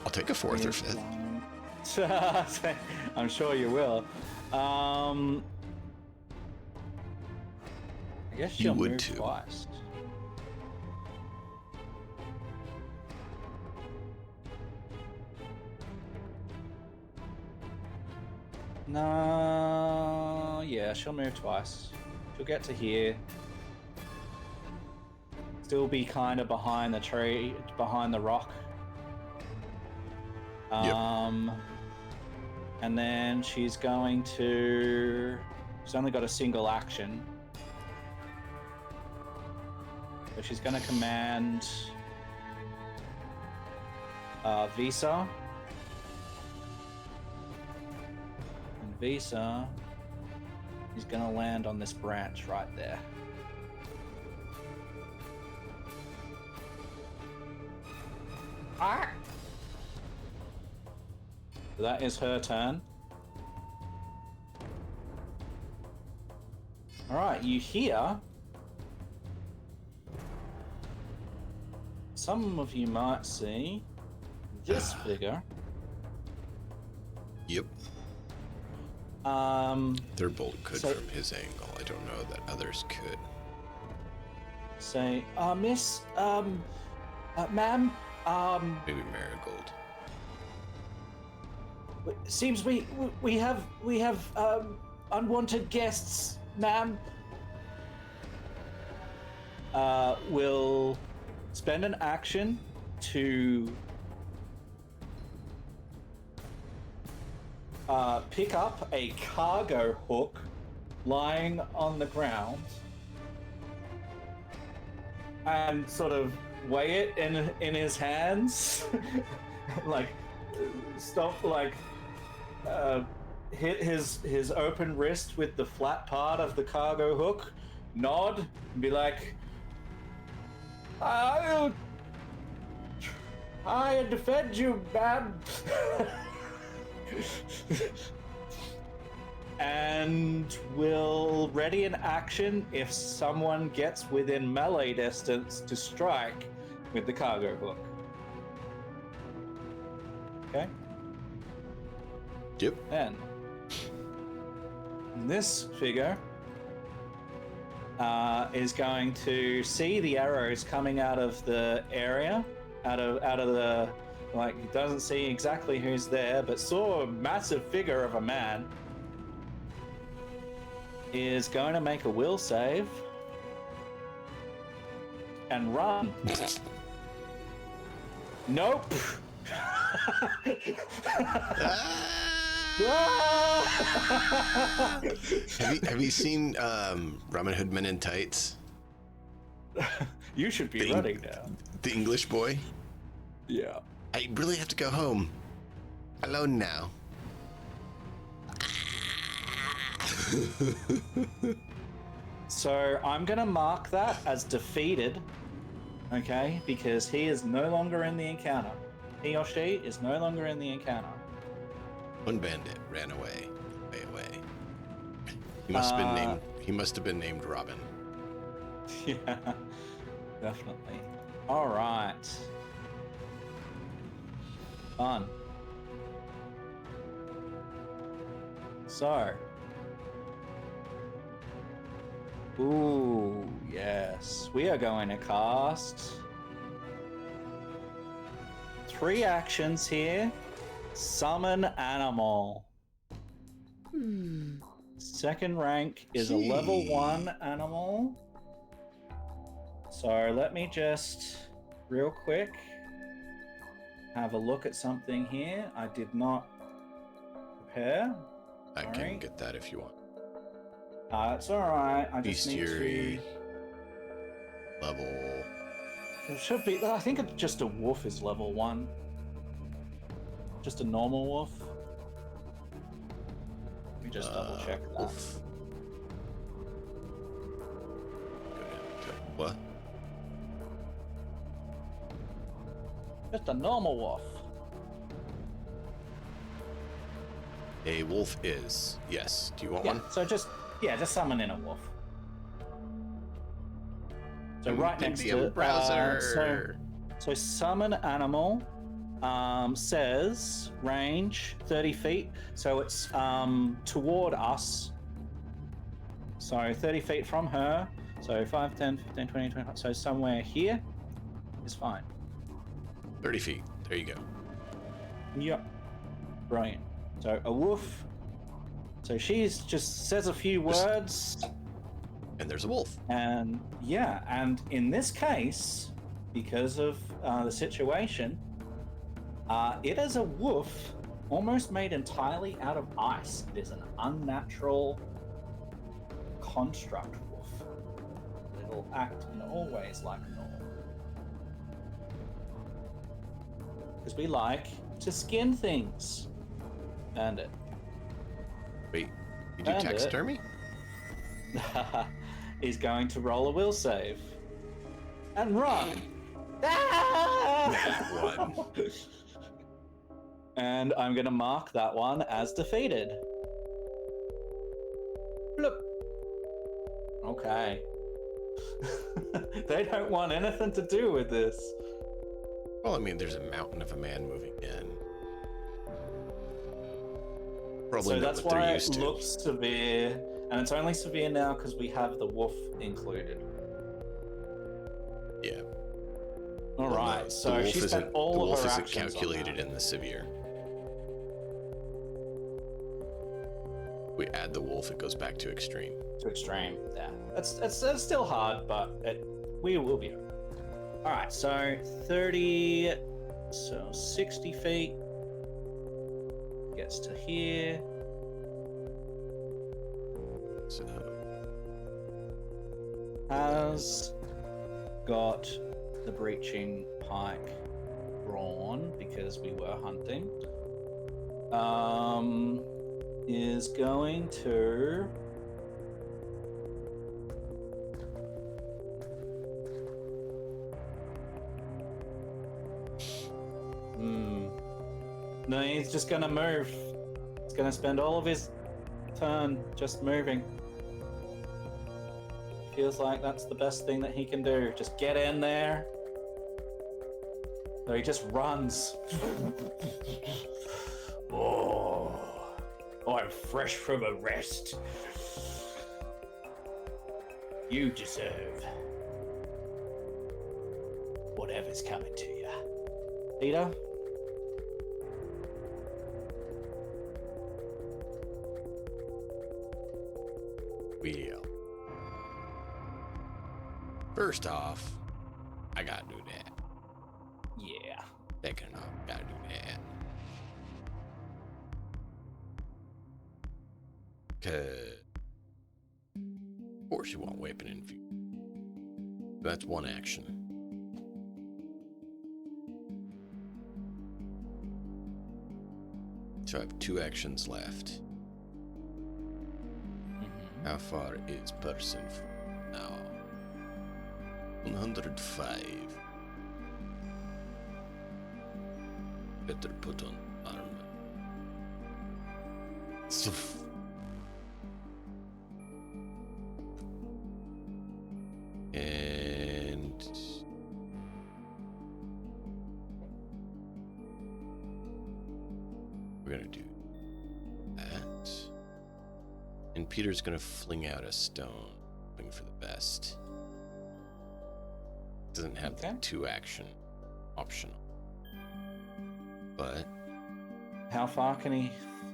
S3: I'll take a 4th or 5th.
S2: I'm sure you will. I guess
S3: You
S2: she'll
S3: would
S2: move
S3: too.
S2: twice. No, yeah, she'll move twice. She'll get to here. Still be kind of behind the tree, behind the rock. And then she's going to... She's only got a single action. So she's going to command Visa. And Visa is going to land on this branch right there. Ah! So that is her turn. Alright, you hear... Some of you might see this figure.
S3: Yep. Third Bolt could
S2: So-
S3: from his angle. I don't know that others could.
S2: Say, miss, ma'am,
S3: Maybe Marigold.
S2: seems we have unwanted guests, ma'am. Will spend an action to pick up a cargo hook lying on the ground and sort of weigh it in his hands, like stop, like hit his open wrist with the flat part of the cargo hook, nod, and be like, "I'll try and defend you, man." And will ready an action if someone gets within melee distance to strike with the cargo hook. Okay?
S3: Yep.
S2: Then this figure is going to see the arrows coming out of the area, out of the, like, he doesn't see exactly who's there, but saw a massive figure of a man. Is going to make a will save and run. Nope.
S3: Have you seen Robin Hood Men in Tights?
S2: You should be running now.
S3: The English boy?
S2: Yeah.
S3: I really have to go home. Alone now.
S2: So I'm gonna mark that as defeated, okay? Because he is no longer in the encounter. He or she is no longer in the encounter.
S3: One bandit ran away. Away. He must have been named. He must have been named Robin.
S2: Yeah, definitely. All right. Fun. So. Ooh, yes. We are going to cast 3 actions here. Summon animal. Second rank is a level 1 animal. So let me just real quick have a look at something here. I did not prepare.
S3: I can get that if you want.
S2: It's alright. I just need
S3: Bestiary
S2: to...
S3: level.
S2: It should be... I think it's just a wolf is level 1. Just a normal wolf. Let me just double check that.
S3: Wolf. What?
S2: Just a normal wolf.
S3: A wolf is. Yes. Do you want one?
S2: So just summon in a wolf. So right next to
S3: browser.
S2: So summon animal says range 30 feet. So it's toward us. So 30 feet from her. So 5, 10, 15, 20, 25. So somewhere here is fine.
S3: 30 feet. There you go.
S2: Yep. Brilliant. So a wolf. So she's just says a few words.
S3: And there's a wolf.
S2: And yeah, and in this case, because of the situation, it is a wolf almost made entirely out of ice. It is an unnatural construct wolf. It'll act in all ways like normal. Because we like to skin things. Bandit.
S3: Wait, did you taxidermy?
S2: He's going to roll a will save. And run!
S3: One.
S2: And I'm going to mark that one as defeated. Look. Okay. They don't want anything to do with this.
S3: Well, I mean, there's a mountain of a man moving in. Probably
S2: So
S3: not
S2: that's
S3: what they're
S2: why
S3: used
S2: it
S3: to.
S2: looks severe. And it's only severe now because we have the wolf included.
S3: Yeah.
S2: All
S3: Well,
S2: right.
S3: the
S2: So
S3: wolf
S2: she spent
S3: isn't-
S2: all
S3: the
S2: of
S3: wolf
S2: her
S3: isn't
S2: actions
S3: calculated
S2: on that.
S3: in the severe. We add the wolf, it goes back to extreme.
S2: To extreme. Yeah. It's still hard, but we will be okay. All right. So 30. So 60 feet. Gets to here.
S3: So
S2: Has got the breaching pike drawn because we were hunting, is going to no, he's just gonna move. He's gonna spend all of his turn just moving. Feels like that's the best thing that he can do. Just get in there. So he just runs. Oh, I'm fresh from a rest. You deserve whatever's coming to you. Peter?
S3: Well, first off, I gotta do that.
S2: Yeah.
S3: Second off, gotta do that. Cause of course you want weapon infusion. That's one action. So I have 2 actions left. How far is person from now? 105. Better put on armor. So and we're gonna do that. And Peter's gonna fling out a stone, hoping for the best. Doesn't have the 2 action optional. But
S2: How far can he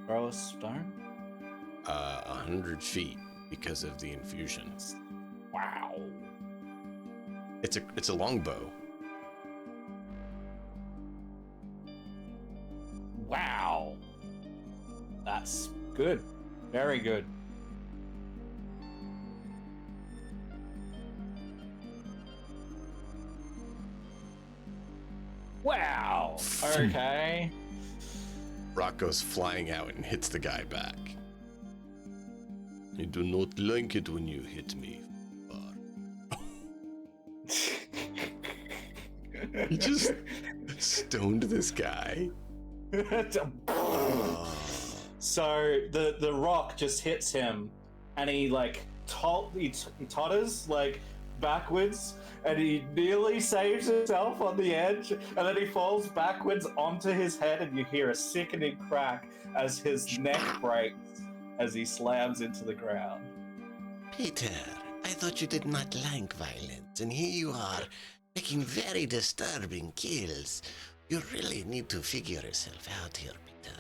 S2: throw a stone?
S3: 100 feet because of the infusions.
S2: Wow.
S3: It's a longbow.
S2: Wow. That's good. Very good. Wow. Okay.
S3: Rock goes flying out and hits the guy back. I do not like it when you hit me. He just stoned this guy.
S2: So the rock just hits him, and he like he totters like backwards, and he nearly saves himself on the edge, and then he falls backwards onto his head, and you hear a sickening crack as his neck breaks as he slams into the ground.
S7: Peter, I thought you did not like violence, and here you are, making very disturbing kills. You really need to figure yourself out here, Peter.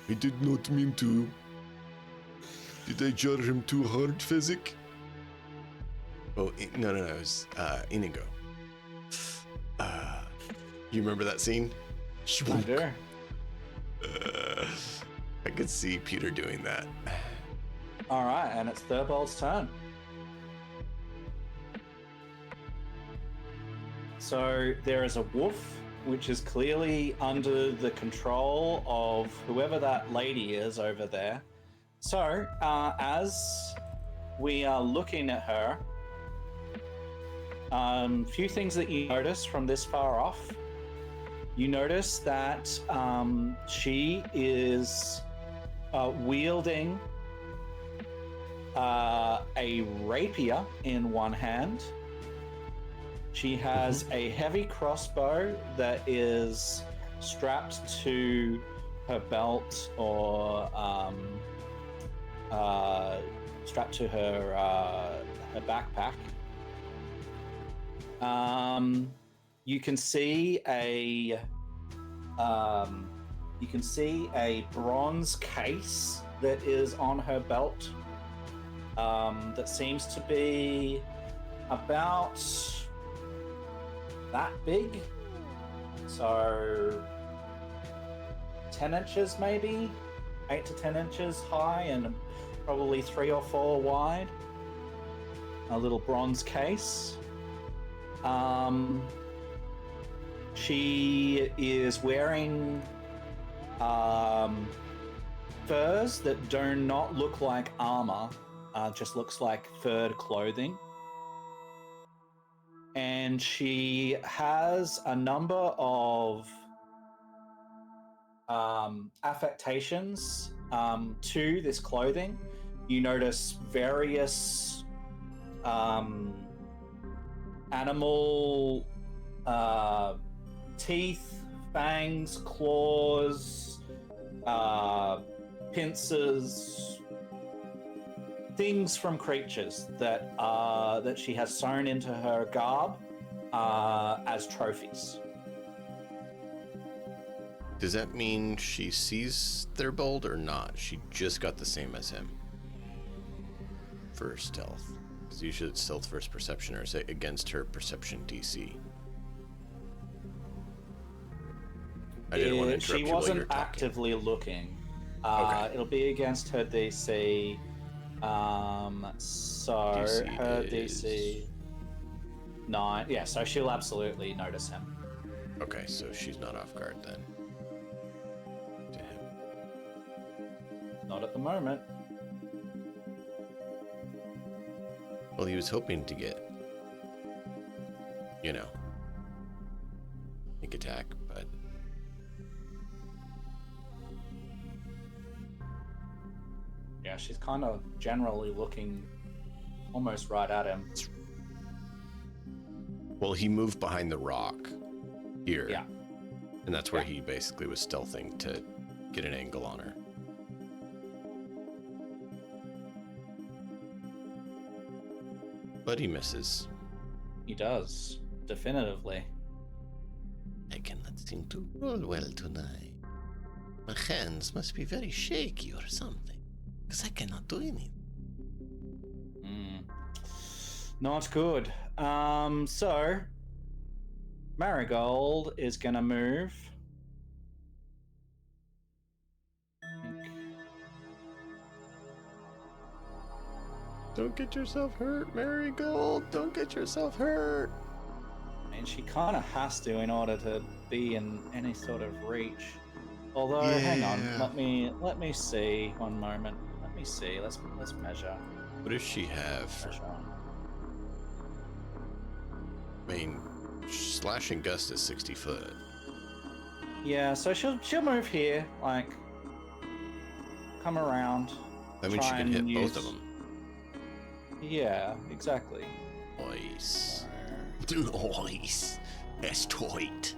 S6: I did not mean to. Did I jar him too hard, Fezzik?
S3: Oh, no, it was Inigo. You remember that scene?
S2: I do.
S3: I could see Peter doing that.
S2: All right, and it's Thurbold's turn. So there is a wolf, which is clearly under the control of whoever that lady is over there. So as we are looking at her, few things that you notice from this far off. You notice that she is wielding a rapier in one hand. She has a heavy crossbow that is strapped to her belt or strapped to her backpack. You can see a bronze case that is on her belt that seems to be about that big, so 10 inches maybe, 8 to 10 inches high and probably 3 or 4 wide. A little bronze case. She is wearing furs that do not look like armor, just looks like furred clothing. And she has a number of affectations to this clothing. You notice various animal teeth, fangs, claws, pincers, things from creatures that she has sewn into her garb as trophies.
S3: Does that mean she sees Thurbold or not? She just got the same as him for stealth. Because usually it's stealth versus perception, or say against her perception DC. I didn't want to interrupt
S2: She
S3: you while you were
S2: wasn't
S3: talking.
S2: actively looking.
S3: Okay.
S2: It'll be against her DC. So
S3: DC
S2: her
S3: is-
S2: DC 9. Yeah, so she'll absolutely notice him.
S3: Okay, so she's not off guard then. To him.
S2: Not at the moment.
S3: Well, he was hoping to get, sneak attack, but
S2: Yeah, she's kind of generally looking almost right at him.
S3: well, he moved behind the rock here.
S2: Yeah.
S3: And that's where he basically was stealthing to get an angle on her. But he misses.
S2: He does. Definitively.
S7: I cannot seem to roll well tonight. My hands must be very shaky or something, because I cannot do anything.
S2: Not good. So Marigold is gonna move.
S3: Don't get yourself hurt, Marigold. Don't get yourself hurt.
S2: And she kind of has to in order to be in any sort of reach. Although, hang on,
S3: Yeah.
S2: let me see one moment. Let me see. Let's measure.
S3: What does she have for,
S2: Measure.
S3: I mean, slashing gust is 60 foot.
S2: Yeah, so she'll move here, like come around.
S3: That means she
S2: try
S3: can
S2: and
S3: hit both of
S2: use-
S3: them.
S2: Yeah, exactly.
S3: Nice.
S7: Nice. That's tight.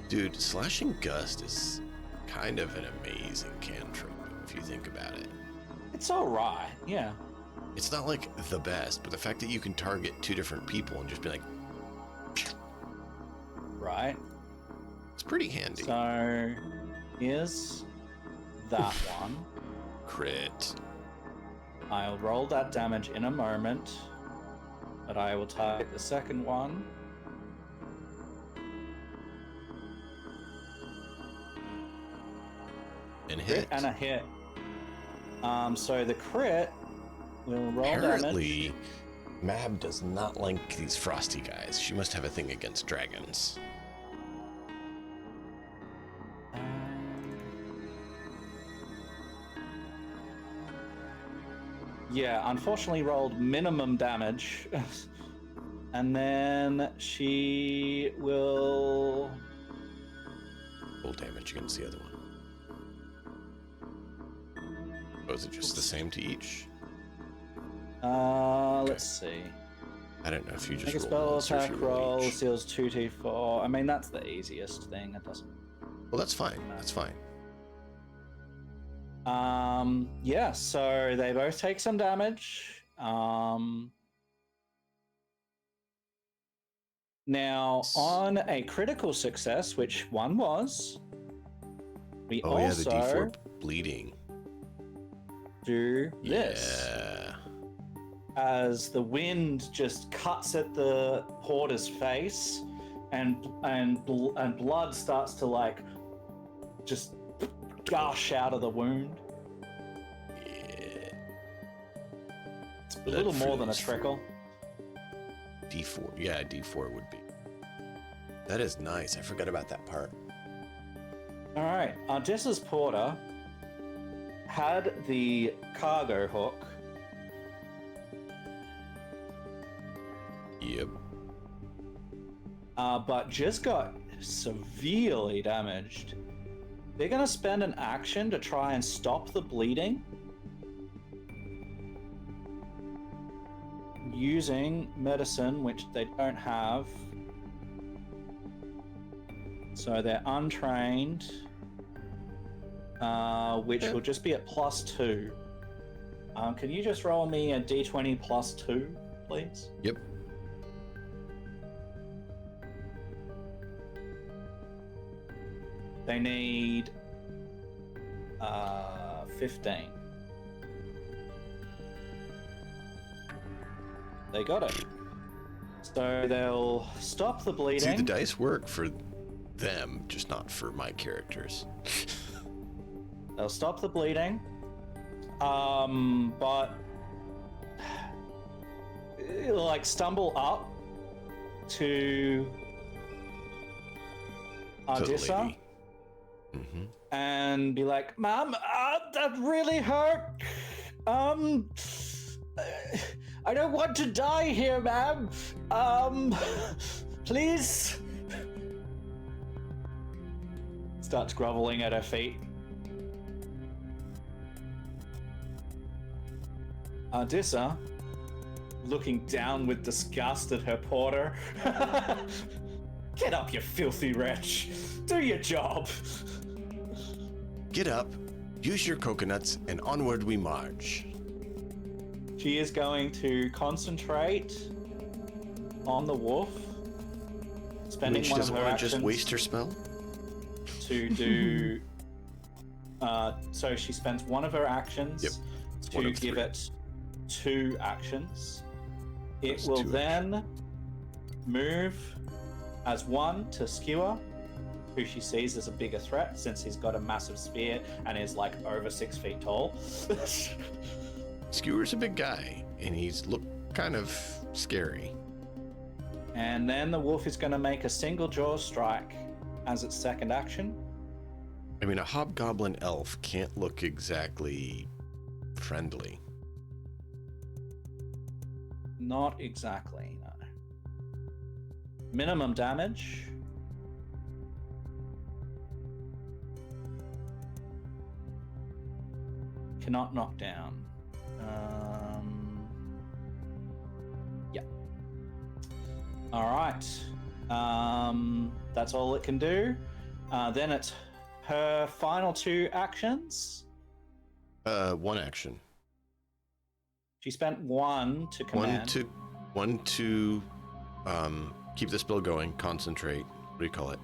S3: Dude, slashing gust is kind of an amazing cantrip if you think about it.
S2: It's all right. Yeah.
S3: It's not like the best, but the fact that you can target two different people and just be like,
S2: Right.
S3: it's pretty handy.
S2: So here's that one.
S3: Crit.
S2: I'll roll that damage in a moment, but I will target the second one.
S3: And
S2: Crit
S3: hit.
S2: and a hit. So the crit will roll
S3: Apparently, Mab does not like these frosty guys. She must have a thing against dragons.
S2: damage. Yeah, unfortunately rolled minimum damage. And then she will...
S3: Full damage against the other one. Oh, is it just the same to each?
S2: Let's see.
S3: I don't know if you just
S2: Make a
S3: roll
S2: spell
S3: once or if
S2: attack
S3: you roll
S2: roll,
S3: each.
S2: seals 2d4. I mean, that's the easiest thing. It doesn't...
S3: Well, that's fine. That's fine.
S2: Yeah, so they both take some damage. Now, on a critical success, which one was, we
S3: Oh, yeah,
S2: also
S3: the D4 bleeding.
S2: do this.
S3: Yeah.
S2: As the wind just cuts at the hoarder's face, and blood starts to like just gush out of the wound.
S3: Yeah.
S2: A little more than a
S3: flows
S2: trickle.
S3: D4. Yeah, D4 would be. That is nice. I forgot about that part.
S2: All right. Odysseus Porter had the cargo hook.
S3: Yep.
S2: But just got severely damaged. They're going to spend an action to try and stop the bleeding using medicine, which they don't have. So they're untrained, which will just be at +2. Can you just roll me a d20 +2, please?
S3: Yep.
S2: They need 15. They got it. So they'll stop the bleeding.
S3: See, the dice work for them, just not for my characters.
S2: They'll stop the bleeding. But it'll like stumble up to Ardissa and be like, "Mom, that really hurt. I don't want to die here, ma'am. Please." Starts groveling at her feet. Ardissa, looking down with disgust at her porter. Get up, you filthy wretch. Do your job.
S3: Get up, use your coconuts, and onward we march.
S2: She is going to concentrate on the wolf, spending
S3: she
S2: one of
S3: doesn't
S2: her
S3: want to
S2: actions
S3: just waste her spell?
S2: to do. So she spends one of her actions to give it 2 actions. It will then move as 1 to Skewer, who she sees as a bigger threat since he's got a massive spear and is like over 6 feet tall.
S3: Skewer's a big guy, and he's look kind of scary.
S2: And then the wolf is going to make a single jaw strike as its second action.
S3: I mean, a hobgoblin elf can't look exactly friendly.
S2: Not exactly, no. Minimum damage. Cannot knock down. Yeah. All right. That's all it can do. Then it's her final 2 actions.
S3: 1 action.
S2: She spent 1 to command.
S3: One to keep the spell going, concentrate. What do you call it?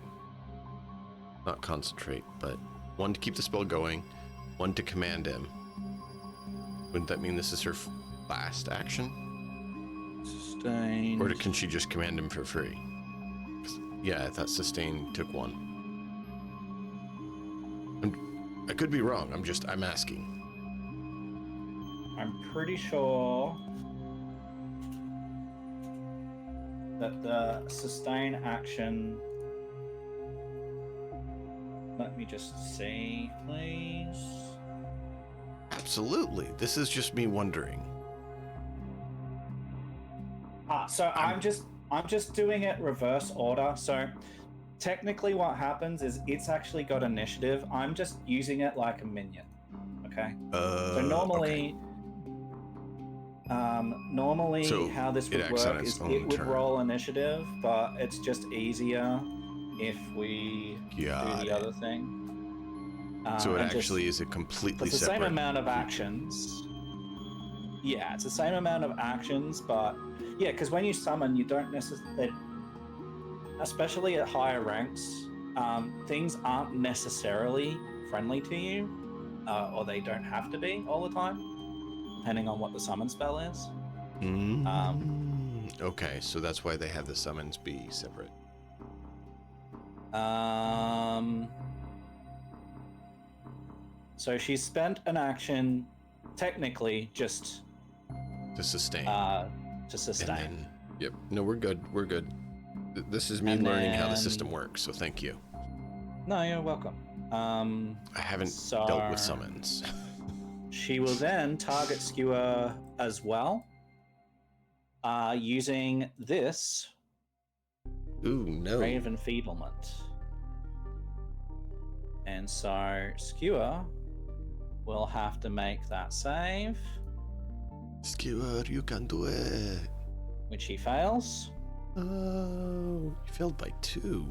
S3: Not concentrate, but 1 to keep the spell going, 1 to command him. Wouldn't that mean this is her last action?
S2: Sustained.
S3: Or can she just command him for free? Yeah, I thought sustain took 1. I could be wrong. I'm asking.
S2: I'm pretty sure that the sustain action. Let me just see, please.
S3: Absolutely. This is just me wondering.
S2: So I'm just doing it reverse order. So technically what happens is it's actually got initiative. I'm just using it like a minion. Okay? So normally normally
S3: So
S2: how this
S3: it
S2: would
S3: acts on
S2: work
S3: its
S2: is
S3: own
S2: it would
S3: turn.
S2: roll initiative, but it's just easier if we do
S3: Got
S2: the
S3: it.
S2: other thing.
S3: So it
S2: and just-
S3: actually is a completely
S2: It's the
S3: separate.
S2: same amount of actions. Yeah, it's the same amount of actions, but yeah, because when you summon, you don't necessarily, especially at higher ranks, things aren't necessarily friendly to you, or they don't have to be all the time, depending on what the summon spell is.
S3: Okay, so that's why they have the summons be separate.
S2: So she spent an action, technically, just
S3: To sustain.
S2: to sustain.
S3: And then, Yep. No, we're good. We're good. This is me
S2: And
S3: learning how the
S2: then-
S3: system works, so thank you.
S2: No, you're welcome.
S3: I haven't
S2: So-
S3: dealt with summons.
S2: She will then target Skewer as well, using this
S3: Ooh, no.
S2: Ray of Enfeeblement. And so Skewer will have to make that save,
S3: Skewer, you can do it.
S2: which he fails.
S3: Oh, you failed by 2.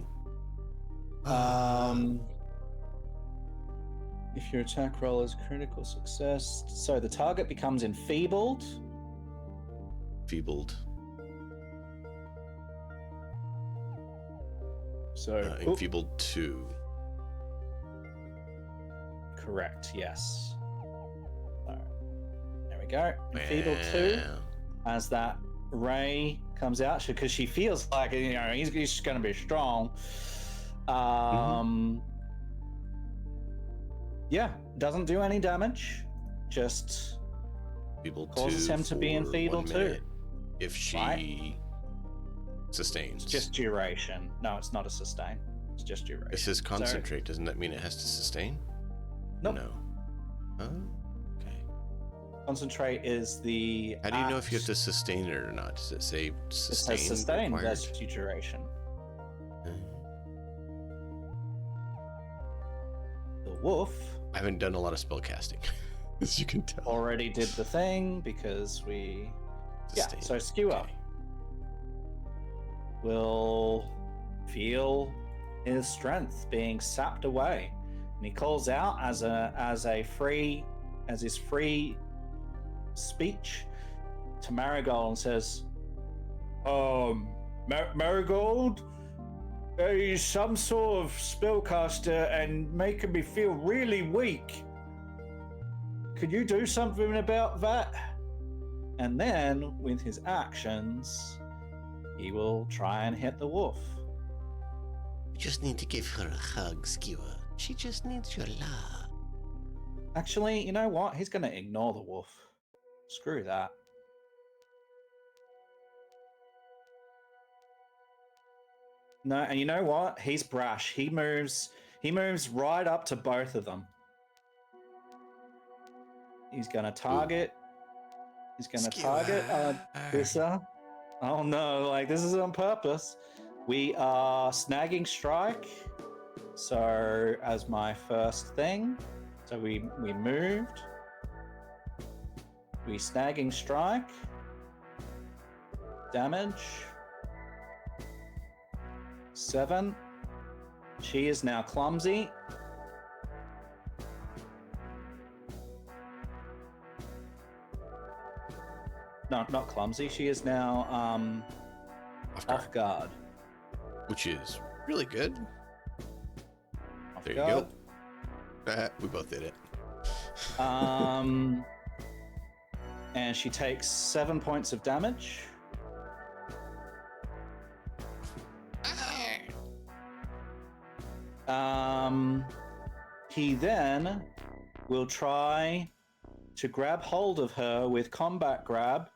S2: If your attack roll is critical success, so the target becomes enfeebled.
S3: Feebled.
S2: So
S3: Enfeebled 2.
S2: correct, yes. So, there we go. Enfeebled 2 as that ray comes out because she feels like he's going to be strong. Yeah, doesn't do any damage. Just
S3: Enfeebled
S2: causes
S3: 2
S2: him to be
S3: for
S2: enfeebled
S3: 1
S2: too.
S3: minute if she sustains.
S2: It's just duration. No, it's not a sustain. It's just duration.
S3: It says
S2: So-
S3: concentrate. Doesn't that mean it has to sustain?
S2: Nope.
S3: No. Oh, okay.
S2: Concentrate is the.
S3: How do you know if you have to sustain it or not? Does it say
S2: It
S3: sustain?
S2: says sustain.
S3: required?
S2: That's your duration. The wolf
S3: I haven't done a lot of spell casting, as you can tell.
S2: already did the thing because we.
S3: Sustain.
S2: Yeah. So Skewer
S3: Okay.
S2: will feel his strength being sapped away, and he calls out as his free speech to Marigold and says, Marigold, he's some sort of spellcaster and making me feel really weak. Could you do something about that? And then, with his actions, he will try and hit the wolf.
S7: You just need to give her a hug, Skewer. She just needs your love.
S2: Actually, you know what? He's going to ignore the wolf. Screw that. No, and you know what? He's brash. He moves right up to both of them. He's going to target. He's going to target Bissa. Oh no, like this is on purpose. We are snagging strike. So as my first thing, so we moved. We snagging strike. Damage. 7. She is now clumsy. No, not clumsy. She is now off guard.
S3: Which is really good.
S2: Off
S3: There
S2: guard.
S3: you go. We both did it.
S2: And she takes 7 points of damage. He then will try to grab hold of her with combat grab,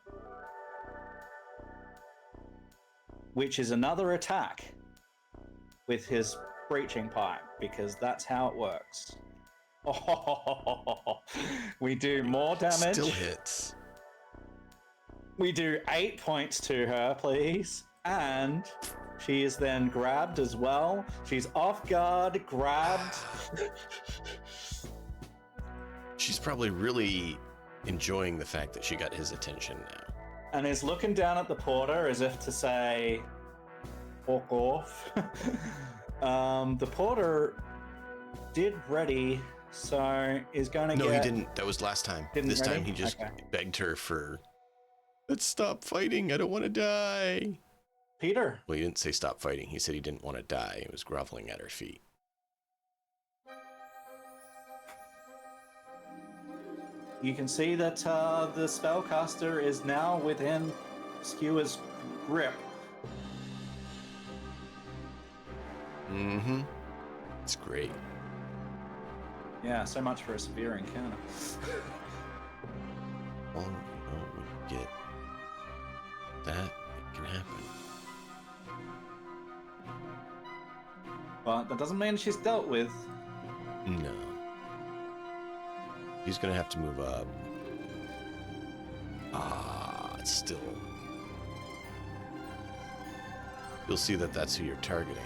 S2: which is another attack with his breaching pipe, because that's how it works. Oh, we do more damage.
S3: Still hits.
S2: We do 8 points to her, please. And she is then grabbed as well. She's off guard, grabbed.
S3: She's probably really enjoying the fact that she got his attention now.
S2: And is looking down at the porter as if to say, fuck off. The porter did ready, so is going to
S3: No,
S2: get...
S3: he didn't. That was last time.
S2: Didn't
S3: This time
S2: ready?
S3: he just
S2: Okay.
S3: begged her for, let's stop fighting. I don't want to die.
S2: Peter.
S3: Well, he didn't say stop fighting. He said he didn't want to die. He was groveling at her feet.
S2: You can see that the spellcaster is now within Skewer's grip.
S3: Mm-hmm. It's great.
S2: Yeah, so much for a severe encounter.
S3: Well, we get that. We can happen.
S2: But that doesn't mean she's dealt with.
S3: No. He's gonna have to move up. It's still... You'll see that that's who you're targeting.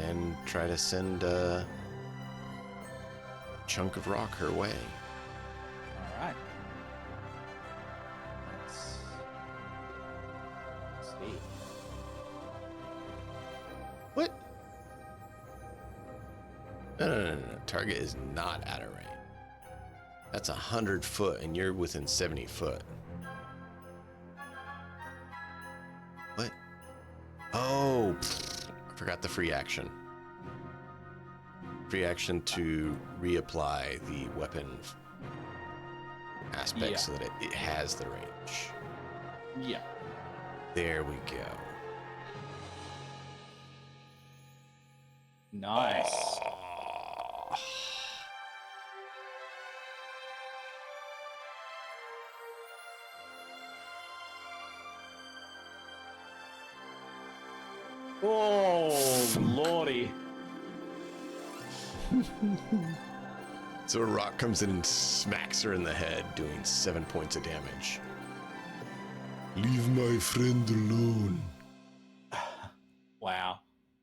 S3: And try to send a chunk of rock her way.
S2: Alright. Let's see.
S3: What? No. Target is not out of range. That's 100 foot, and you're within 70 foot. What? Oh, I forgot the free action. Free action to reapply the weapon aspect so that it has the range.
S2: Yeah.
S3: There we go.
S2: Nice. Oh, lordy.
S3: So a rock comes in and smacks her in the head, doing 7 points of damage. Leave my friend alone.
S2: Wow.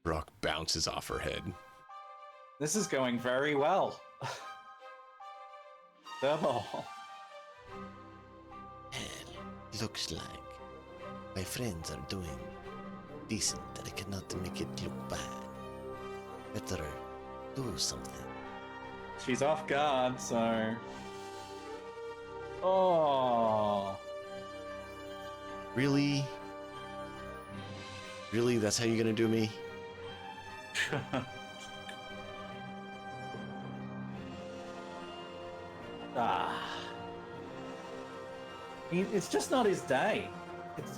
S3: Rock bounces off her head.
S2: This is going very well. Oh.
S7: Well, looks like my friends are doing decent. I cannot make it look bad. Better do something.
S2: She's off guard, so... Oh.
S3: Really? Really? That's how you're gonna do me?
S2: It's just not his day.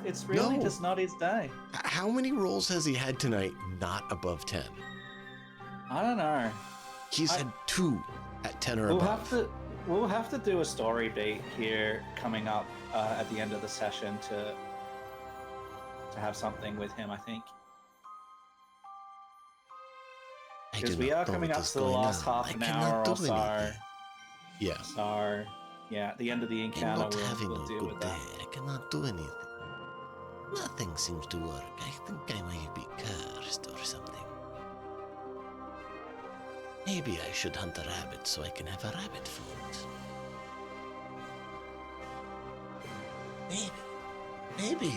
S2: It's really
S3: No.
S2: just not his day.
S3: How many rolls has he had tonight not above 10?
S2: I don't know.
S3: He's had 2 at 10 or
S2: We'll
S3: above.
S2: have to do a story beat here coming up at the end of the session to have something with him, I think. Because we are coming up to the last half an hour or so.
S3: Yeah.
S2: So, yeah, at the end of the
S7: I'm
S2: encounter,
S7: not having
S2: we'll
S7: a
S2: deal
S7: good
S2: with
S7: day.
S2: that.
S7: I cannot do anything. Nothing seems to work. I think I might be cursed or something. Maybe I should hunt a rabbit so I can have a rabbit food. Maybe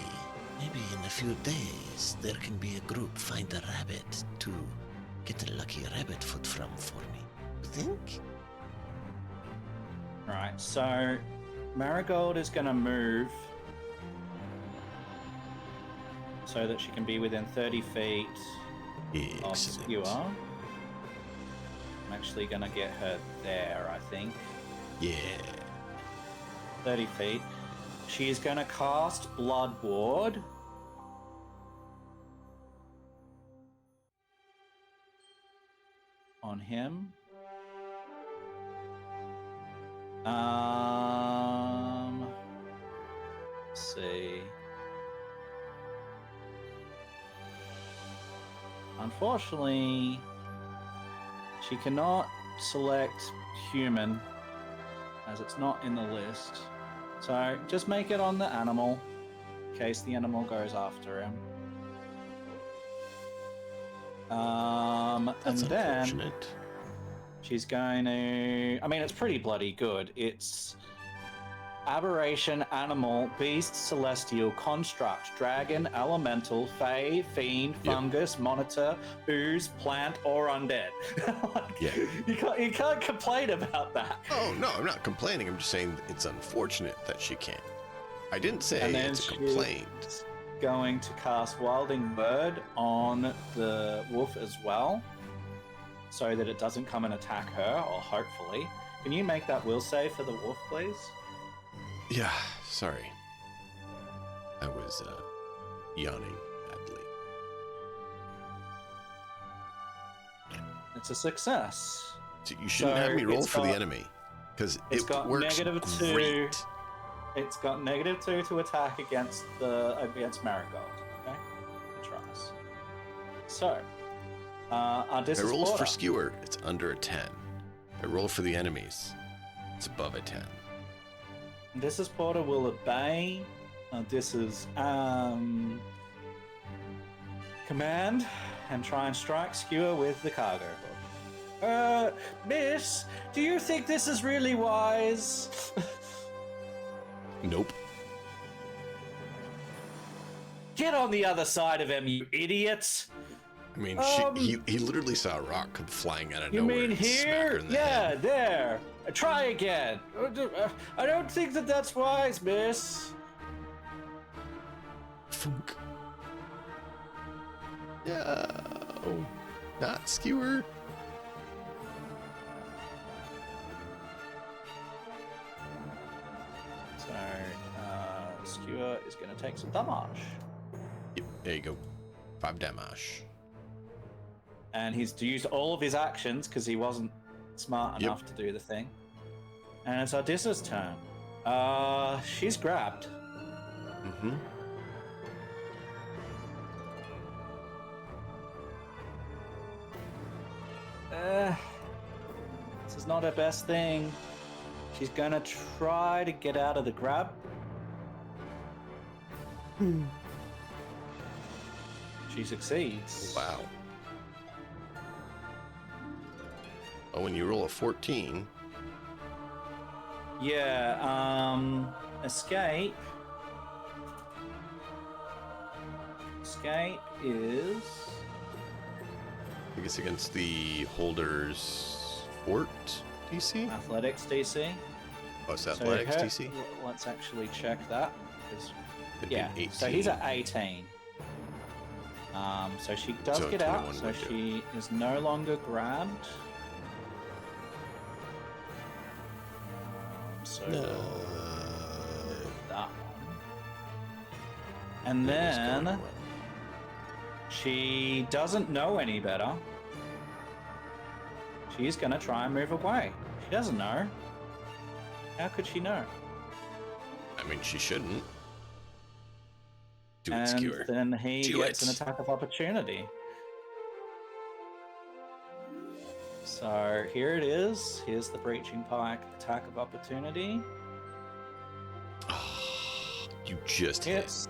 S7: in a few days there can be a group find a rabbit to get a lucky rabbit food from for me. You think?
S2: Right, so Marigold is going to move so that she can be within 30 feet of
S3: Excellent.
S2: Skewer. I'm actually going to get her there, I think.
S3: Yeah.
S2: 30 feet. She's going to cast Blood Ward. On him. Let's see. Unfortunately, she cannot select human as it's not in the list. So just make it on the animal in case the animal goes after him.
S3: That's
S2: and then
S3: unfortunate.
S2: she's going to... I mean, it's pretty bloody good. It's Aberration, Animal, Beast, Celestial, Construct, Dragon, Elemental, Fae, Fiend, Fungus, Monitor, Ooze, Plant, or Undead.
S3: Yeah.
S2: You can't complain about that.
S3: Oh, no, I'm not complaining. I'm just saying it's unfortunate that she can't. I didn't say
S2: And then
S3: it's a complaint.
S2: she's going to cast Wilding Word on the wolf as well, so that it doesn't come and attack her, or hopefully. Can you make that will save for the wolf, please?
S3: Yeah, sorry. I was yawning badly.
S2: It's a success.
S3: So you shouldn't
S2: So
S3: have me roll
S2: it's
S3: for the
S2: got-
S3: enemy, because
S2: it's
S3: it
S2: got
S3: works
S2: -2.
S3: great.
S2: It's got -2 to attack against Marigold. Okay, it tries. So, Odysseus
S3: I rolls for
S2: Porter.
S3: Skewer. It's under a 10. I roll for the enemies. It's above a 10.
S2: Odysseus Porter will obey Odysseus' command and try and strike Skewer with the cargo hook. Miss, do you think this is really wise?
S3: Nope.
S2: Get on the other side of him, you idiots!
S3: I mean, he literally saw a rock come flying out of
S2: You
S3: nowhere.
S2: mean
S3: and smack her
S2: here?
S3: in the
S2: Yeah,
S3: head.
S2: there. Try again. I don't think that's wise, miss.
S3: Funk. Yeah. Oh, not Skewer.
S2: So, Skewer is going to take some damage.
S3: Yep, there you go. 5 damage.
S2: And he's used all of his actions because he wasn't smart
S3: Yep.
S2: enough to do the thing. And it's Odysseus' turn. She's grabbed.
S3: Mm-hmm.
S2: This is not her best thing. She's gonna try to get out of the grab. She succeeds.
S3: Wow. Oh, when you roll a 14.
S2: Yeah, escape. Escape is...
S3: I guess against the holder's fort DC?
S2: athletics DC.
S3: Oh, it's
S2: So
S3: athletics
S2: her-
S3: DC?
S2: Let's actually check that. 'Cause-
S3: It'd be
S2: yeah,
S3: 18.
S2: so he's at 18. So she does
S3: So
S2: get out,
S3: 21
S2: so
S3: would do.
S2: she is no longer grabbed. So that one. And then she doesn't know any better. She's gonna try and move away. She doesn't know. How could she know?
S3: I mean, she shouldn't. Do it,
S2: And
S3: Skewer.
S2: then he
S3: Do
S2: gets an
S3: it.
S2: attack of opportunity. So here it is. Here's the breaching pike attack of opportunity.
S3: You just hit.
S2: Hits.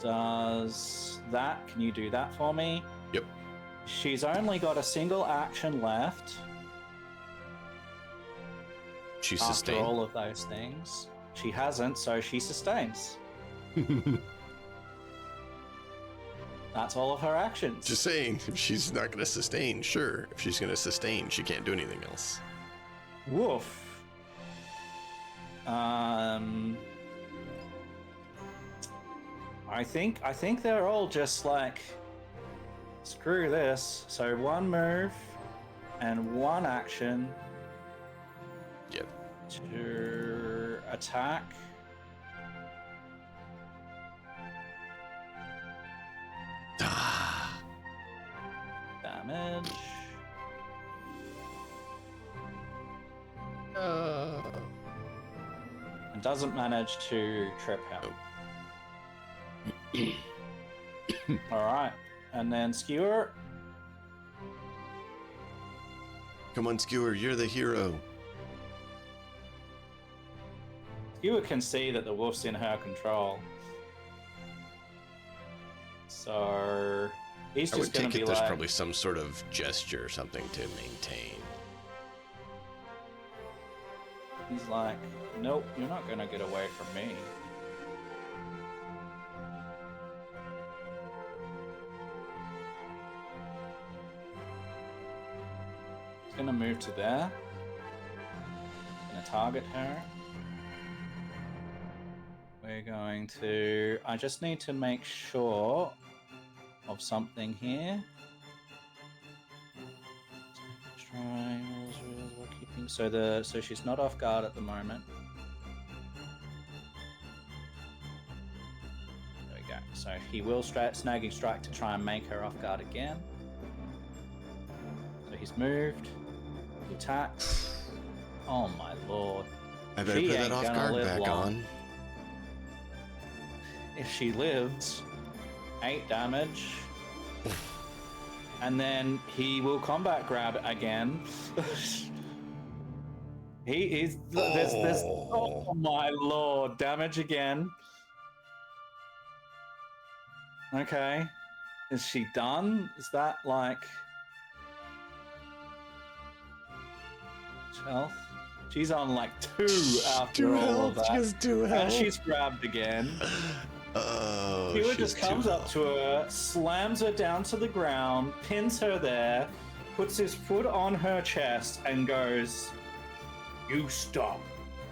S2: Does that? Can you do that for me?
S3: Yep.
S2: She's only got a single action left
S3: She
S2: after
S3: sustained.
S2: all of those things. She hasn't, so she sustains. That's all of her actions.
S3: Just saying, if she's not going to sustain, sure. If she's going to sustain, she can't do anything else.
S2: Woof. I think they're all just like, screw this. So one move and one action
S3: Yep.
S2: to attack.
S3: Ah.
S2: Damage. And doesn't manage to trip him. Alright. And then Skewer.
S3: Come on, Skewer, you're the hero.
S2: Skewer can see that the wolf's in her control. So he's
S3: I
S2: just
S3: would
S2: gonna
S3: take
S2: be
S3: it there's
S2: like,
S3: probably some sort of gesture or something to maintain.
S2: he's like, nope, you're not gonna get away from me. He's gonna move to there. Gonna target her. We're going to... I just need to make sure of something here. Triangles, rules, we're keeping... So she's not off guard at the moment. There we go. So he will snagging strike to try and make her off guard again. So he's moved. He attacks. Oh my lord.
S3: I better
S2: She
S3: put that
S2: ain't
S3: off
S2: gonna
S3: guard
S2: live
S3: back
S2: long.
S3: on.
S2: If she lives, 8 damage. And then he will combat grab again. He's this. Oh my lord! Damage again. Okay, is she done? Is that like health? She's on like 2 after all of that.
S3: Just 2 health.
S2: And she's grabbed again.
S3: Oh,
S2: He
S3: she's
S2: just comes
S3: 2
S2: up
S3: health.
S2: to her, slams her down to the ground, pins her there, puts his foot on her chest, and goes, "You stop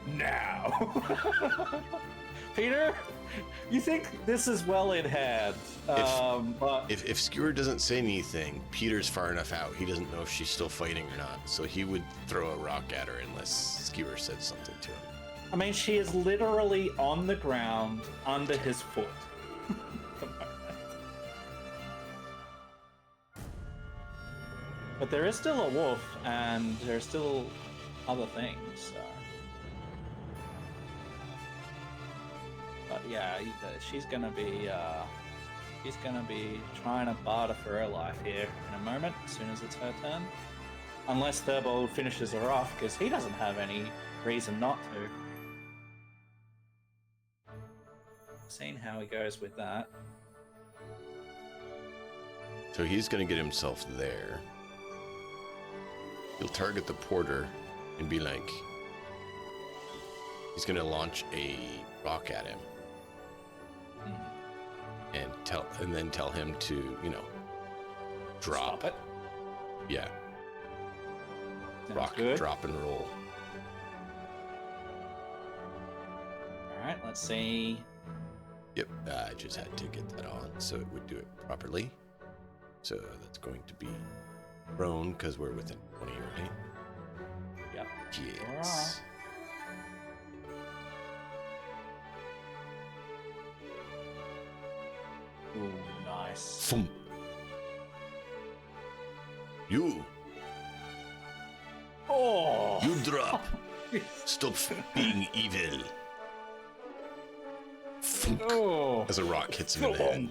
S2: now." Peter, you think this is well in hand, but
S3: If Skewer doesn't say anything, Peter's far enough out. He doesn't know if she's still fighting or not. So he would throw a rock at her unless Skewer said something to him.
S2: I mean, she is literally on the ground under his foot. But there is still a wolf, and there's still other things. So. But yeah, she's gonna be trying to barter for her life here in a moment, as soon as it's her turn. Unless Thurbold finishes her off, because he doesn't have any reason not to. Seeing how he goes with that.
S3: So he's going to get himself there. He'll target the porter and be like, he's going to launch a rock at him. And then tell him to, drop.
S2: Stop it.
S3: Yeah.
S2: Sounds
S3: Rock,
S2: good.
S3: drop and roll.
S2: Alright, let's see.
S3: Yep, I just had to get that on so it would do it properly. So that's going to be prone because we're within 20, right?
S2: Yep.
S3: Yes.
S2: Ooh, nice.
S3: Thump. You
S2: Oh!
S3: drop. Stop being evil. Thunk.
S2: Oh!
S3: As a rock hits him in the head.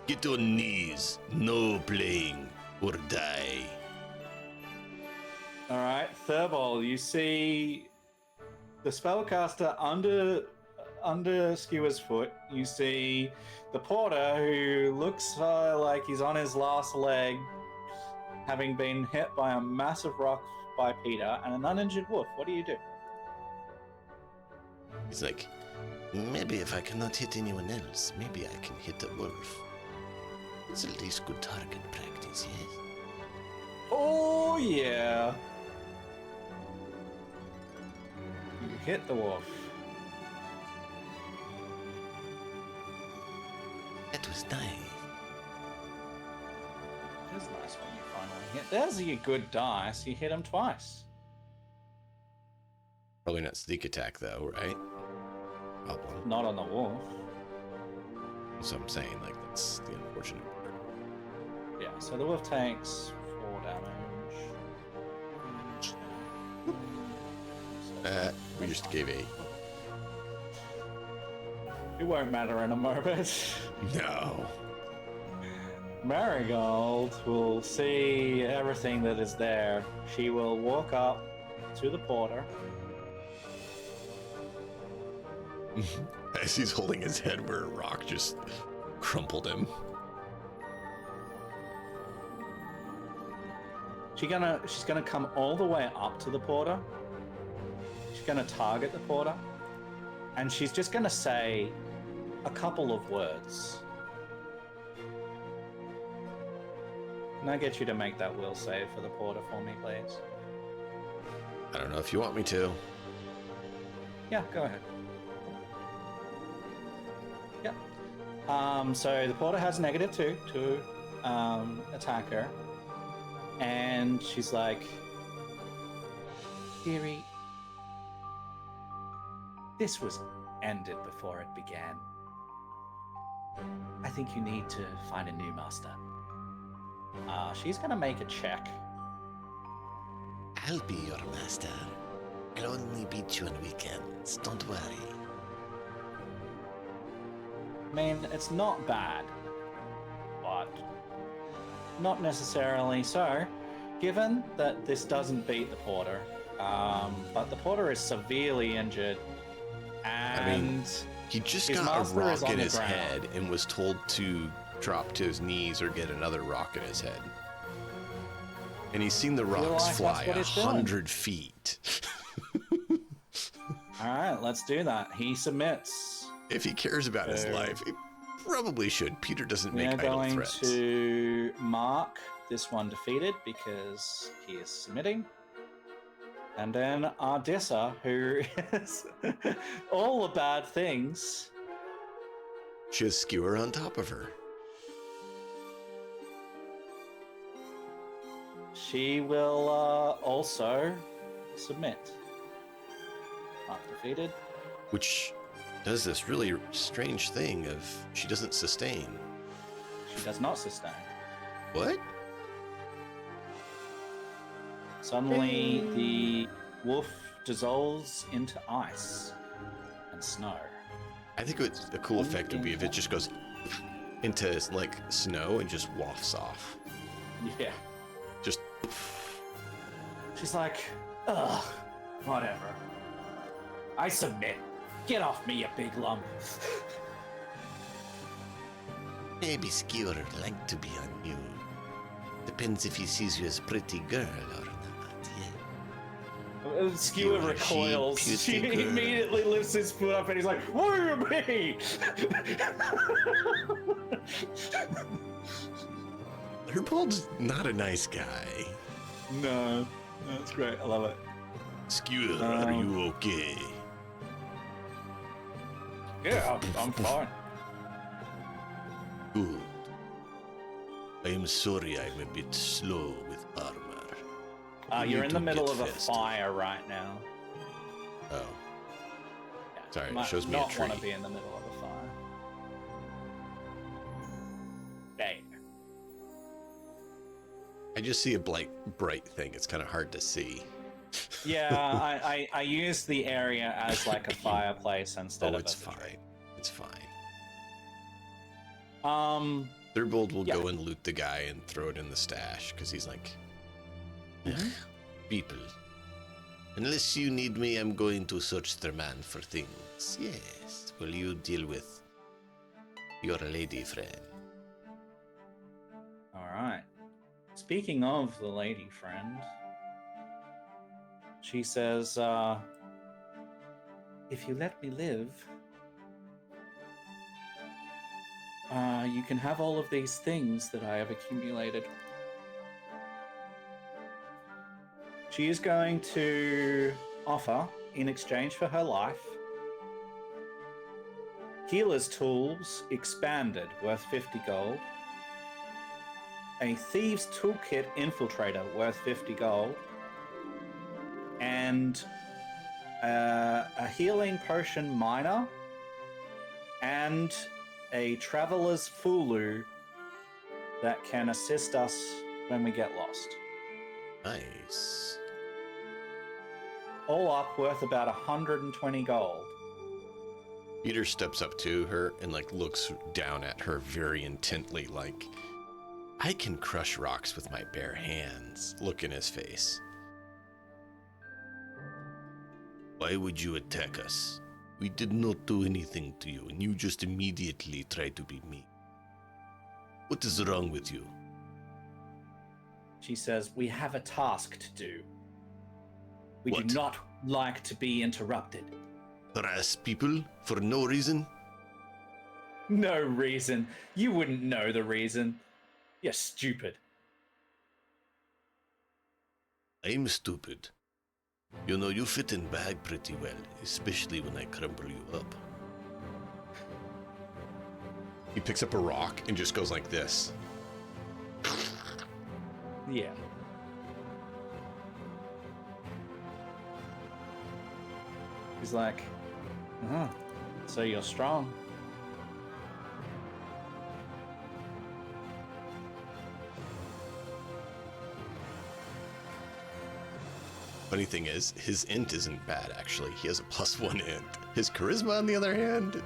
S3: Get on knees. No playing or die.
S2: Alright, Thurbold, you see the spellcaster under Skewer's foot. You see the porter who looks like he's on his last leg, having been hit by a massive rock by Peter, and an uninjured wolf. What do you do?
S3: He's like,
S7: Maybe if I cannot hit anyone else, maybe I can hit a wolf. It's at least good target practice, yes?
S2: Oh, yeah. You hit the wolf.
S7: That was nice.
S2: It is nice when you finally hit. There's your good dice. You hit him twice.
S3: probably not sneak attack though, right? Problem.
S2: Not on the wolf.
S3: So I'm saying, like, that's the unfortunate part.
S2: Yeah, so the wolf takes 4 damage.
S3: We just gave 8.
S2: It won't matter in a moment.
S3: No.
S2: Marigold will see everything that is there. She will walk up to the porter.
S3: As he's holding his head where a rock just crumpled him.
S2: She's gonna come all the way up to the porter. She's gonna target the porter, and she's just gonna say a couple of words. Can I get you to make that will save for the porter for me, please?
S3: I don't know if you want me to.
S2: Yeah, go ahead. Yep. So the porter has -2 to attack her. And she's like, Dearie, this was ended before it began. I think you need to find a new master. She's gonna make a check.
S7: I'll be your master. I'll only beat you on weekends. Don't worry.
S2: I mean, it's not bad, but not necessarily so. Given that this doesn't beat the porter, but the porter is severely injured, and
S3: he just
S2: his
S3: got a
S2: master is
S3: rock
S2: on
S3: in
S2: the
S3: his
S2: ground.
S3: head and was told to drop to his knees or get another rock in his head. And he's seen the rocks
S2: like
S3: fly
S2: that's what he's doing.
S3: 100 feet.
S2: All right, let's do that. He submits.
S3: If he cares about his life, he probably should. Peter doesn't
S2: We
S3: make
S2: are
S3: idle
S2: going
S3: threats.
S2: to mark this one defeated because he is submitting. And then Ardissa, who is all the bad things.
S3: She has skewer on top of her.
S2: She will also submit. Mark defeated.
S3: Which does this really strange thing of she doesn't sustain.
S2: She does not sustain.
S3: What?
S2: Suddenly, the wolf dissolves into ice and snow.
S3: I think a cool effect would be if it just goes into like snow and just wafts off.
S2: Yeah.
S3: Just
S2: She's like, ugh, whatever. I submit. Get off me, you big lump.
S7: Maybe Skewer like to be on you. Depends if he sees you as pretty girl or not, yeah.
S2: Skewer
S7: You are
S2: recoils.
S7: she,
S2: She
S7: beauty girl.
S2: immediately lifts his foot up and he's like, what do you mean?
S3: Herbold's not a nice guy.
S2: No, that's great. I love it.
S3: Skewer, are you okay?
S2: Yeah, I'm fine.
S7: Good. I am sorry I'm a bit slow with armor. We
S2: You're
S7: need
S2: in the
S7: to
S2: middle
S7: get
S2: of a
S7: faster.
S2: fire right now.
S3: Oh.
S2: Yeah,
S3: Sorry, it
S2: might
S3: shows me a
S2: not want to
S3: tree.
S2: be in the middle of a fire. Dang.
S3: I just see a bright thing. It's kind of hard to see.
S2: Yeah, I use the area as like a fireplace instead
S3: Oh,
S2: of
S3: it's
S2: as a tree.
S3: fine. It's fine. Thurbold will
S2: Yeah.
S3: go and loot the guy and throw it in the stash because he's like,
S7: People. Unless you need me, I'm going to search the man for things. Yes. Will you deal with your lady friend?
S2: All right. Speaking of the lady friend, she says, if you let me live, you can have all of these things that I have accumulated. She is going to offer, in exchange for her life, Healer's Tools Expanded, worth 50 gold. A Thieves Toolkit Infiltrator, worth 50 gold. And a Healing Potion Minor. And a Traveler's Fulu that can assist us when we get lost.
S3: nice.
S2: All up worth about 120 gold.
S3: Peter steps up to her and like looks down at her very intently, like, I can crush rocks with my bare hands. Look in his face.
S7: Why would you attack us? We did not do anything to you, and you just immediately try to be mean. What is wrong with you?
S2: She says, we have a task to do. We
S7: What?
S2: do not like to be interrupted.
S7: Harass people for no reason?
S2: No reason. You wouldn't know the reason. You're stupid.
S7: I'm stupid. You know, you fit in bag pretty well, especially when I crumble you up.
S3: He picks up a rock and just goes like this.
S2: Yeah. He's like, so you're strong.
S3: Funny thing is, his int isn't bad, actually. He has a +1 int. His charisma, on the other hand...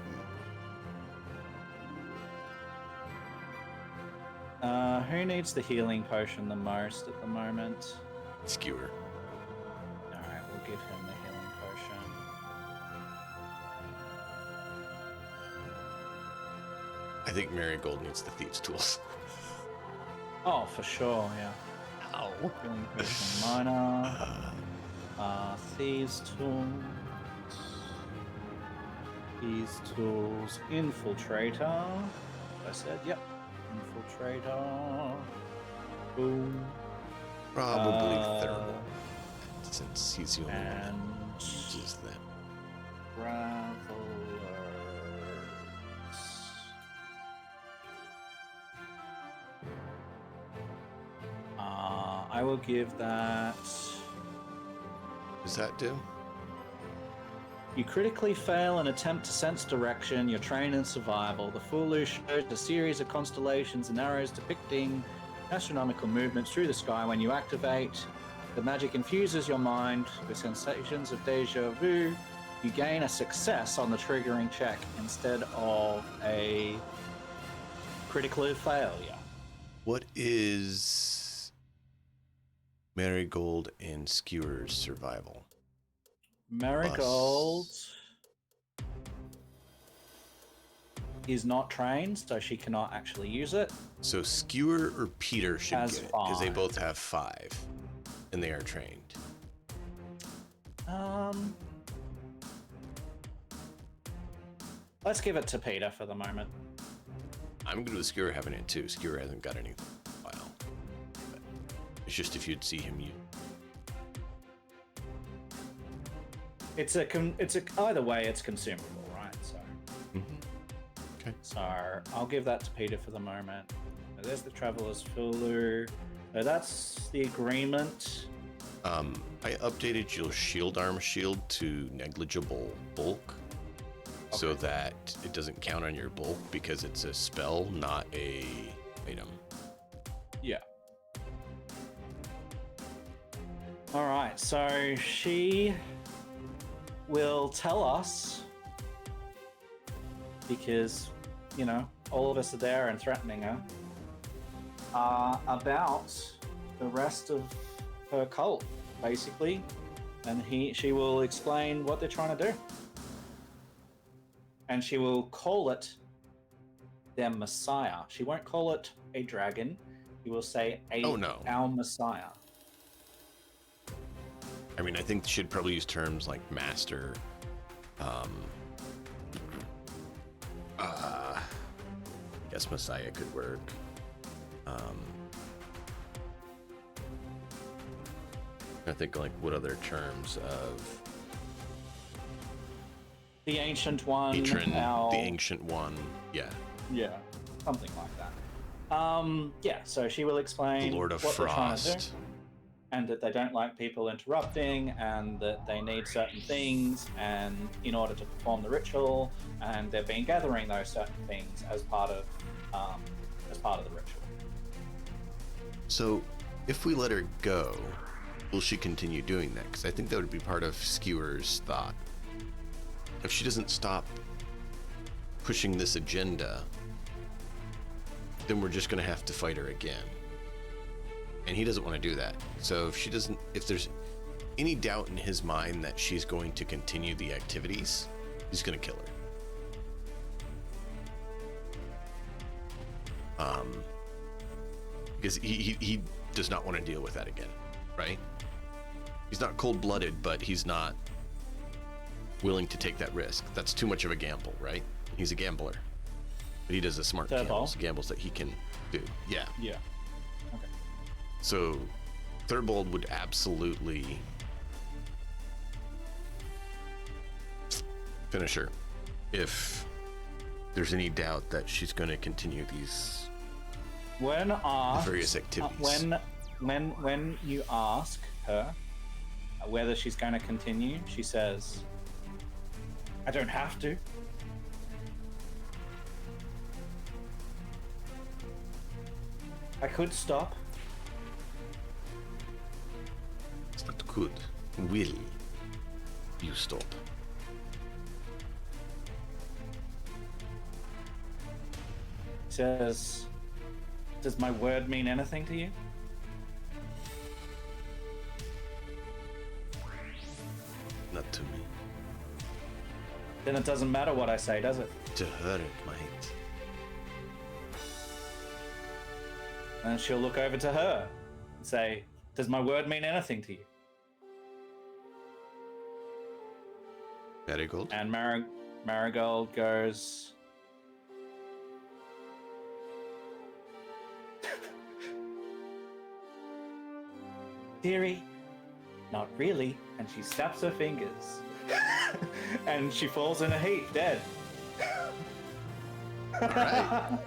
S2: Who needs the healing potion the most at the moment?
S3: Skewer.
S2: Alright, we'll give him the healing potion.
S3: I think Marigold needs the Thieves' Tools.
S2: Oh, for sure, yeah.
S3: Ow.
S2: Healing potion minor. Thieves' tools. Thieves' tools. Infiltrator. I said, yep. Infiltrator. Boom.
S3: Probably Thermal, since he's the only one
S2: And
S3: that uses them.
S2: Travelers. I will give that.
S3: What does that do?
S2: You critically fail and attempt to sense direction. You're trained in survival. The Fulu shows a series of constellations and arrows depicting astronomical movements through the sky. When you activate, the magic infuses your mind with sensations of deja vu. You gain a success on the triggering check instead of a critical failure.
S3: What is Marigold and Skewer's survival?
S2: Marigold is not trained, so she cannot actually use it.
S3: So Skewer or Peter should
S2: Has
S3: get it, because they
S2: 5.
S3: both have 5, and they are trained.
S2: Let's give it to Peter for the moment.
S3: I'm good with Skewer having it too. Skewer hasn't got anything in a while. But it's just if you'd see him, you.
S2: It's a either way, it's consumable, right? So,
S3: Okay.
S2: so I'll give that to Peter for the moment. So there's the Traveler's Fulu. So that's the agreement.
S3: I updated your shield armor shield to negligible bulk, so that it doesn't count on your bulk because it's a spell, not a item.
S2: Yeah. All right. So she will tell us, because, you know, all of us are there and threatening her, about the rest of her cult, basically. And she will explain what they're trying to do. And she will call it their Messiah. She won't call it a dragon. She will say our Messiah.
S3: I mean, I think she'd probably use terms like master. Guess Messiah could work. I think like what other terms of
S2: The Ancient One.
S3: patron, the ancient one. Yeah.
S2: Yeah, something like that. Yeah, so she will explain
S3: The Lord of
S2: what they're trying to do,
S3: Frost.
S2: and that they don't like people interrupting, and that they need certain things, and in order to perform the ritual, and they've been gathering those certain things as part of the ritual.
S3: So, if we let her go, will she continue doing that? Because I think that would be part of Skewer's thought. If she doesn't stop pushing this agenda, then we're just going to have to fight her again. And he doesn't want to do that. So if there's any doubt in his mind that she's going to continue the activities, he's going to kill her. Because he does not want to deal with that again, right? He's not cold-blooded, but he's not willing to take that risk. That's too much of a gamble, right? He's a gambler. But he does a smart gambles that he can do. Yeah.
S2: Yeah. Okay.
S3: So Thurbold would absolutely finish her if there's any doubt that she's going to continue these
S2: When asked,
S3: various activities.
S2: When you ask her whether she's going to continue, she says, "I don't have to." I could stop.
S3: It's not good. Will you stop?
S2: Says, does my word mean anything to you?
S3: Not to me.
S2: Then it doesn't matter what I say, does it?
S3: To her it might.
S2: And she'll look over to her and say, does my word mean anything to you?
S3: Marigold?
S2: And Marigold goes, dearie, not really. And she snaps her fingers. And she falls in a heap, dead.
S3: All right.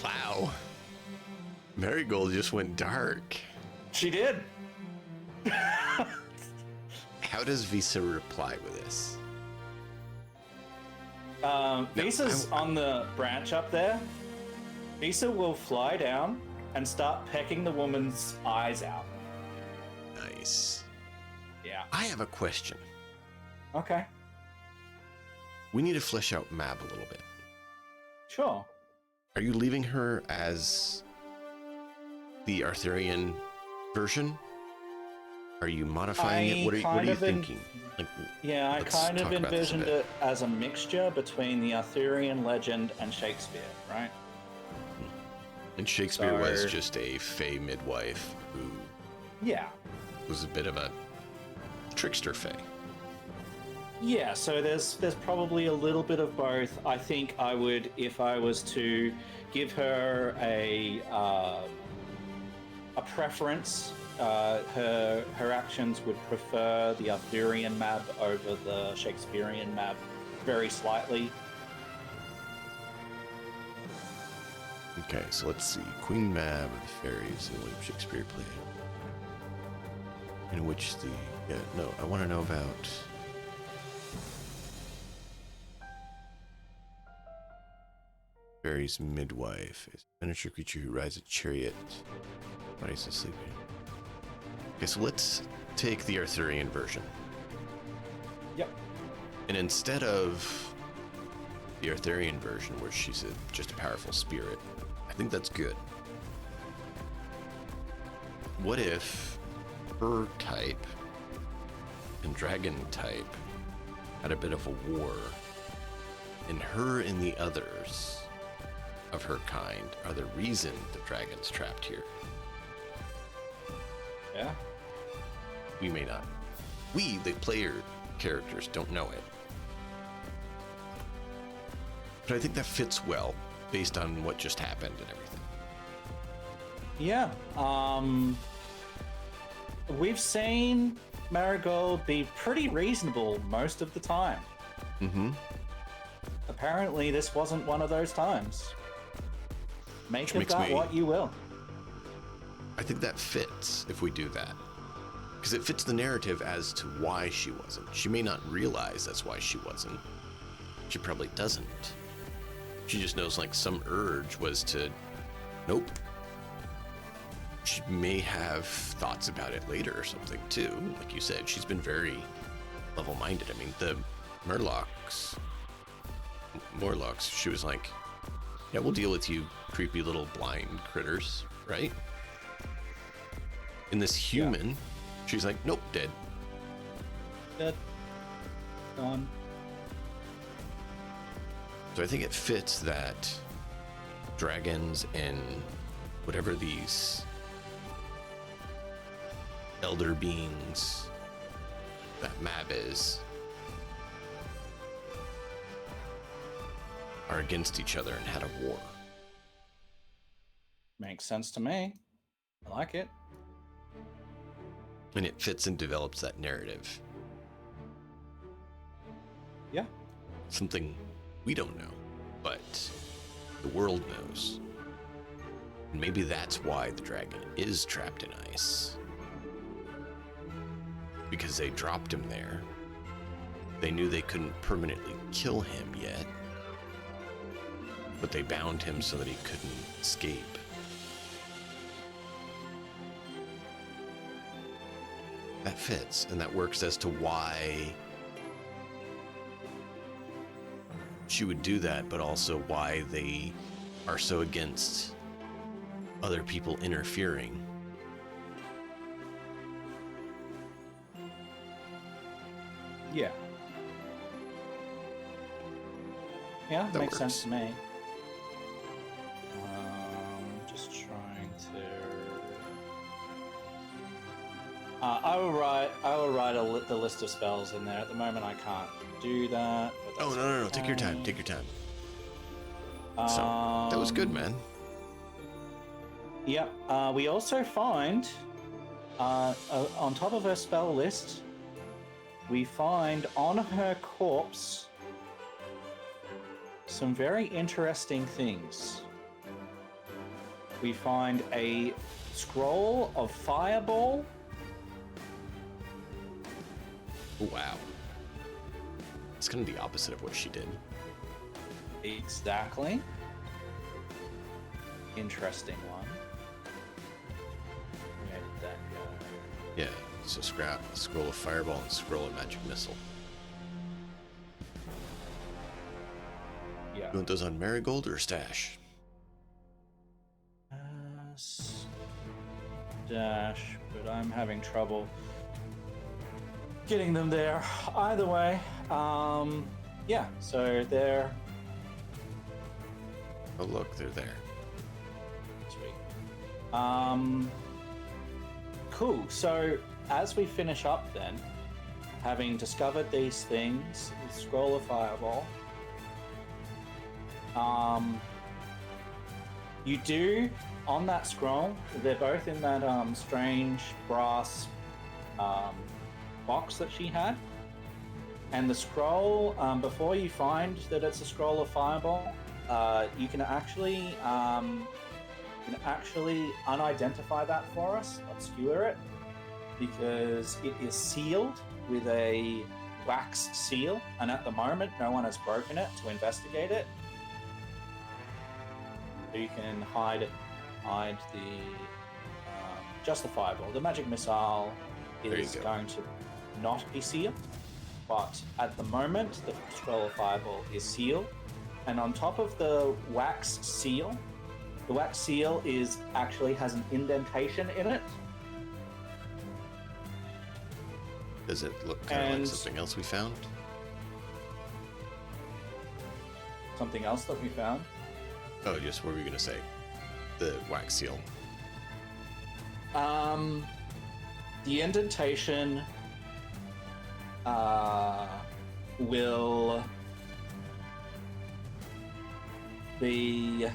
S3: Wow. Marigold just went dark.
S2: She did.
S3: How does Visa reply with this?
S2: Visa's on the branch up there. Visa will fly down and start pecking the woman's eyes out.
S3: Nice.
S2: Yeah.
S3: I have a question.
S2: Okay.
S3: We need to flesh out Mab a little bit.
S2: Sure.
S3: Are you leaving her as the Arthurian version? Are you modifying it? What are you thinking?
S2: Yeah, I kind of envisioned it as a mixture between the Arthurian legend and Shakespeare, right?
S3: And Shakespeare was just a fey midwife who was a bit of a trickster fey.
S2: Yeah, so there's probably a little bit of both. I think I would, if I was to give her a preference, her actions would prefer the Arthurian Mab over the Shakespearean Mab very slightly.
S3: Okay, so let's see. Queen Mab of the Fairies in William Shakespeare play. In which I want to know about Fairy's midwife is a miniature creature who rides a chariot while he's asleep. Okay, so let's take the Arthurian version.
S2: Yep.
S3: And instead of the Arthurian version where she's just a powerful spirit, I think that's good. What if her type and dragon type had a bit of a war, and her and the others of her kind are the reason the dragon's trapped here?
S2: Yeah.
S3: We may not. We, the player characters, don't know it. But I think that fits well based on what just happened and everything.
S2: Yeah. We've seen Marigold be pretty reasonable most of the time.
S3: Mm-hmm.
S2: Apparently, this wasn't one of those times. Make of that what you will.
S3: I think that fits if we do that. Because it fits the narrative as to why she wasn't. She may not realize that's why she wasn't. She probably doesn't. She just knows like some urge was to, nope. She may have thoughts about it later or something too. Like you said, she's been very level-minded. I mean, the Morlocks, she was like, yeah, we'll deal with you creepy little blind critters, right? And this human, she's like, nope, dead.
S2: Dead. Gone.
S3: So I think it fits that dragons and whatever these elder beings that Mab is are against each other and had a war.
S2: Makes sense to me. I like it.
S3: And it fits and develops that narrative.
S2: Yeah.
S3: Something we don't know, but the world knows. And maybe that's why the dragon is trapped in ice. Because they dropped him there. They knew they couldn't permanently kill him yet, but they bound him so that he couldn't escape. That fits, and that works as to why she would do that, but also why they are so against other people interfering.
S2: Yeah. Yeah,
S3: That
S2: makes
S3: works.
S2: sense to me. Just trying to. I will write the list of spells in there. At the moment, I can't do that. But
S3: Oh,
S2: that's
S3: no. Take your time.
S2: okay.
S3: Take your time. So, that was good, man.
S2: Yep. We also find, on top of her spell list, we find on her corpse some very interesting things. We find a scroll of fireball.
S3: Oh, wow. It's kind of the opposite of what she did.
S2: Exactly. Interesting one. Where did that go?
S3: Yeah, so scroll of fireball and scroll of magic missile.
S2: Yeah.
S3: You want those on marigold or stash?
S2: Dash, but I'm having trouble getting them there. Either way, yeah, so they're
S3: Oh, look, they're there.
S2: sweet. Cool. So as we finish up then, having discovered these things, the scroll of fireball, you do on that scroll, they're both in that strange brass box that she had, and the scroll, before you find that it's a scroll of fireball, you can actually unidentify that for us, obscure it, because it is sealed with a waxed seal, and at the moment no one has broken it to investigate it. So you can hide the just the fireball. The magic missile is going to not be sealed, but at the moment the scroll of fireball is sealed, and on top of the wax seal, the wax seal has an indentation in it.
S3: Does it look kind of like something else we found?
S2: Something else that we found.
S3: Oh, just what were we going to say? The wax seal.
S2: The indentation will be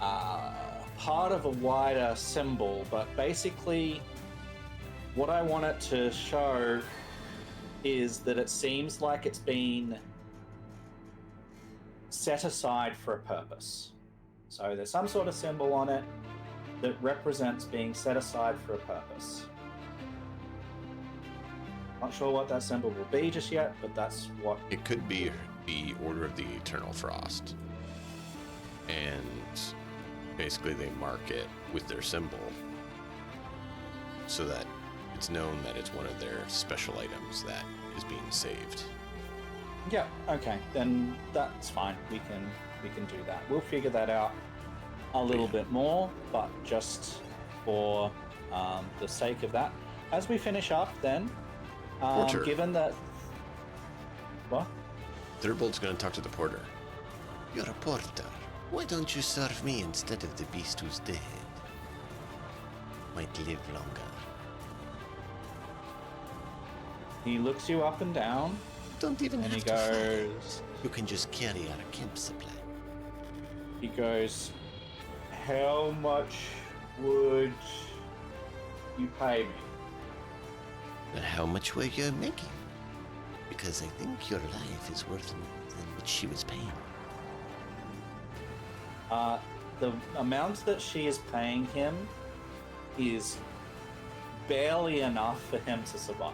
S2: part of a wider symbol, but basically what I want it to show is that it seems like it's been set aside for a purpose. So there's some sort of symbol on it that represents being set aside for a purpose. Not sure what that symbol will be just yet, but that's what...
S3: It could be the Order of the Eternal Frost. And basically they mark it with their symbol so that it's known that it's one of their special items that is being saved.
S2: Yeah, okay, then that's fine. We can do that. We'll figure that out a little bit more, but just for the sake of that. As we finish up then, given that... What?
S3: Thurbold's going to talk to the porter.
S7: You're a porter. Why don't you serve me instead of the beast who's dead? Might live longer.
S2: He looks you up and down,
S7: Don't even
S2: and he
S7: have to fight.
S2: goes...
S7: You can just carry our camp supply.
S2: He goes, how much would you pay me?
S7: But how much were you making? Because I think your life is worth more than what she was paying.
S2: The amount that she is paying him is barely enough for him to survive.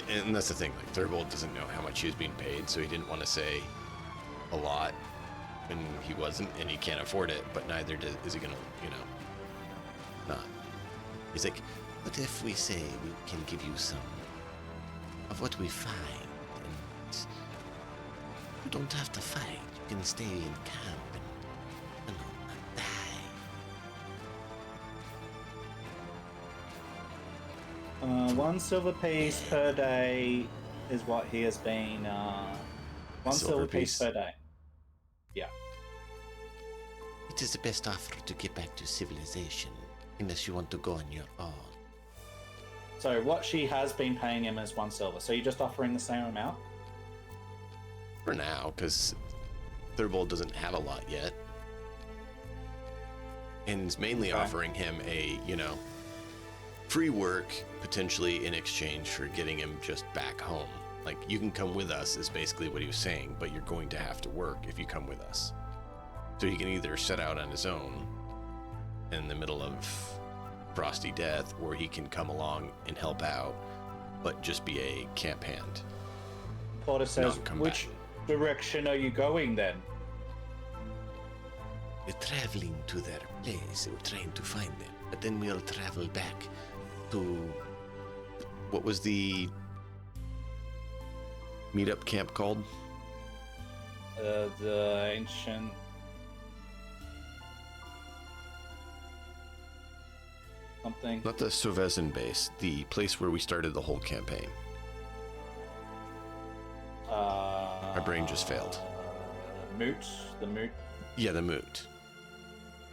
S3: And that's the thing, like, Thurbold doesn't know how much he was being paid, so he didn't want to say a lot when he wasn't, and he can't afford it, but neither is he going to, not.
S7: He's like, what if we say we can give you some of what we find, and you don't have to fight. You can stay in camp and, not die.
S2: 1 silver piece per day is what he has been. 1 silver piece per day. Yeah.
S7: It is the best offer to get back to civilization, unless you want to go on your own.
S2: So what she has been paying him is 1 silver. So you're just offering the same amount?
S3: For now, because Thurbold doesn't have a lot yet. And is mainly offering him a, free work, potentially in exchange for getting him just back home. Like, you can come with us, is basically what he was saying, but you're going to have to work if you come with us. So he can either set out on his own in the middle of frosty death, or he can come along and help out, but just be a camp hand.
S2: Porter says, which direction are you going then?
S7: We're traveling to their place. We're trying to find them. But then we'll travel back to...
S3: What was the meetup camp called?
S2: The ancient... something.
S3: Not the Sovezin base, the place where we started the whole campaign. My brain just failed.
S2: Moot? The Moot?
S3: Yeah, the Moot.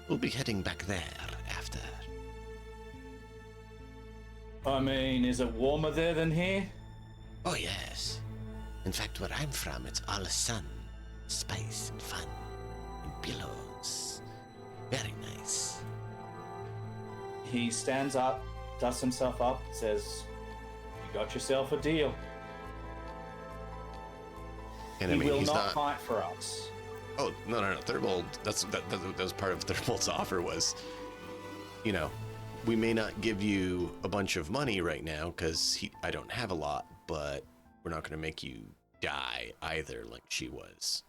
S7: We'll be heading back there after.
S2: I mean, is it warmer there than here?
S7: Oh, yes. In fact, where I'm from, it's all sun, spice, and fun, and pillows. Very nice.
S2: He stands up, dusts himself up, says, "You got yourself a deal."
S3: And
S2: he
S3: I mean,
S2: will
S3: he's
S2: not fight for us.
S3: Oh, no. Thurbold, that was part of Thurbold's offer was, we may not give you a bunch of money right now because I don't have a lot, but we're not going to make you die either like she was.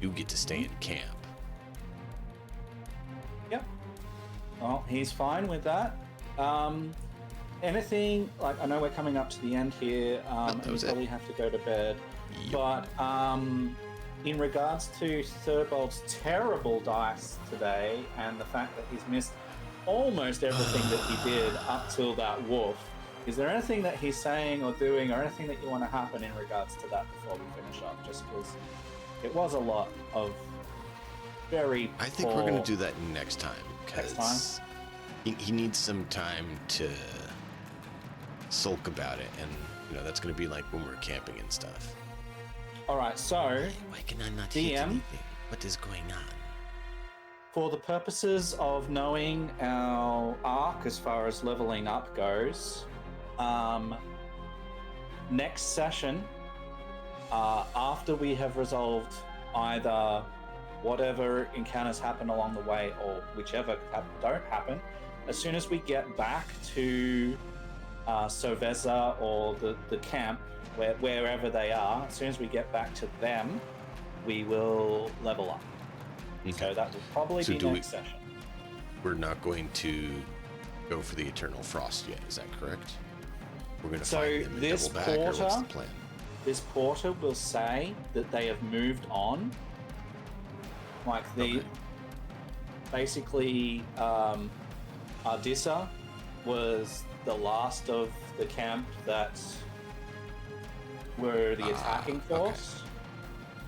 S3: You get to stay in camp.
S2: Yep. Well, he's fine with that. Anything, like, I know we're coming up to the end here, and we probably have to go to bed.
S3: Yep.
S2: But in regards to Thurbold's terrible dice today and the fact that he's missed almost everything that he did up till that wolf, is there anything that he's saying or doing or anything that you want to happen in regards to that before we finish up? Just because it was a lot of very
S3: I think we're going to do that next time because he needs some time to sulk about it, and that's going to be like when we're camping and stuff.
S2: All right, so
S7: why can I not hit anything? What is going on?
S2: For the purposes of knowing our arc as far as leveling up goes, next session, after we have resolved either whatever encounters happen along the way or whichever don't happen, as soon as we get back to Soveza or the camp, wherever they are, as soon as we get back to them, we will level up. Okay. So that will probably be next session.
S3: We're not going to go for the Eternal Frost yet, is that correct? We're going to find them and double back, or what's the plan?
S2: This porter will say that they have moved on. Like basically, Ardissa was the last of the camp that were the attacking force,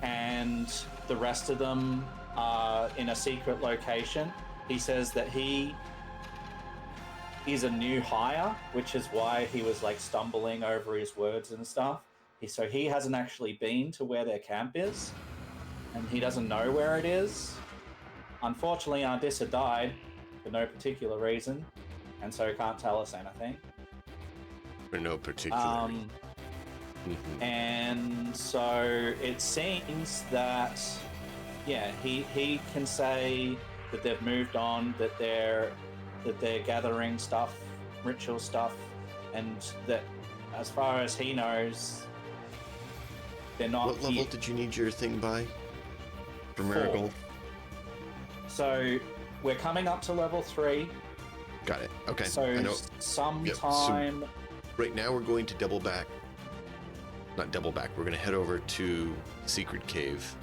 S2: and the rest of them are in a secret location. He says that he is a new hire, which is why he was like stumbling over his words and stuff. So he hasn't actually been to where their camp is, and he doesn't know where it is. Unfortunately, Ardissa died for no particular reason, and so can't tell us anything.
S3: For no particular reason.
S2: And so it seems that, he can say that they've moved on, that they're gathering stuff, ritual stuff, and that as far as he knows, they're not.
S3: What level did you need your thing by? For Marigold?
S2: So we're coming up to level 3.
S3: Got it. Okay.
S2: So
S3: I know.
S2: sometime.
S3: So right now we're going to double back. Not double back. We're going to head over to Secret Cave.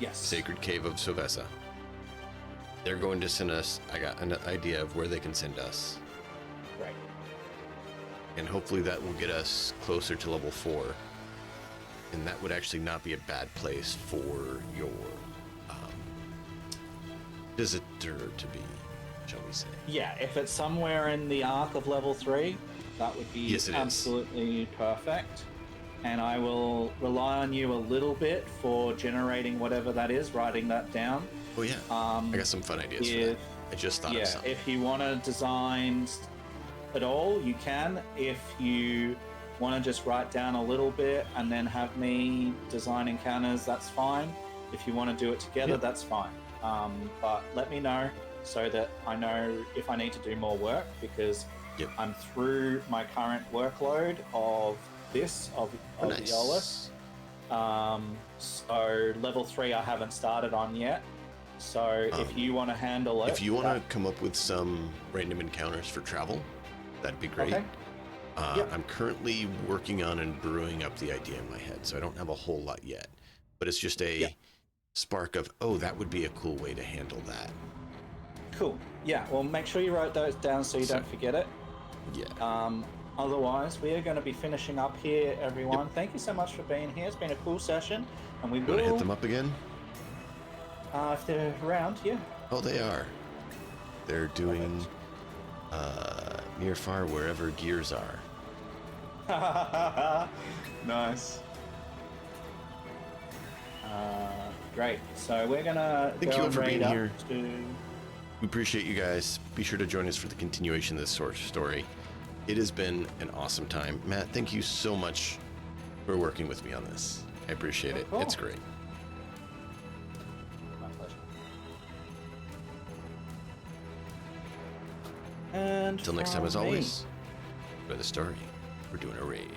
S2: Yes.
S3: Sacred Cave of Sovesa. They're going to send us. I got an idea of where they can send us.
S2: Right.
S3: And hopefully that will get us closer to level 4. And that would actually not be a bad place for your visitor to be, shall we say.
S2: Yeah, if it's somewhere in the arc of level 3, that would be absolutely perfect. And I will rely on you a little bit for generating whatever that is, writing that down.
S3: Oh yeah, I got some fun ideas for that. I just thought of something.
S2: If you want to design at all, you can. If you want to just write down a little bit and then have me design encounters, that's fine. If you want to do it together, that's fine. But let me know so that I know if I need to do more work, because I'm through my current workload of this, of Eòlas. So level 3 I haven't started on yet. So if you want to handle it...
S3: If you want to come up with some random encounters for travel, that'd be great.
S2: Okay.
S3: I'm currently working on and brewing up the idea in my head, so I don't have a whole lot yet. But it's just a spark of, oh, that would be a cool way to handle that.
S2: Cool. Yeah, well, make sure you write those down so you don't forget it.
S3: Yeah.
S2: Otherwise, we are going to be finishing up here, everyone. Thank you so much for being here. It's been a cool session, and we will...
S3: Want to hit them up again?
S2: If they're around, yeah.
S3: Oh, they are. They're doing near far wherever gears are.
S2: Nice. Great. So we're gonna
S3: Thank you all for being here.
S2: We
S3: appreciate you guys. Be sure to join us for the continuation of this story. It has been an awesome time. Matt, thank you so much for working with me on this. I appreciate it.
S2: Cool.
S3: It's great.
S2: My pleasure. And
S3: until next time, as always, for the story, we're doing a raid.